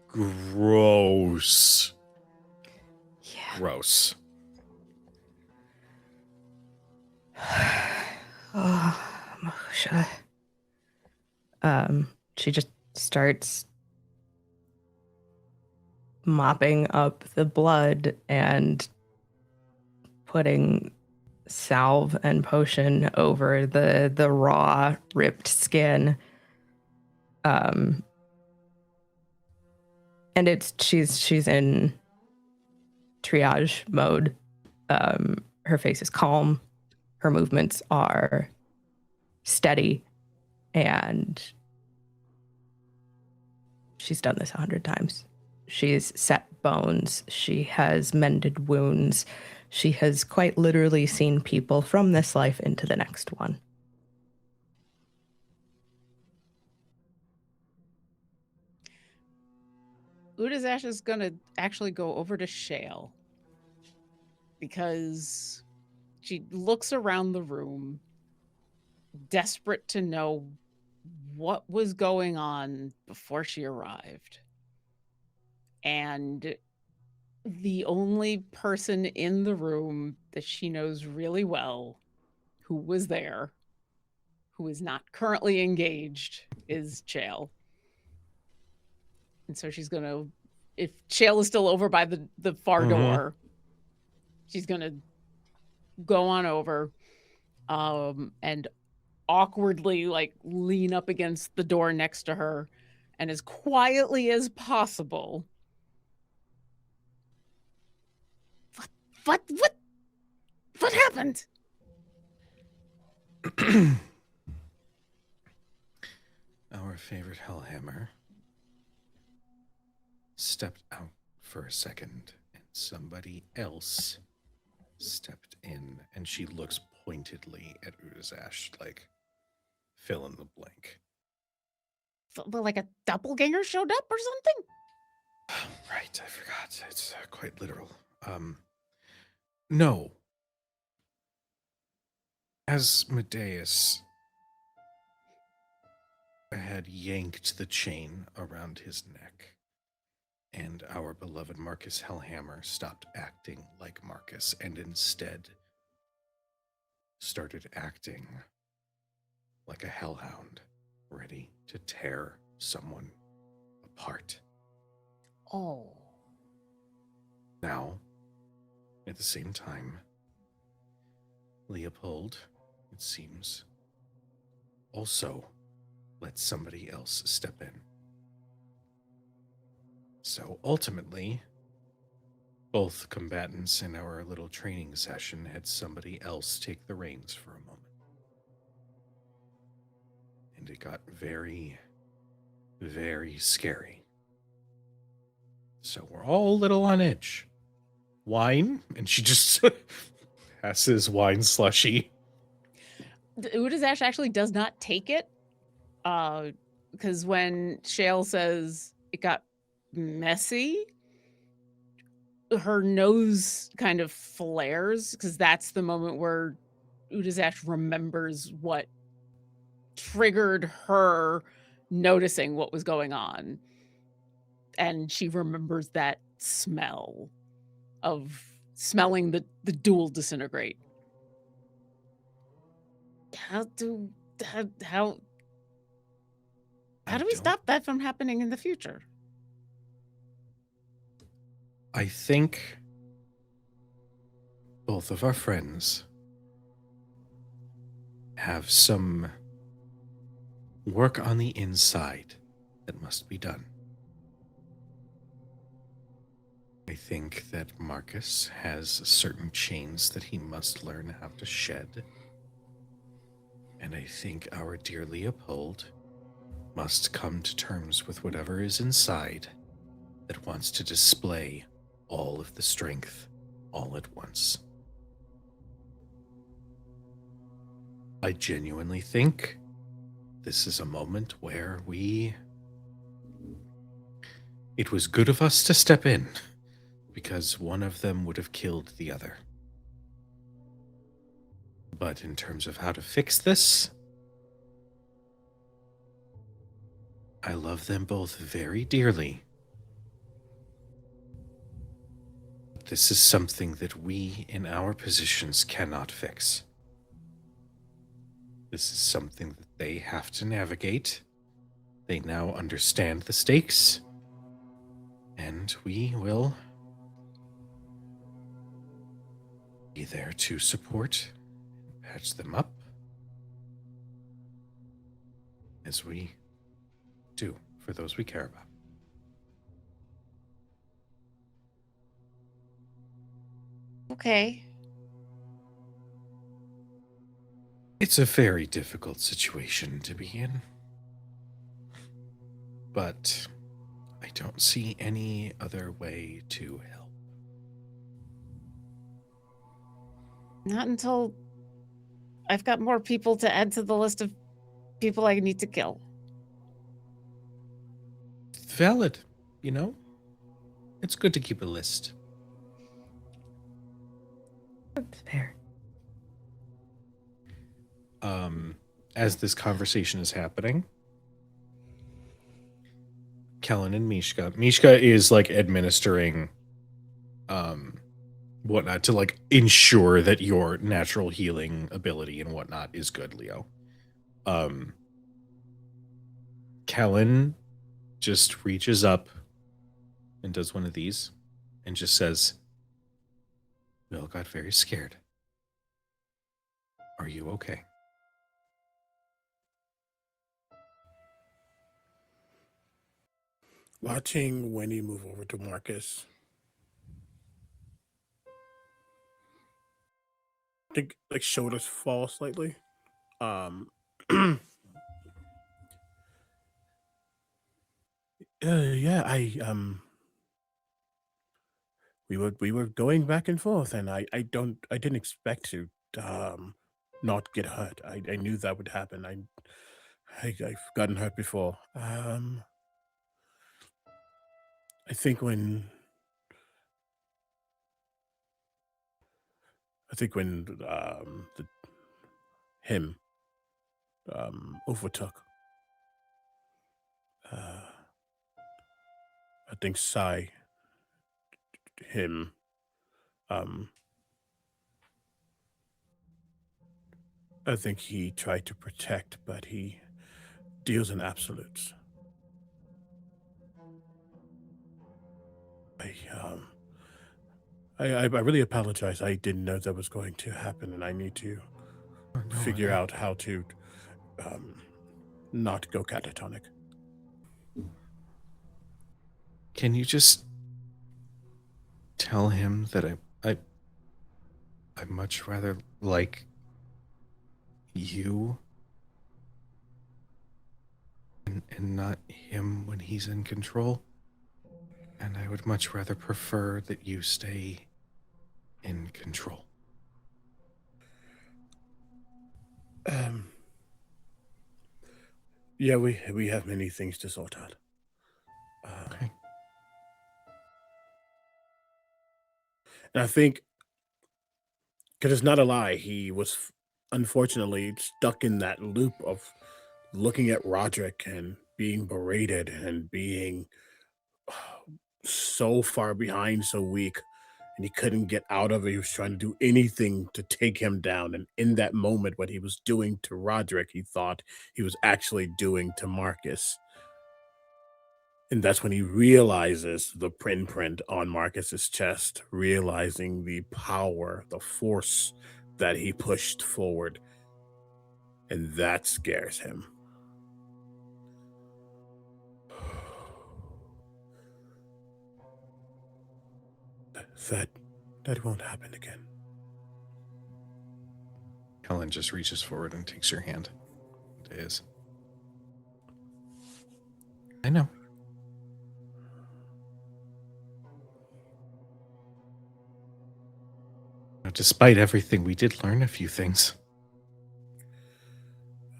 gross. Yeah. Gross. Oh, Moshe. She just starts mopping up the blood and putting salve and potion over the raw, ripped skin. And she's in triage mode. Her face is calm. Her movements are steady, and she's done this 100 times. She's set bones. She has mended wounds. She has quite literally seen people from this life into the next one. Udazash is going to actually go over to Shale because she looks around the room, desperate to know what was going on before she arrived. And the only person in the room that she knows really well who was there, who is not currently engaged, is Shale. And so she's going to, if Shale is still over by the far door, she's going to go on over and awkwardly like lean up against the door next to her, and as quietly as possible, what happened? Our favorite Hellhammer stepped out for a second, and somebody else stepped in, and she looks pointedly at Udazash, like, fill in the blank. Like a doppelganger showed up or something? Right, I forgot. It's quite literal. No. Asmodeus had yanked the chain around his neck, and our beloved Marcus Hellhammer stopped acting like Marcus and instead started acting like a hellhound, ready to tear someone apart. Oh. Now, at the same time, Leopold, it seems, also let somebody else step in. So ultimately, both combatants in our little training session had somebody else take the reins for a moment. And it got very, very scary. So we're all a little on edge. Wine? And she just passes wine slushy. Udazash actually does not take it. Because when Shale says it got messy, her nose kind of flares, because that's the moment where Udazash remembers what triggered her noticing what was going on. And she remembers that smell of smelling the duel disintegrate. How do we stop that from happening in the future? I think both of our friends have some work on the inside that must be done. I think that Marcus has certain chains that he must learn how to shed. And I think our dear Leopold must come to terms with whatever is inside that wants to display all of the strength all at once. I genuinely think this is a moment where it was good of us to step in, because one of them would have killed the other. But in terms of how to fix this, I love them both very dearly. This is something that we in our positions cannot fix. This is something that they have to navigate. They now understand the stakes, and we will be there to support and patch them up as we do for those we care about. Okay. It's a very difficult situation to be in. But I don't see any other way to help. Not until I've got more people to add to the list of people I need to kill. Valid, you know? It's good to keep a list. That's fair. As this conversation is happening, Kellen and Mishka is like administering whatnot to like ensure that your natural healing ability and whatnot is good, Leo. Kellen just reaches up and does one of these and just says, Bill got very scared. Are you okay? Watching Winnie move over to Marcus, I think like shoulders fall slightly. Yeah, we were going back and forth, and I didn't expect to not get hurt. I knew that would happen. I've gotten hurt before. I think when him overtook, I think Sai him I think he tried to protect, but he deals in absolutes. I really apologize. I didn't know that was going to happen, and I need to figure out how to not go catatonic. Can you just tell him that I much rather like you and not him when he's in control? And I would much rather prefer that you stay in control. Yeah, we have many things to sort out. Okay. And I think, because it's not a lie, he was unfortunately stuck in that loop of looking at Roderick and being berated and being so far behind, so weak, and he couldn't get out of it. He was trying to do anything to take him down. And in that moment, what he was doing to Roderick, he thought he was actually doing to Marcus. And that's when he realizes the print on Marcus's chest, realizing the power, the force that he pushed forward. And that scares him. That won't happen again. Helen just reaches forward and takes your hand. It is. I know. Now, despite everything, we did learn a few things.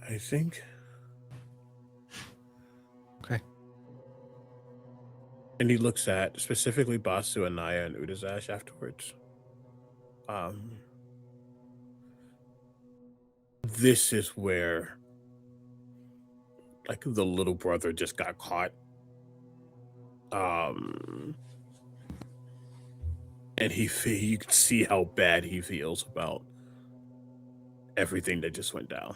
I think. Okay. And he looks at specifically Basu and Naya and Udazash afterwards. This is where like the little brother just got caught. And you can see how bad he feels about everything that just went down.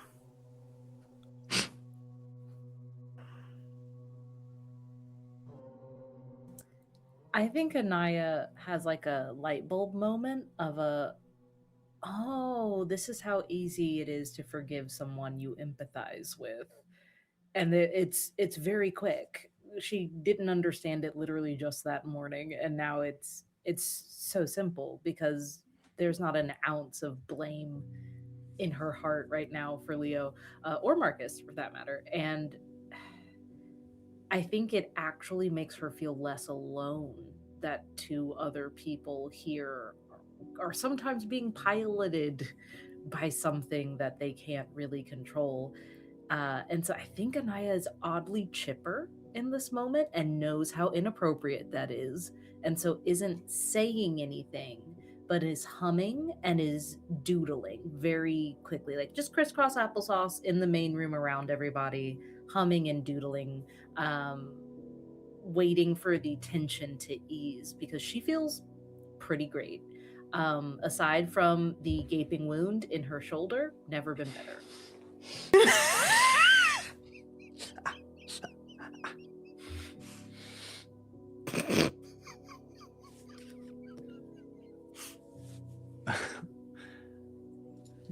I think Anaya has like a light bulb moment of oh, this is how easy it is to forgive someone you empathize with. And it's very quick. She didn't understand it literally just that morning, and now it's so simple because there's not an ounce of blame in her heart right now for Leo, or Marcus for that matter. And I think it actually makes her feel less alone that two other people here are sometimes being piloted by something that they can't really control. And so I think Anaya is oddly chipper in this moment and knows how inappropriate that is. And so isn't saying anything, but is humming and is doodling very quickly, like just crisscross applesauce in the main room around everybody, humming and doodling, waiting for the tension to ease because she feels pretty great. Aside from the gaping wound in her shoulder, never been better.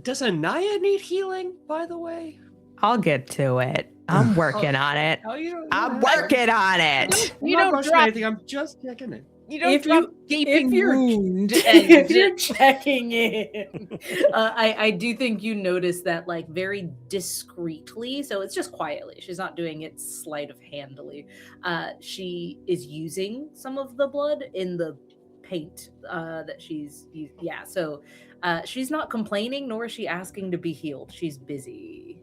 Does Anaya need healing, by the way? I'll get to it. I'm working on it. Oh, you don't. I'm working on it. I'm You not don't rushing drop- anything. I'm just checking it. You don't If drop you- gaping if you're- wound. If you're checking in, I do think you notice that like very discreetly. So it's just quietly. She's not doing it sleight of handily. She is using some of the blood in the paint that she's used. Yeah. So she's not complaining, nor is she asking to be healed. She's busy.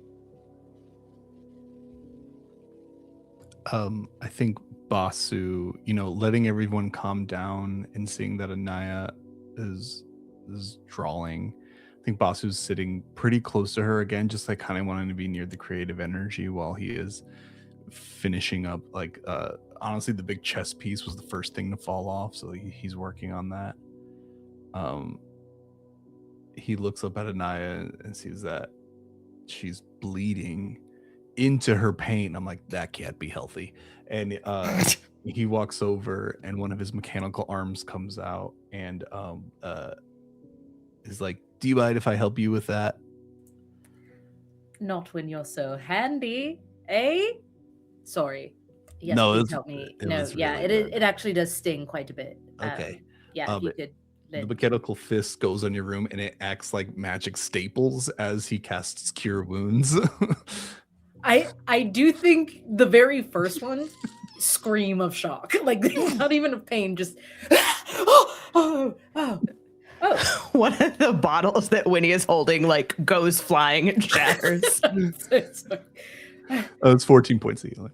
I think Basu, letting everyone calm down and seeing that Anaya is drawing. I think Basu's sitting pretty close to her again, just like kind of wanting to be near the creative energy while he is finishing up. Like, honestly, the big chess piece was the first thing to fall off, so he's working on that. He looks up at Anaya and sees that she's bleeding into her paint. I'm like, that can't be healthy. And he walks over and one of his mechanical arms comes out and is like, do you mind if I help you with that? Not when you're so handy, eh? Sorry. Yes, No, please help me. it No, was yeah, really it actually does sting quite a bit. Okay. Yeah, if you could. The mechanical fist goes on your room and it acts like magic staples as he casts Cure Wounds. I do think the very first one, scream of shock, like not even of pain, just oh. One of the bottles that Winnie is holding like goes flying and shatters. So sorry. It's 14 points of healing.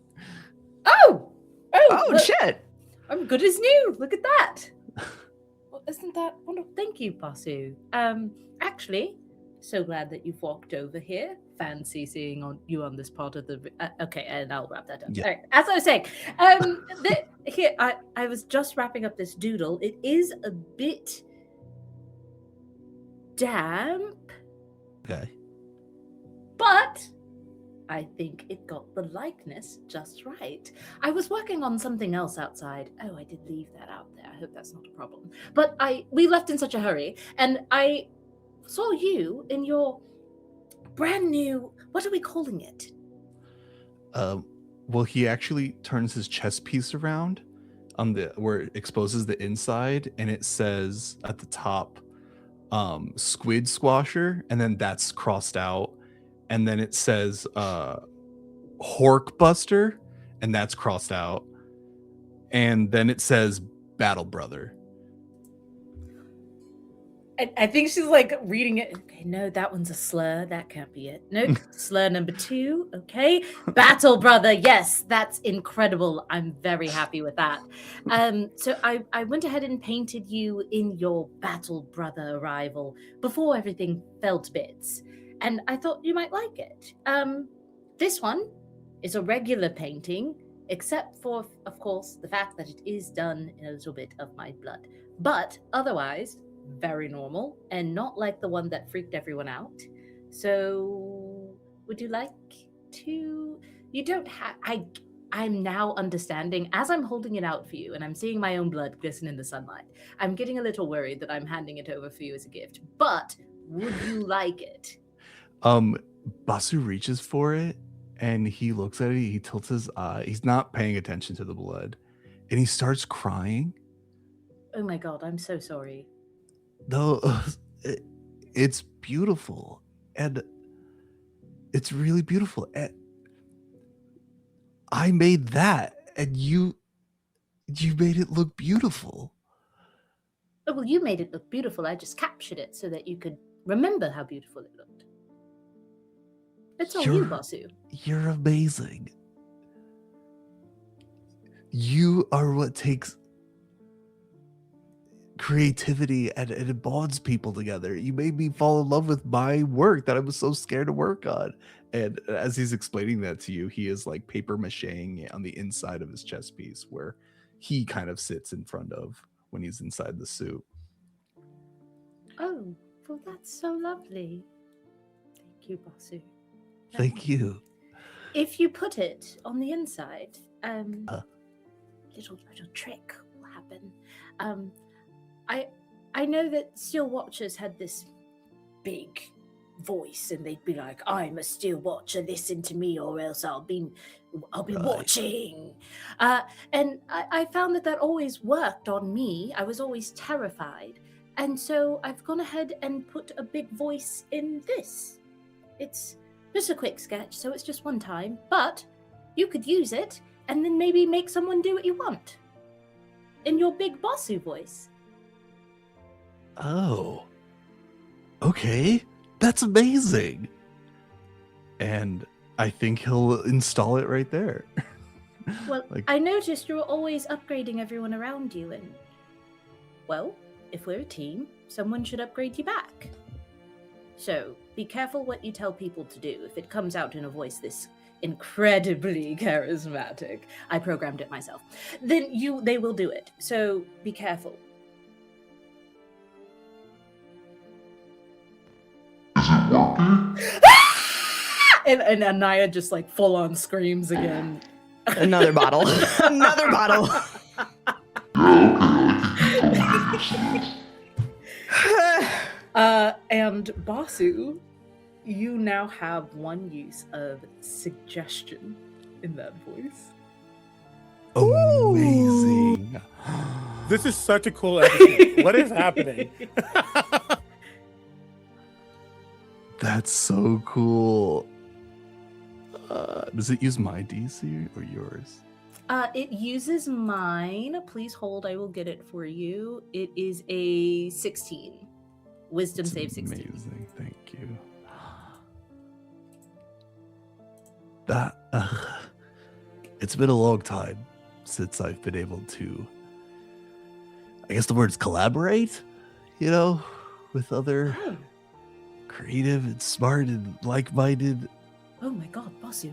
Oh, Oh look, shit! I'm good as new. Look at that. Well, isn't that wonderful? Thank you, Basu. Actually, so glad that you've walked over here. Fancy seeing you on this part of the. Okay, and I'll wrap that up. Yeah. All right, as I was saying, here I was just wrapping up this doodle. It is a bit damp, Okay. but I think it got the likeness just right. I was working on something else outside. Oh, I did leave that out there. I hope that's not a problem. But we left in such a hurry, and I saw you in your brand new, what are we calling it? Well, he actually turns his chess piece around on where it exposes the inside, and it says at the top, squid squasher, and then that's crossed out, and then it says hork buster, and that's crossed out, and then it says battle brother. I think she's like reading it. Okay, no, that one's a slur. That can't be it. No, slur number 2. Okay, battle brother. Yes, that's incredible. I'm very happy with that. So I went ahead and painted you in your battle brother arrival before everything fell to bits, and I thought you might like it. This one is a regular painting, except for, of course, the fact that it is done in a little bit of my blood, but otherwise very normal and not like the one that freaked everyone out. So would you like to? You don't have. I'm now understanding as I'm holding it out for you and I'm seeing my own blood glisten in the sunlight. I'm getting a little worried that I'm handing it over for you as a gift, but would you like it? Basu reaches for it and he looks at it, he tilts his eye, he's not paying attention to the blood, and he starts crying. Oh my god, I'm so sorry. No, it's beautiful, and it's really beautiful. And I made that, and you made it look beautiful. Oh, well, you made it look beautiful. I just captured it so that you could remember how beautiful it looked. It's all you, Basu. You're amazing. You are what takes creativity and it bonds people together. You made me fall in love with my work that I was so scared to work on. And as he's explaining that to you, he is like paper macheing on the inside of his chest piece where he kind of sits in front of when he's inside the suit. Oh, well, that's so lovely. Thank you, Basu. Thank you. If you put it on the inside, little trick will happen. I know that Steel Watchers had this big voice, and they'd be like, "I'm a Steel Watcher, listen to me, or else I'll be Right. watching." And I found that always worked on me. I was always terrified, and so I've gone ahead and put a big voice in this. It's just a quick sketch, so it's just one time, but you could use it and then maybe make someone do what you want in your big Basu voice. Oh. Okay. That's amazing. And I think he'll install it right there. Well, I noticed you're always upgrading everyone around you, and, well, if we're a team, someone should upgrade you back. So be careful what you tell people to do. If it comes out in a voice this incredibly charismatic, I programmed it myself, then they will do it. So be careful. And Anaya just like full on screams again. Another bottle. Another bottle. And Basu, you now have one use of suggestion in that voice. Amazing. This is such a cool episode. What is happening? That's so cool. Does it use my DC or yours? It uses mine. Please hold. I will get it for you. It is a 16. Wisdom It's save 16. Amazing. Thank you. That it's been a long time since I've been able to, I guess the word's collaborate, with other Oh. creative and smart and like-minded. Oh my god, Basu.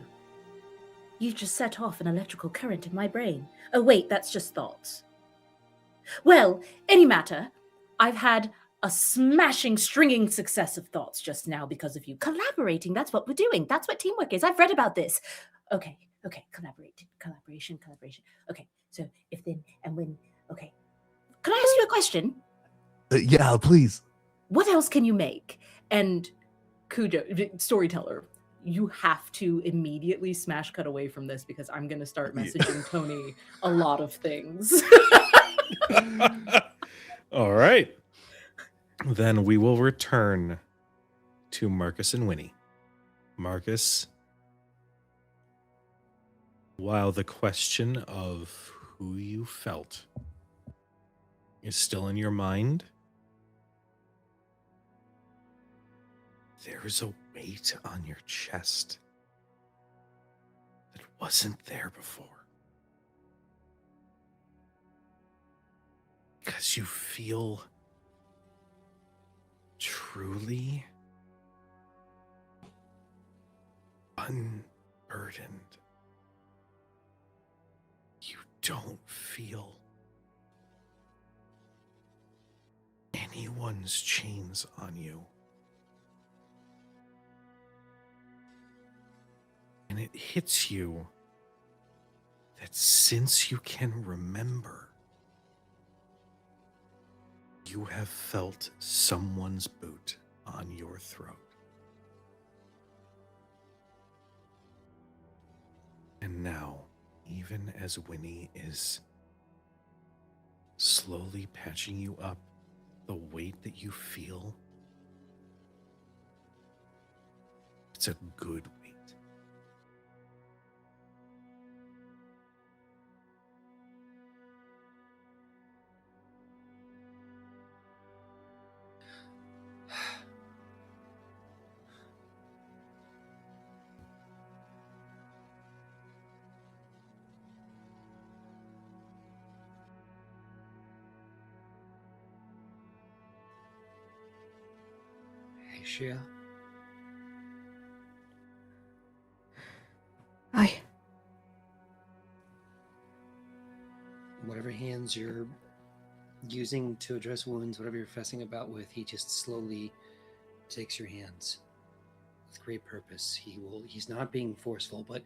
You just set off an electrical current in my brain. Oh wait, that's just thoughts. Well, any matter, I've had a smashing stringing success of thoughts just now because of you. Collaborating, that's what we're doing. That's what teamwork is. I've read about this. Okay, collaboration. Okay, so if then and when, okay. Can I ask you a question? Yeah, please. What else can you make? And Kujo, storyteller, you have to immediately smash cut away from this because I'm going to start messaging Tony a lot of things. All right. Then we will return to Marcus and Winnie. Marcus, while the question of who you felt is still in your mind, there's a weight on your chest that wasn't there before. Because you feel truly unburdened. You don't feel anyone's chains on you. And it hits you that since you can remember, you have felt someone's boot on your throat. And now, even as Winnie is slowly patching you up, the weight that you feel That's a good weight. Hey, Shia. I. Whatever hands you're using to address wounds, whatever you're fussing about with, he just slowly takes your hands with great purpose. He's not being forceful, but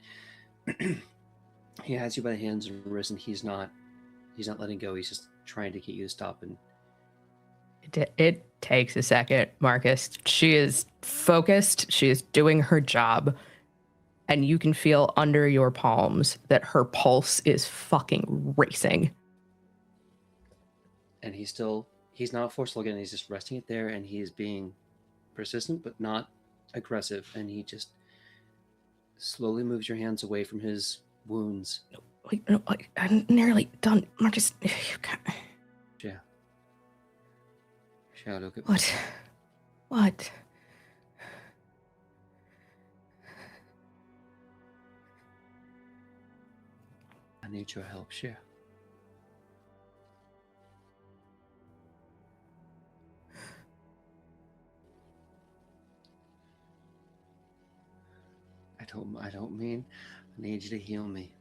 he has you by the hands and wrists, and he's not letting go. He's just trying to get you to stop. And It takes a second, Marcus. She is focused. She is doing her job. And you can feel under your palms that her pulse is fucking racing. and he's not forceful again. He's just resting it there, and he is being persistent but not aggressive. And he just slowly moves your hands away from his wounds. Wait, no, I'm nearly done. Marcus, you can't. Yeah. Shout, okay. What? I need your help, Shia. I don't mean I need you to heal me.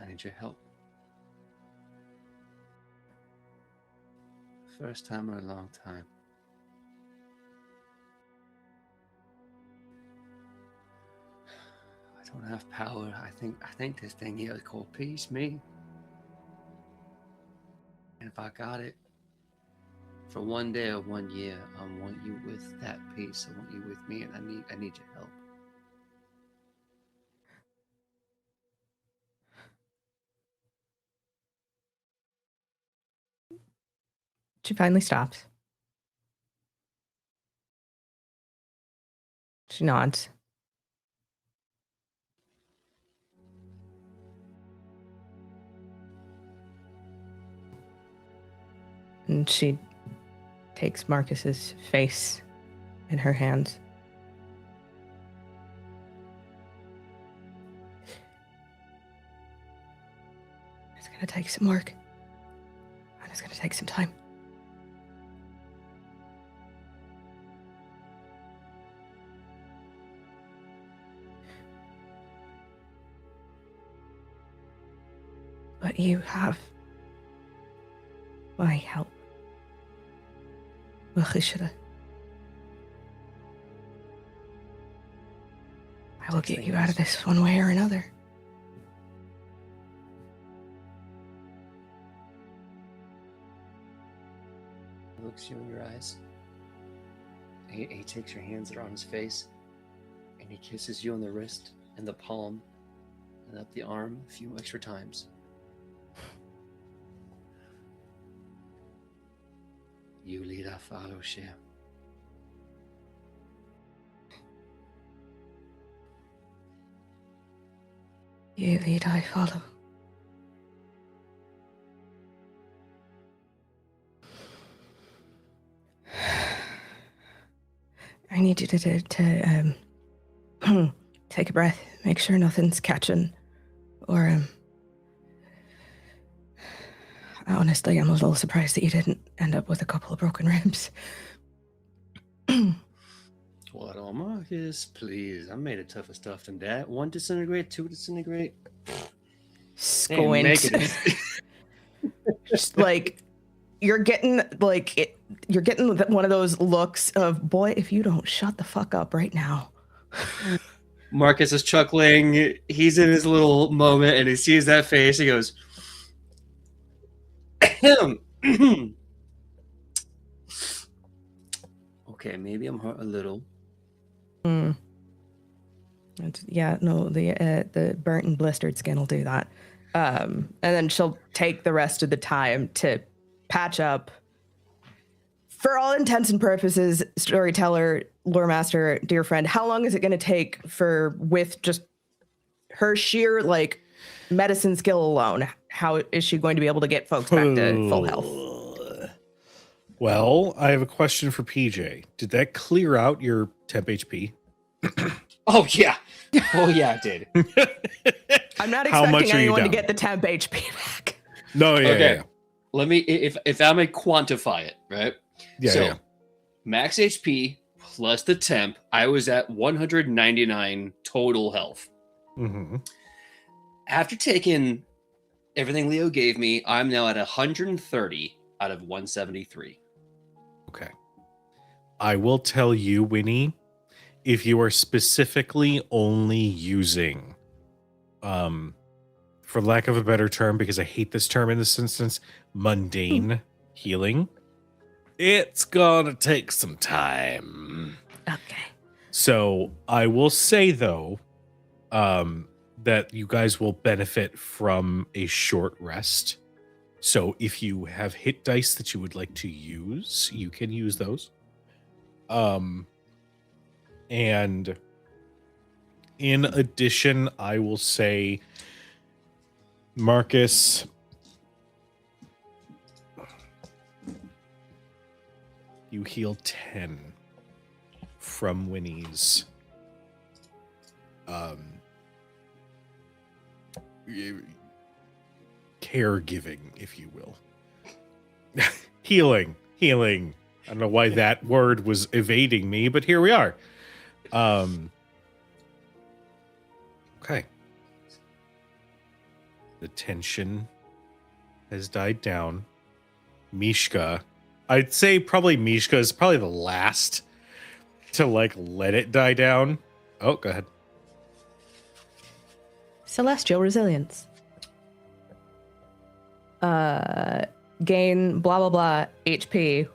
I need your help. First time in a long time. I don't have power. I think this thing here is called peace, me. And if I got it for one day or 1 year, I want you with that peace. I want you with me, and I need your help. She finally stops. She nods. And she takes Marcus's face in her hands. It's gonna take some work. And it's gonna take some time. But you have my help. I will get you out of this one way or another. He looks you in your eyes. He takes your hands that are on his face, and he kisses you on the wrist and the palm and up the arm a few extra times. You lead, I follow, Shia. You lead, I follow. I need you to take a breath, make sure nothing's catching, or honestly, I'm a little surprised that you didn't end up with a couple of broken ribs. What on Marcus? Please, I'm made of tougher stuff than that. 1 disintegrate, 2 disintegrate. Squint. Just like you're getting one of those looks of, boy, if you don't shut the fuck up right now. Marcus is chuckling. He's in his little moment, and he sees that face. He goes, okay, maybe I'm hurt a little. The burnt and blistered skin will do that. And then she'll take the rest of the time to patch up, for all intents and purposes, storyteller, lore master, dear friend, how long is it going to take with just her sheer like medicine skill alone? How is she going to be able to get folks back to full health? Well, I have a question for PJ. Did that clear out your temp HP? Oh yeah. Oh yeah, it did. I'm not How much expecting are you anyone to down? get the temp HP back. No, yeah, Okay. yeah. Let me if I may quantify it, right? Yeah, so yeah. max HP plus the temp, I was at 199 total health. Mm-hmm. After taking everything Leo gave me, I'm now at 130 out of 173. Okay. I will tell you, Winnie, if you are specifically only using, for lack of a better term, because I hate this term in this instance, mundane healing, it's gonna take some time. Okay. So I will say, though, that you guys will benefit from a short rest. So if you have hit dice that you would like to use, you can use those. And in addition, I will say, Marcus, you heal 10 from Winnie's caregiving, if you will. Healing. I don't know why that word was evading me, but here we are. Okay. The tension has died down. Mishka, I'd say probably Mishka is probably the last to like let it die down. Oh, go ahead. Celestial resilience. Gain blah blah blah HP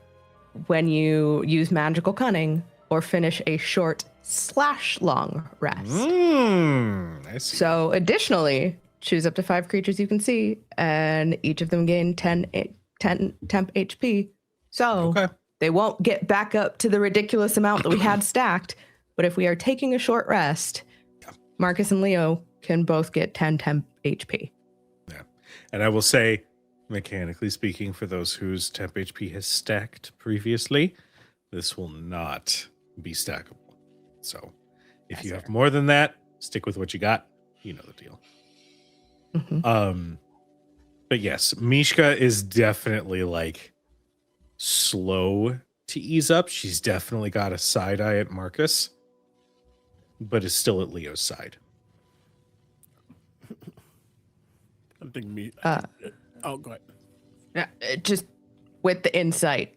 when you use magical cunning or finish a short/long rest. I see. So additionally, choose up to 5 creatures you can see, and each of them gain 10 temp HP. So Okay. they won't get back up to the ridiculous amount that we had stacked. But if we are taking a short rest, Marcus and Leo can both get 10 temp HP. Yeah. And I will say, mechanically speaking, for those whose temp HP has stacked previously, this will not be stackable. So if you have more than that, stick with what you got. You know the deal. Mm-hmm. But yes, Mishka is definitely like slow to ease up. She's definitely got a side eye at Marcus, but is still at Leo's side. I think me. Oh, go ahead. Yeah, just with the insight,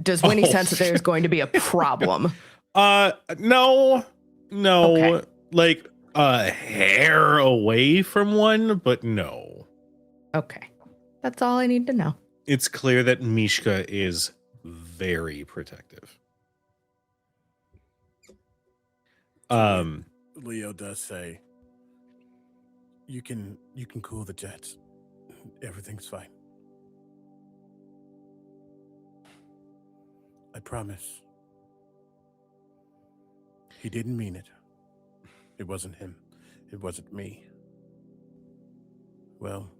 does Winnie sense that there's going to be a problem? No. Okay. Like a hair away from one, but no. Okay. That's all I need to know. It's clear that Mishka is very protective. Leo does say, you can cool the jets. Everything's fine. I promise. He didn't mean it. It wasn't him. It wasn't me. Well,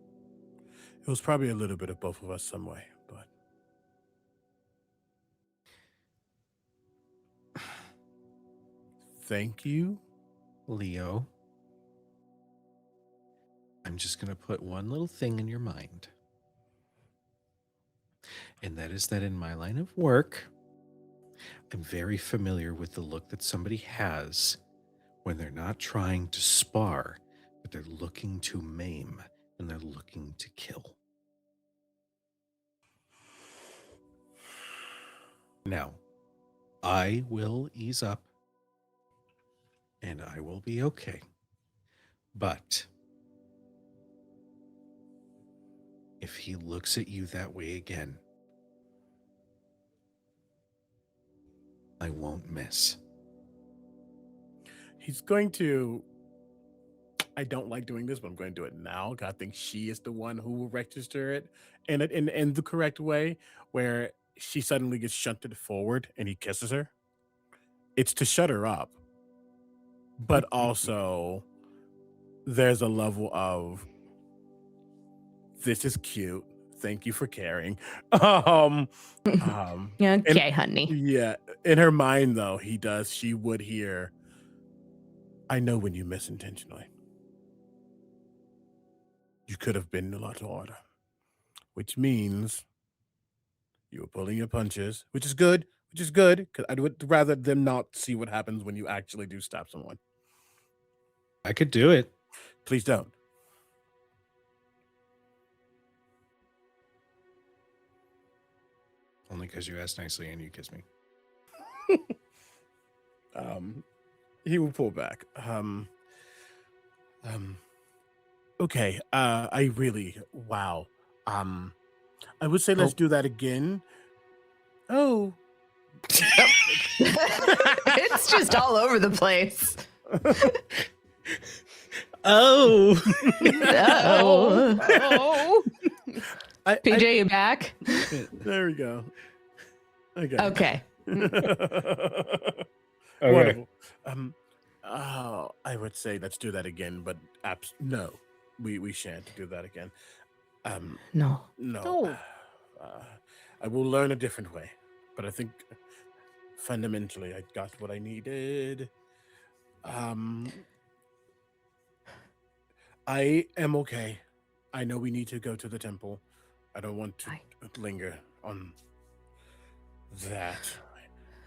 it was probably a little bit of both of us some way, but thank you, Leo, I'm just going to put one little thing in your mind. And that is that in my line of work, I'm very familiar with the look that somebody has when they're not trying to spar, but they're looking to maim and they're looking to kill. Now, I will ease up and I will be okay. But if he looks at you that way again, I won't miss. he's going to. I don't like doing this, but I'm going to do it now. 'Cause I think she is the one who will register it in the correct way, where she suddenly gets shunted forward and he kisses her. It's to shut her up, but also there's a level of this is cute. Thank you for caring. Okay, honey. Yeah, in her mind though, she would hear, I know when you miss intentionally. You could have been a lot harder, which means you were pulling your punches, which is good, because I would rather them not see what happens when you actually do stab someone. I could do it. Please don't. Only because you asked nicely and you kissed me. He will pull back. Okay. I really, wow. I would say let's do that again. Oh. It's just all over the place. Oh. Oh. PJ, you back? There we go. Okay. Okay. Wonderful. I would say let's do that again, but no, we shan't do that again. No. No. I will learn a different way, but I think fundamentally I got what I needed. I am okay. I know we need to go to the temple. I don't want to linger on that.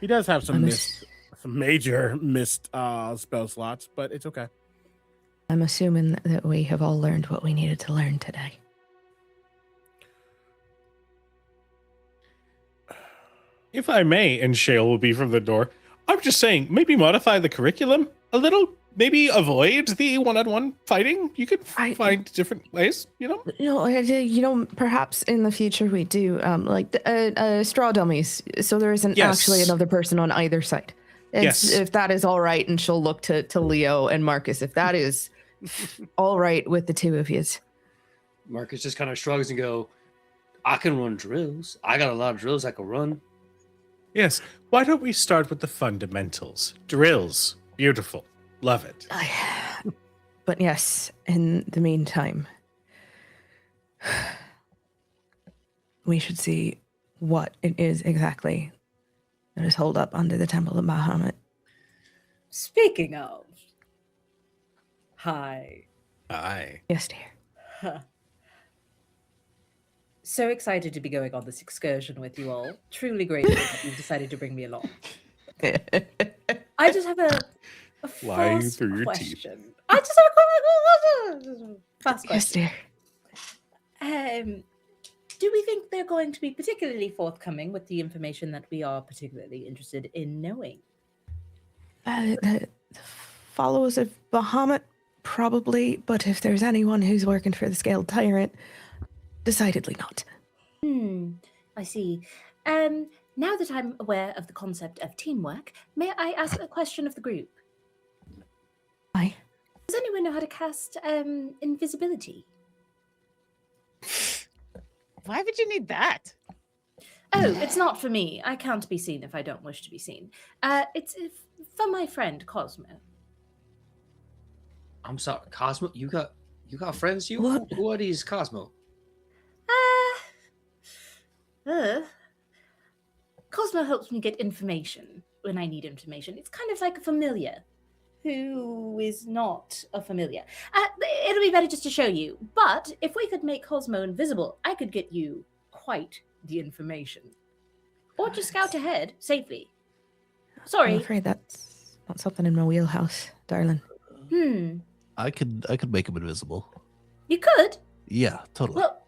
He does have some major missed spell slots, but it's okay. I'm assuming that we have all learned what we needed to learn today. If I may, and Shale will be from the door, I'm just saying, maybe modify the curriculum a little. Maybe avoid the one-on-one fighting. You could find different ways, you know? Perhaps in the future we do, straw dummies, so there isn't actually another person on either side. If that is all right, and she'll look to Leo and Marcus, if that is all right with the two of yous. Marcus just kind of shrugs and go, I can run drills. I got a lot of drills I can run. Yes. Why don't we start with the fundamentals? Drills. Beautiful. Love it. But yes, in the meantime, we should see what it is exactly that is holed up under the temple of Bahamut. Speaking of, hi. Yes, dear. So excited to be going on this excursion with you all. Truly grateful that you've decided to bring me along. I just have a Lying fast through your question. teeth. I just have a fast question. Yes, dear. Do we think they're going to be particularly forthcoming with the information that we are particularly interested in knowing? The followers of Bahamut, probably, but if there's anyone who's working for the Scaled Tyrant, decidedly not. I see. Now that I'm aware of the concept of teamwork, may I ask a question of the group? Aye. Does anyone know how to cast invisibility? Why would you need that? Oh, it's not for me. I can't be seen if I don't wish to be seen. It's for my friend Cosmo. I'm sorry, Cosmo. You got friends? What? Who are these, Cosmo? Cosmo helps me get information when I need information. It's kind of like a familiar who is not a familiar. It'll be better just to show you. But if we could make Cosmo invisible, I could get you quite the information. Or just scout ahead safely. Sorry. I'm afraid that's not something in my wheelhouse, darling. I could make him invisible. You could? Yeah, totally. Well,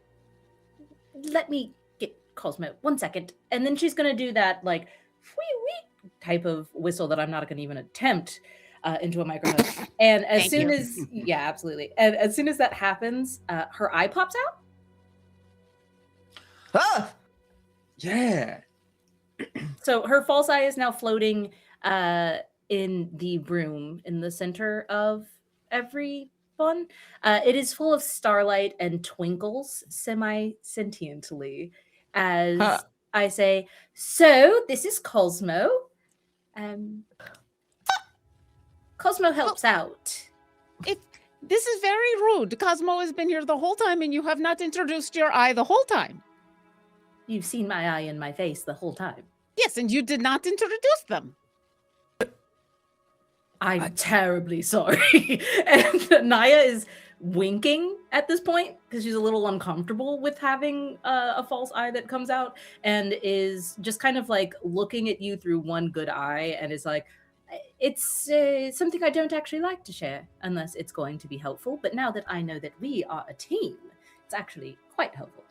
let me get Cosmo 1 second. And then she's going to do that, like, wee type of whistle that I'm not going to even attempt into a microphone. And as soon as, yeah, absolutely. And as soon as that happens, her eye pops out. Ah! Yeah. So her false eye is now floating in the room in the center of everyone. It is full of starlight and twinkles semi-sentiently as I say, so this is Cosmo. Cosmo helps out. This is very rude. Cosmo has been here the whole time, and you have not introduced your eye the whole time. You've seen my eye and my face the whole time. Yes, and you did not introduce them. I'm terribly sorry. And Naya is winking at this point because she's a little uncomfortable with having a false eye that comes out, and is just kind of like looking at you through one good eye and is like, it's something I don't actually like to share unless it's going to be helpful. But now that I know that we are a team, it's actually quite helpful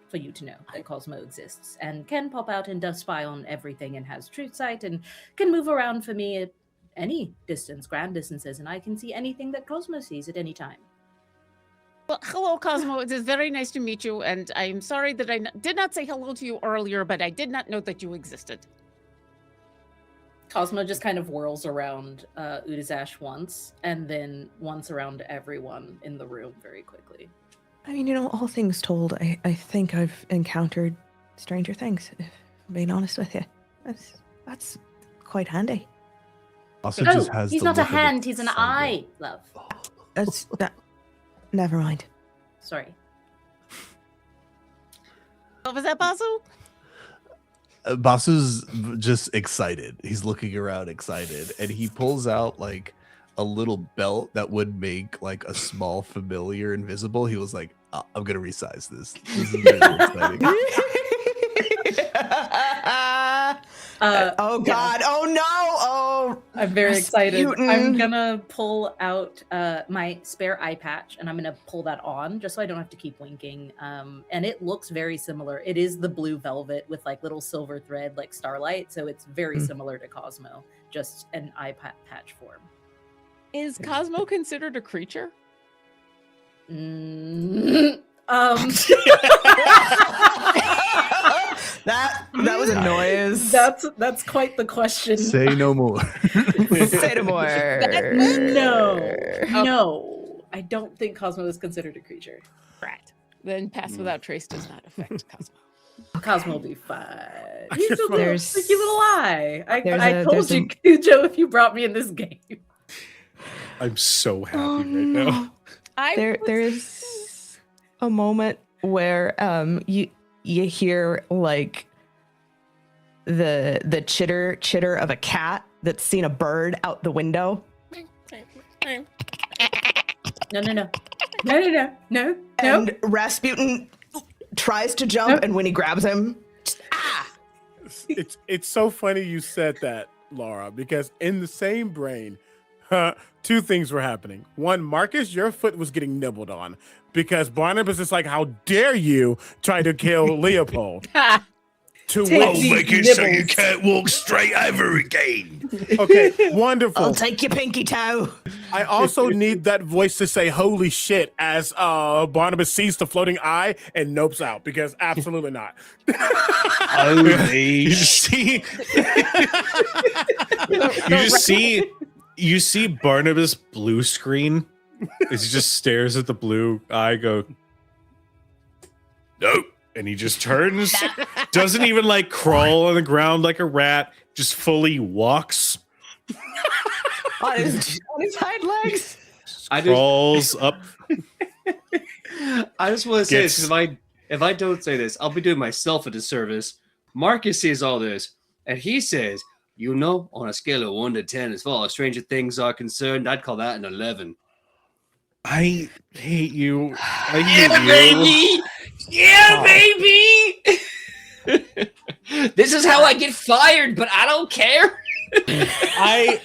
for you to know that Cosmo exists and can pop out and does spy on everything and has true sight and can move around for me at any distance, grand distances, and I can see anything that Cosmo sees at any time. Well, hello, Cosmo. It is very nice to meet you, and I am sorry that I did not say hello to you earlier, but I did not know that you existed. Cosmo just kind of whirls around Udazash once, and then once around everyone in the room very quickly. I mean, all things told, I think I've encountered stranger things, if I'm being honest with you. That's quite handy. Also, just has he's the not a look of a hand, he's an cyborg. eye, love. That's that. Never mind. Sorry. What was that, Basu? Basu's just excited. He's looking around excited, and he pulls out like a little belt that would make like a small familiar invisible. He was like, I'm gonna resize this. This is really exciting. Oh God! Yeah. Oh no! Oh, I'm very excited. Rasputin. I'm gonna pull out my spare eye patch, and I'm gonna pull that on just so I don't have to keep winking. And it looks very similar. It is the blue velvet with like little silver thread, like starlight. So it's very similar to Cosmo, just an eye patch form. Is Cosmo considered a creature? That was a noise. That's quite the question. Say no more. Say no more. No, I don't think Cosmo is considered a creature. Right. Then pass without trace does not affect Cosmo. Cosmo will be fine. He's a little There's- sticky little eye. I there's told you, Cujo, if you brought me in this game. I'm so happy Oh, right no. now. There is a moment where you hear like the chitter of a cat that's seen a bird out the window. No. And Rasputin tries to jump, and when he grabs him, It's so funny you said that, Laura, because in the same brain, two things were happening. One, Marcus, your foot was getting nibbled on because Barnabas is like, how dare you try to kill Leopold? To Take which, these make it so you nibbles. can't walk straight over again. okay, wonderful. I'll take your pinky toe. I also need that voice to say "holy shit" as Barnabas sees the floating eye and nopes out because absolutely not. Holy shit. You see Barnabas blue screen as he just stares at the blue eye, go, nope. And he just turns, doesn't even like crawl on the ground like a rat, just fully walks, on his hind legs. crawls up. I just want to say this, 'cause if I don't say this, I'll be doing myself a disservice. Marcus sees all this, and he says, on a scale of 1 to 10, as far as Stranger Things are concerned, I'd call that an 11. I hate you. I hate you. Baby! Yeah, baby! This is how I get fired, but I don't care. I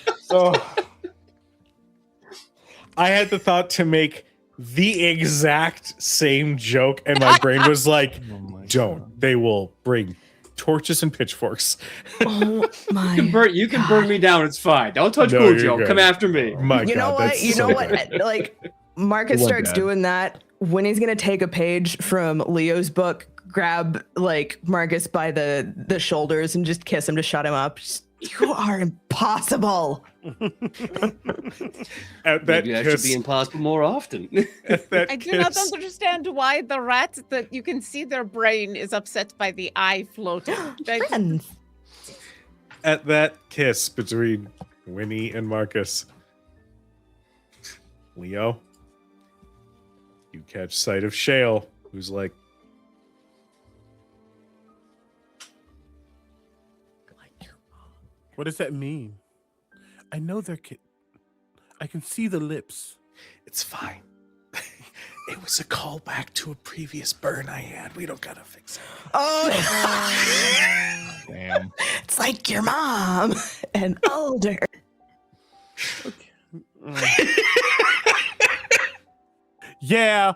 had the thought to make the exact same joke, and my brain was like, don't. They will bring torches and pitchforks. Oh my! You can burn me down. It's fine. Don't touch No, you're Cujo. good. Come after me. My You know God, what? that's You so know what? bad. Like Marcus It starts went bad. doing that when he's gonna take a page from Leo's book, grab like Marcus by the shoulders and just kiss him to shut him up. Just You are impossible. At that Maybe I should kiss, be impossible more often. at that I do not kiss, understand why the rat that you can see their brain is upset by the eye floating. Friends. at that kiss between Winnie and Marcus, Leo, you catch sight of Shale, who's like, What does that mean? I know they're I can see the lips. It's fine. It was a callback to a previous burn I had. We don't gotta fix it. Oh, Damn. it's like your mom and older. Yeah.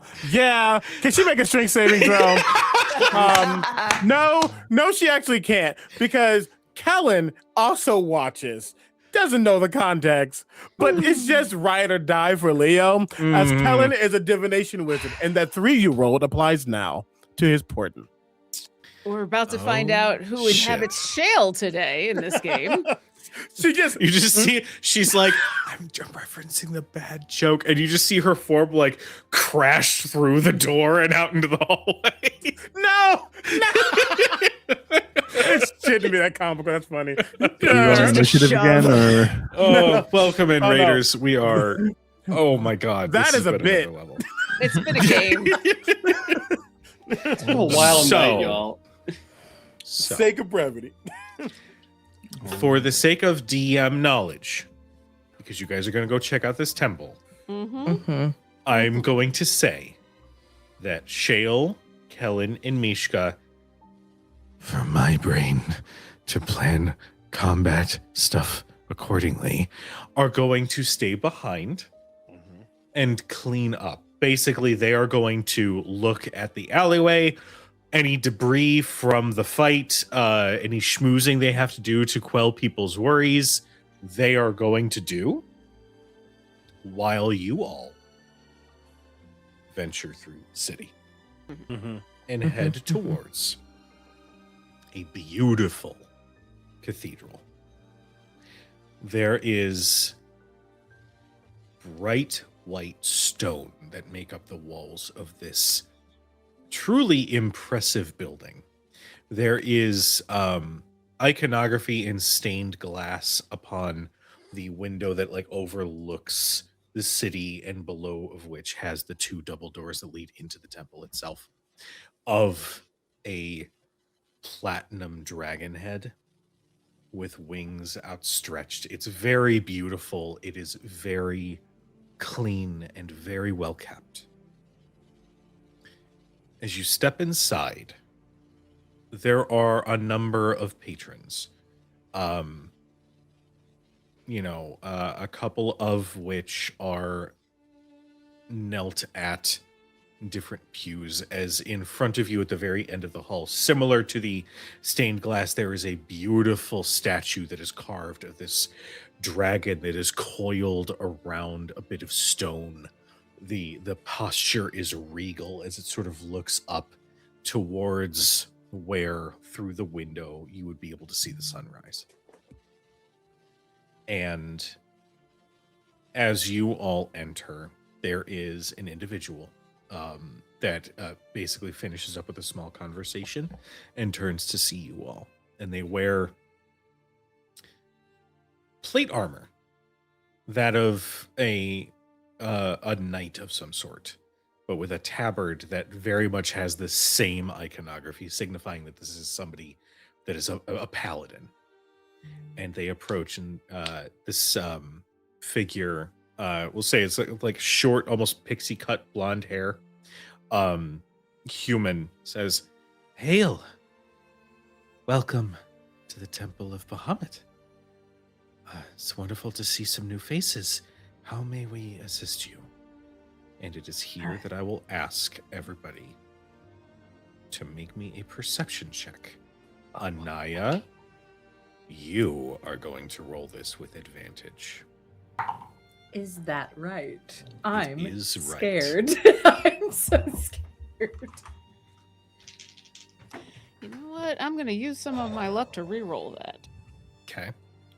Can she make a strength saving throw? No, she actually can't because Kellen also watches. Doesn't know the context, but it's just ride or die for Leo, as Kellen is a divination wizard, and that 3 you rolled applies now to his portent. We're about to find out who shit. inhabits Shale today in this game. She just you just see, she's like, I'm referencing the bad joke, and you just see her form like crash through the door and out into the hallway. no. It shouldn't be that comical. That's funny. Do you roll Just a initiative shove. again, or Oh, welcome in, Oh, no. Raiders. We are. Oh my God, That this is a has been bit. another level. It's been a game. It's been a wild So- night, y'all. So, Sake of brevity. for the sake of DM knowledge, because you guys are going to go check out this temple, Mm-hmm. I'm going to say that Shale, Kellen, and Mishka, For my brain to plan combat stuff accordingly. are going to stay behind and clean up. Basically, they are going to look at the alleyway, any debris from the fight, any schmoozing they have to do to quell people's worries, they are going to do, while you all venture through the city and head towards a beautiful cathedral. There is bright white stone that make up the walls of this truly impressive building. There is iconography in stained glass upon the window that like overlooks the city, and below of which has the 2 double doors that lead into the temple itself, of a platinum dragon head with wings outstretched. It's very beautiful. It is very clean and very well kept. As you step inside, there are a number of patrons. A couple of which are knelt at different pews, as in front of you at the very end of the hall, similar to the stained glass, there is a beautiful statue that is carved of this dragon that is coiled around a bit of stone. The posture is regal as it sort of looks up towards where through the window you would be able to see the sunrise. And as you all enter, there is an individual that basically finishes up with a small conversation and turns to see you all. And they wear plate armor, that of a knight of some sort, but with a tabard that very much has the same iconography, signifying that this is somebody that is a paladin. And they approach, and this figure, we'll say it's like short, almost pixie cut blonde hair, human, says, "Hail! Welcome to the Temple of Bahamut. It's wonderful to see some new faces. How may we assist you?" And it is here that I will ask everybody to make me a perception check. Anaya, you are going to roll this with advantage. Is that right? I'm is right. scared. I'm so scared. You know what? I'm going to use some of my luck to re-roll that. Okay.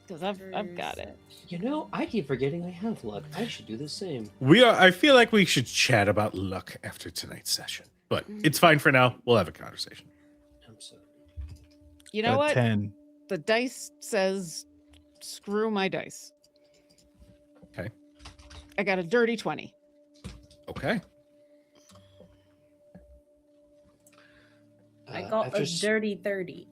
Because I've got it. You know, I keep forgetting I have luck. I should do the same. I feel like we should chat about luck after tonight's session, but it's fine for now. We'll have a conversation. I'm sorry. You know Got what? 10. The dice says screw my dice. Okay. I got a dirty 20. Okay. I got after a s- dirty 30.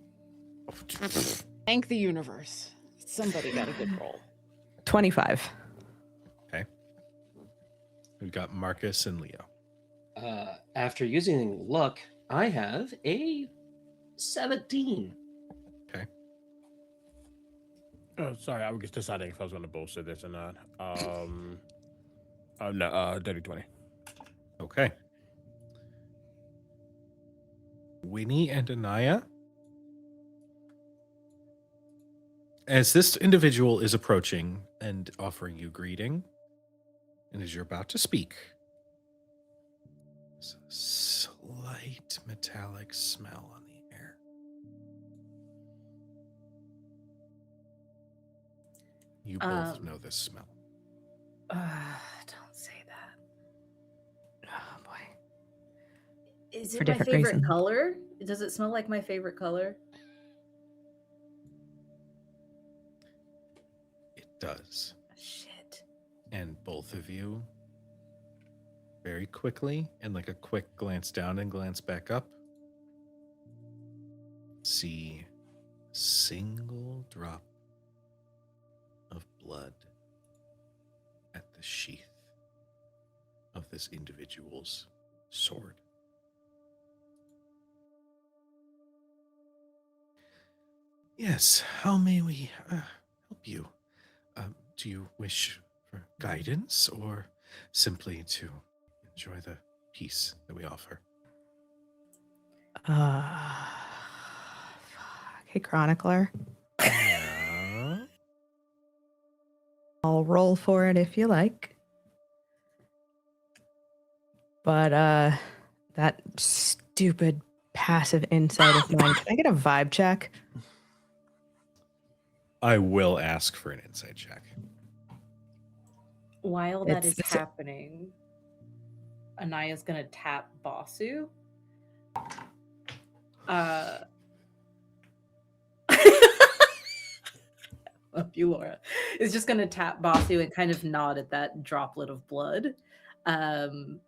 Thank the universe. Somebody got a good roll. 25. Okay. We've got Marcus and Leo. After using luck, I have a 17. Oh, sorry, I was just deciding if I was going to bolster this or not. No, dirty 20. Okay. Winnie and Anaya. As this individual is approaching and offering you greeting, and as you're about to speak, there's a slight metallic smell on the air. You both know this smell. Don't say that. Oh boy. Is For it my different favorite reasons. color? Does it smell like my favorite color? It does. Shit. And both of you, very quickly, and like a quick glance down and glance back up, see a single drop of blood at the sheath of this individual's sword. Yes, how may we help you? Do you wish for guidance or simply to enjoy the peace that we offer? Hey, Chronicler. Yeah. I'll roll for it if you like. But that stupid passive insight of mine. Can I get a vibe check? I will ask for an insight check. While that It's is happening, Anaya's gonna tap Basu. Love you, Laura. Is just gonna tap Basu and kind of nod at that droplet of blood. And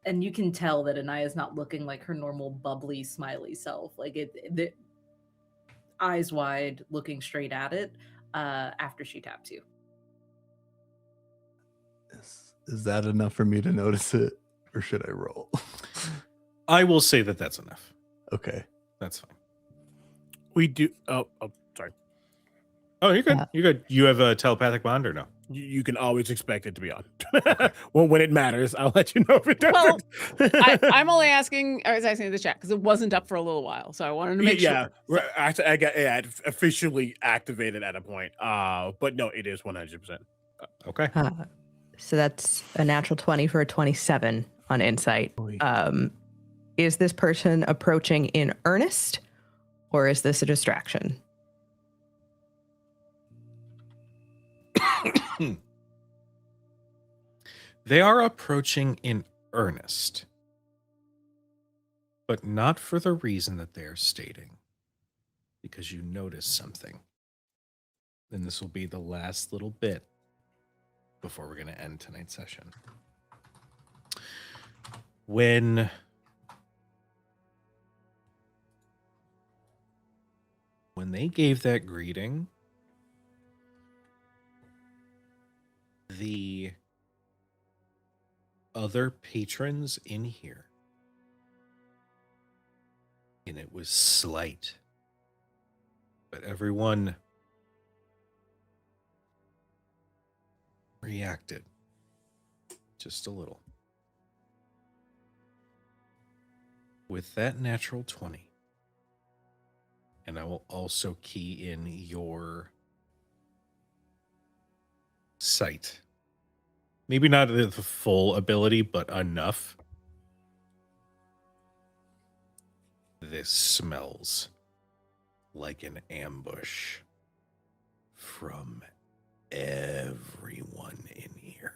you can tell that Anaya's not looking like her normal bubbly, smiley self. Like the eyes wide, looking straight at it. After she taps you. Is that enough for me to notice it, or should I roll? I will say that that's enough. Okay. That's fine. We do. Oh, sorry. Oh, you're good. You're good. You have a telepathic bond or no? You can always expect it to be on. Well, when it matters, I'll let you know if it doesn't. Well, I'm only asking, I was asking in the chat because it wasn't up for a little while, so I wanted to make yeah, sure. I got it officially activated at a point. But no, it is 100%. Okay. So that's a natural 20 for a 27 on insight. Is this person approaching in earnest, or is this a distraction? They are approaching in earnest, but not for the reason that they are stating, because you notice something. And this will be the last little bit before we're going to end tonight's session. When they gave that greeting, the other patrons in here, and it was slight, but everyone reacted just a little. With that natural 20, and I will also key in your sight. Maybe not the full ability, but enough. This smells like an ambush from everyone in here.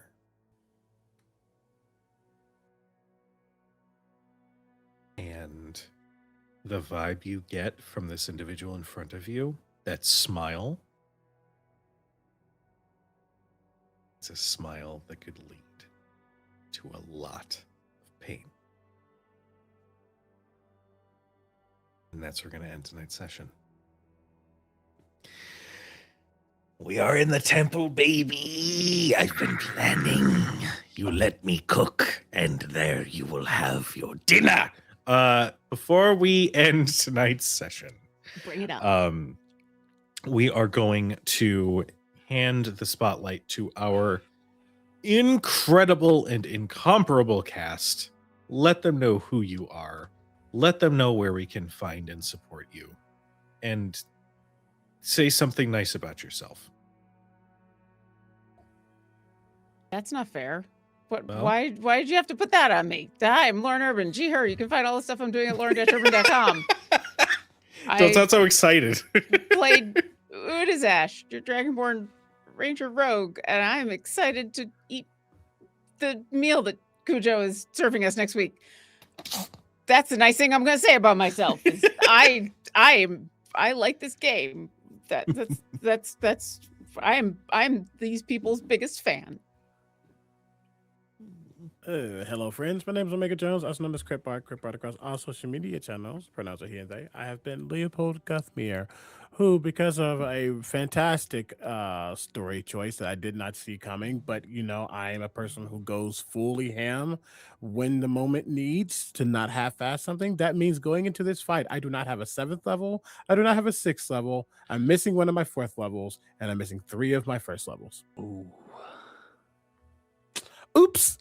And the vibe you get from this individual in front of you, that smile, it's a smile that could lead to a lot of pain. And that's where we're going to end tonight's session. We are in the temple, baby. I've been planning. You let me cook, and there you will have your dinner. Before we end tonight's session, Bring it up. we are going to hand the spotlight to our incredible and incomparable cast. Let them know who you are. Let them know where we can find and support you. And say something nice about yourself. That's not fair. What? Well- Why did you have to put that on me? Hi, I'm Lauren Urban. Gee, her. You can find all the stuff I'm doing at lauren-urban.com. Don't sound so excited. Played Udazash, your Dragonborn Ranger Rogue, and I'm excited to eat the meal that Cujo is serving us next week. That's the nice thing I'm going to say about myself. Is I like this game. I'm these people's biggest fan. Hello, friends. My name is Omega Jones, also known as Cryptbard across all social media channels. Pronouns are he and they. I have been Leopold Guthmere, who, because of a fantastic story choice that I did not see coming, but I am a person who goes fully ham when the moment needs to not half-ass something. That means going into this fight, I do not have a 7th level. I do not have a 6th level. I'm missing one of my 4th levels, and I'm missing 3 of my 1st levels. Ooh. Oops.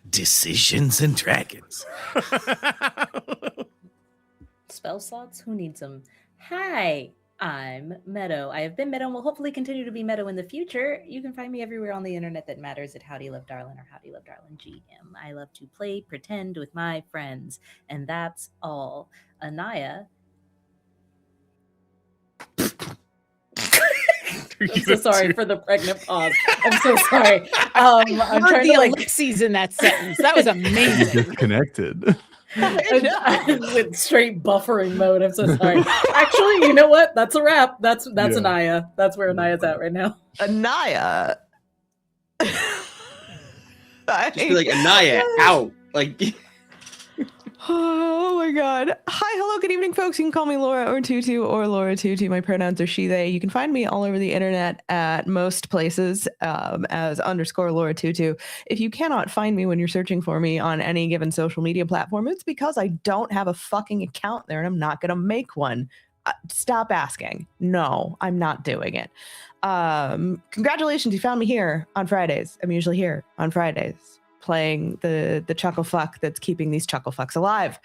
Decisions and Dragons. Spell slots? Who needs them? Hi, I'm Meadow. I have been Meadow and will hopefully continue to be Meadow in the future. You can find me everywhere on the internet that matters at Howdy Love Darlin or Howdy Love Darlin GM. I love to play pretend with my friends, and that's all. Anaya. I'm so sorry for the pregnant pause. I'm so sorry. I'm Heard trying the to ellipses in that sentence. That was amazing. Disconnected. with straight buffering mode. I'm so sorry. Actually, you know what? That's a wrap. That's Anaya. That's where Anaya's at right now. Anaya. Just be like, Anaya, out. Like, Oh my god. Hi, hello, good evening, folks. You can call me Laura or Tutu or Laura Tutu. My pronouns are she, they. You can find me all over the internet at most places as _ Laura Tutu. If you cannot find me when you're searching for me on any given social media platform, it's because I don't have a fucking account there and I'm not going to make one. Stop asking. No, I'm not doing it. Congratulations, you found me here on Fridays. I'm usually here on Fridays, playing the chuckle fuck that's keeping these chuckle fucks alive.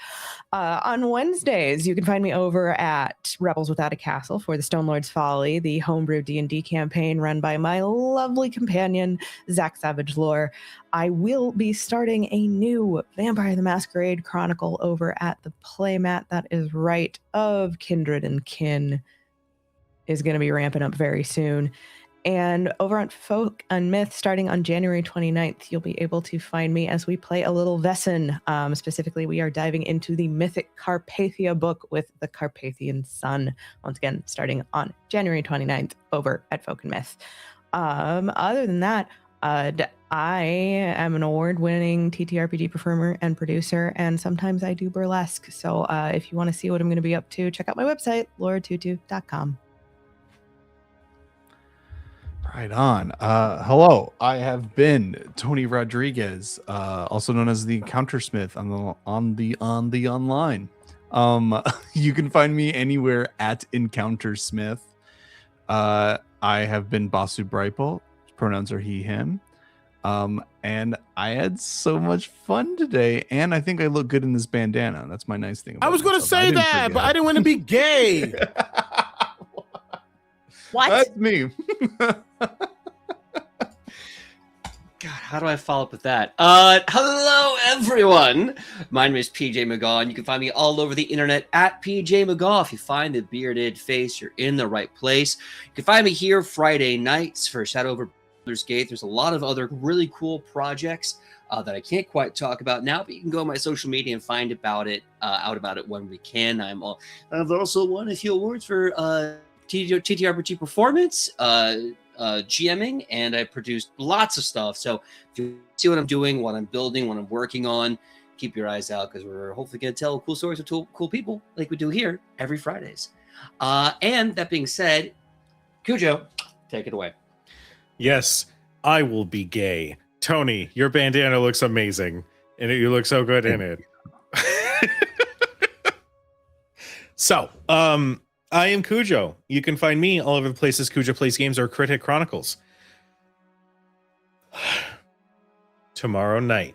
On Wednesdays, you can find me over at Rebels Without a Castle for the Stone Lord's Folly, the homebrew D&D campaign run by my lovely companion, Zach Savage Lore. I will be starting a new Vampire the Masquerade Chronicle over at the Playmat. That is right, of Kindred and Kin is going to be ramping up very soon. And over on Folk and Myth, starting on January 29th, you'll be able to find me as we play a little Vesson. Specifically, we are diving into the Mythic Carpathia book with the Carpathian Sun. Once again, starting on January 29th over at Folk and Myth. Other than that, I am an award-winning TTRPG performer and producer, and sometimes I do burlesque. So if you want to see what I'm going to be up to, check out my website, lauratutu.com. Right on. Hello, I have been Tony Rodriguez, also known as the Countersmith on the online. You can find me anywhere at Encountersmith. I have been Basu Brightbolt. Pronouns are he, him. And I had so much fun today, and I think I look good in this bandana. That's my nice thing. I was going to say that, but I didn't want to be gay. What? That's me. God, how do I follow up with that? Hello, everyone. My name is PJ McGaw, and you can find me all over the internet at PJ McGaw. If you find the bearded face, you're in the right place. You can find me here Friday nights for Shadow over Baldur's Gate. There's a lot of other really cool projects that I can't quite talk about now, but you can go on my social media and find out about it when we can. I've also won a few awards for TTRPG performance, GMing, and I produced lots of stuff. So if you see what I'm doing, what I'm building, what I'm working on, keep your eyes out, because we're hopefully going to tell cool stories with cool people like we do here every Fridays. And that being said, Cujo, take it away. Yes, I will be gay. Tony, your bandana looks amazing, and you look so good in it. So, I am Cujo. You can find me all over the places Cujo Plays Games or Crit Hit Chronicles. Tomorrow night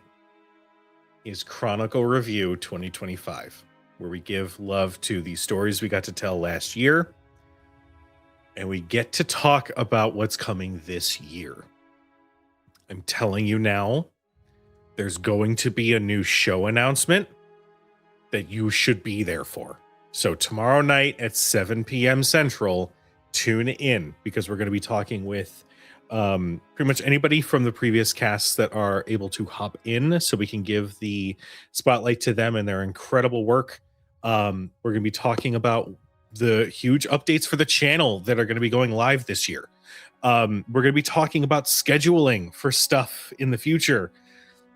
is Chronicle Review 2025, where we give love to the stories we got to tell last year, and we get to talk about what's coming this year. I'm telling you now, there's going to be a new show announcement that you should be there for. So tomorrow night at 7 p.m. Central, tune in, because we're going to be talking with pretty much anybody from the previous casts that are able to hop in, so we can give the spotlight to them and their incredible work. We're going to be talking about the huge updates for the channel that are going to be going live this year. We're going to be talking about scheduling for stuff in the future.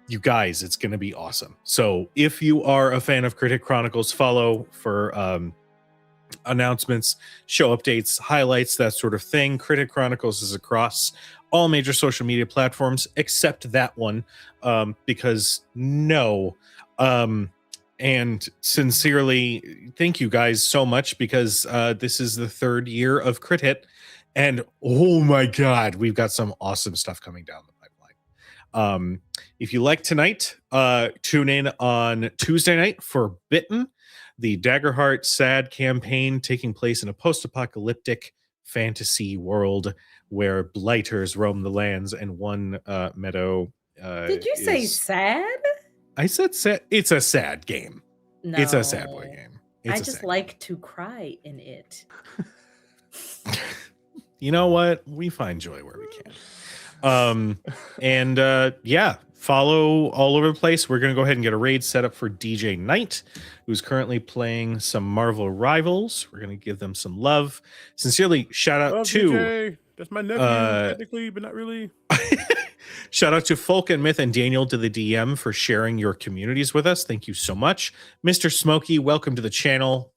You guys, it's going to be awesome. So if you are a fan of Crit Hit Chronicles, follow for announcements, show updates, highlights, that sort of thing. Crit Hit Chronicles is across all major social media platforms except that one, because no. And sincerely, thank you guys so much, because this is the 3rd year of Crit Hit. And oh my God, we've got some awesome stuff coming down the pipeline. If you like tonight, tune in on Tuesday night for Bitten, the Daggerheart sad campaign taking place in a post-apocalyptic fantasy world where blighters roam the lands, and one meadow. Did you say sad? I said sad. It's a sad game. No. It's a sad boy game. I just like to cry in it. You know what? We find joy where we can. Yeah, follow all over the place. We're going to go ahead and get a raid set up for DJ Knight, who's currently playing some Marvel Rivals. We're going to give them some love. Sincerely, shout out to... DJ. That's my nephew, technically, but not really. Shout out to Folk and Myth and Daniel to the DM for sharing your communities with us. Thank you so much. Mr. Smokey, welcome to the channel.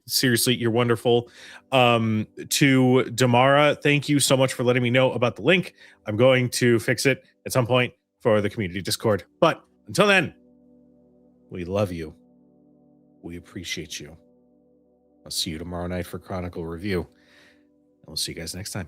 Seriously, you're wonderful. To Damara, thank you so much for letting me know about the link. I'm going to fix it at some point for the community Discord. But until then, we love you. We appreciate you. I'll see you tomorrow night for Chronicle Review. And we'll see you guys next time.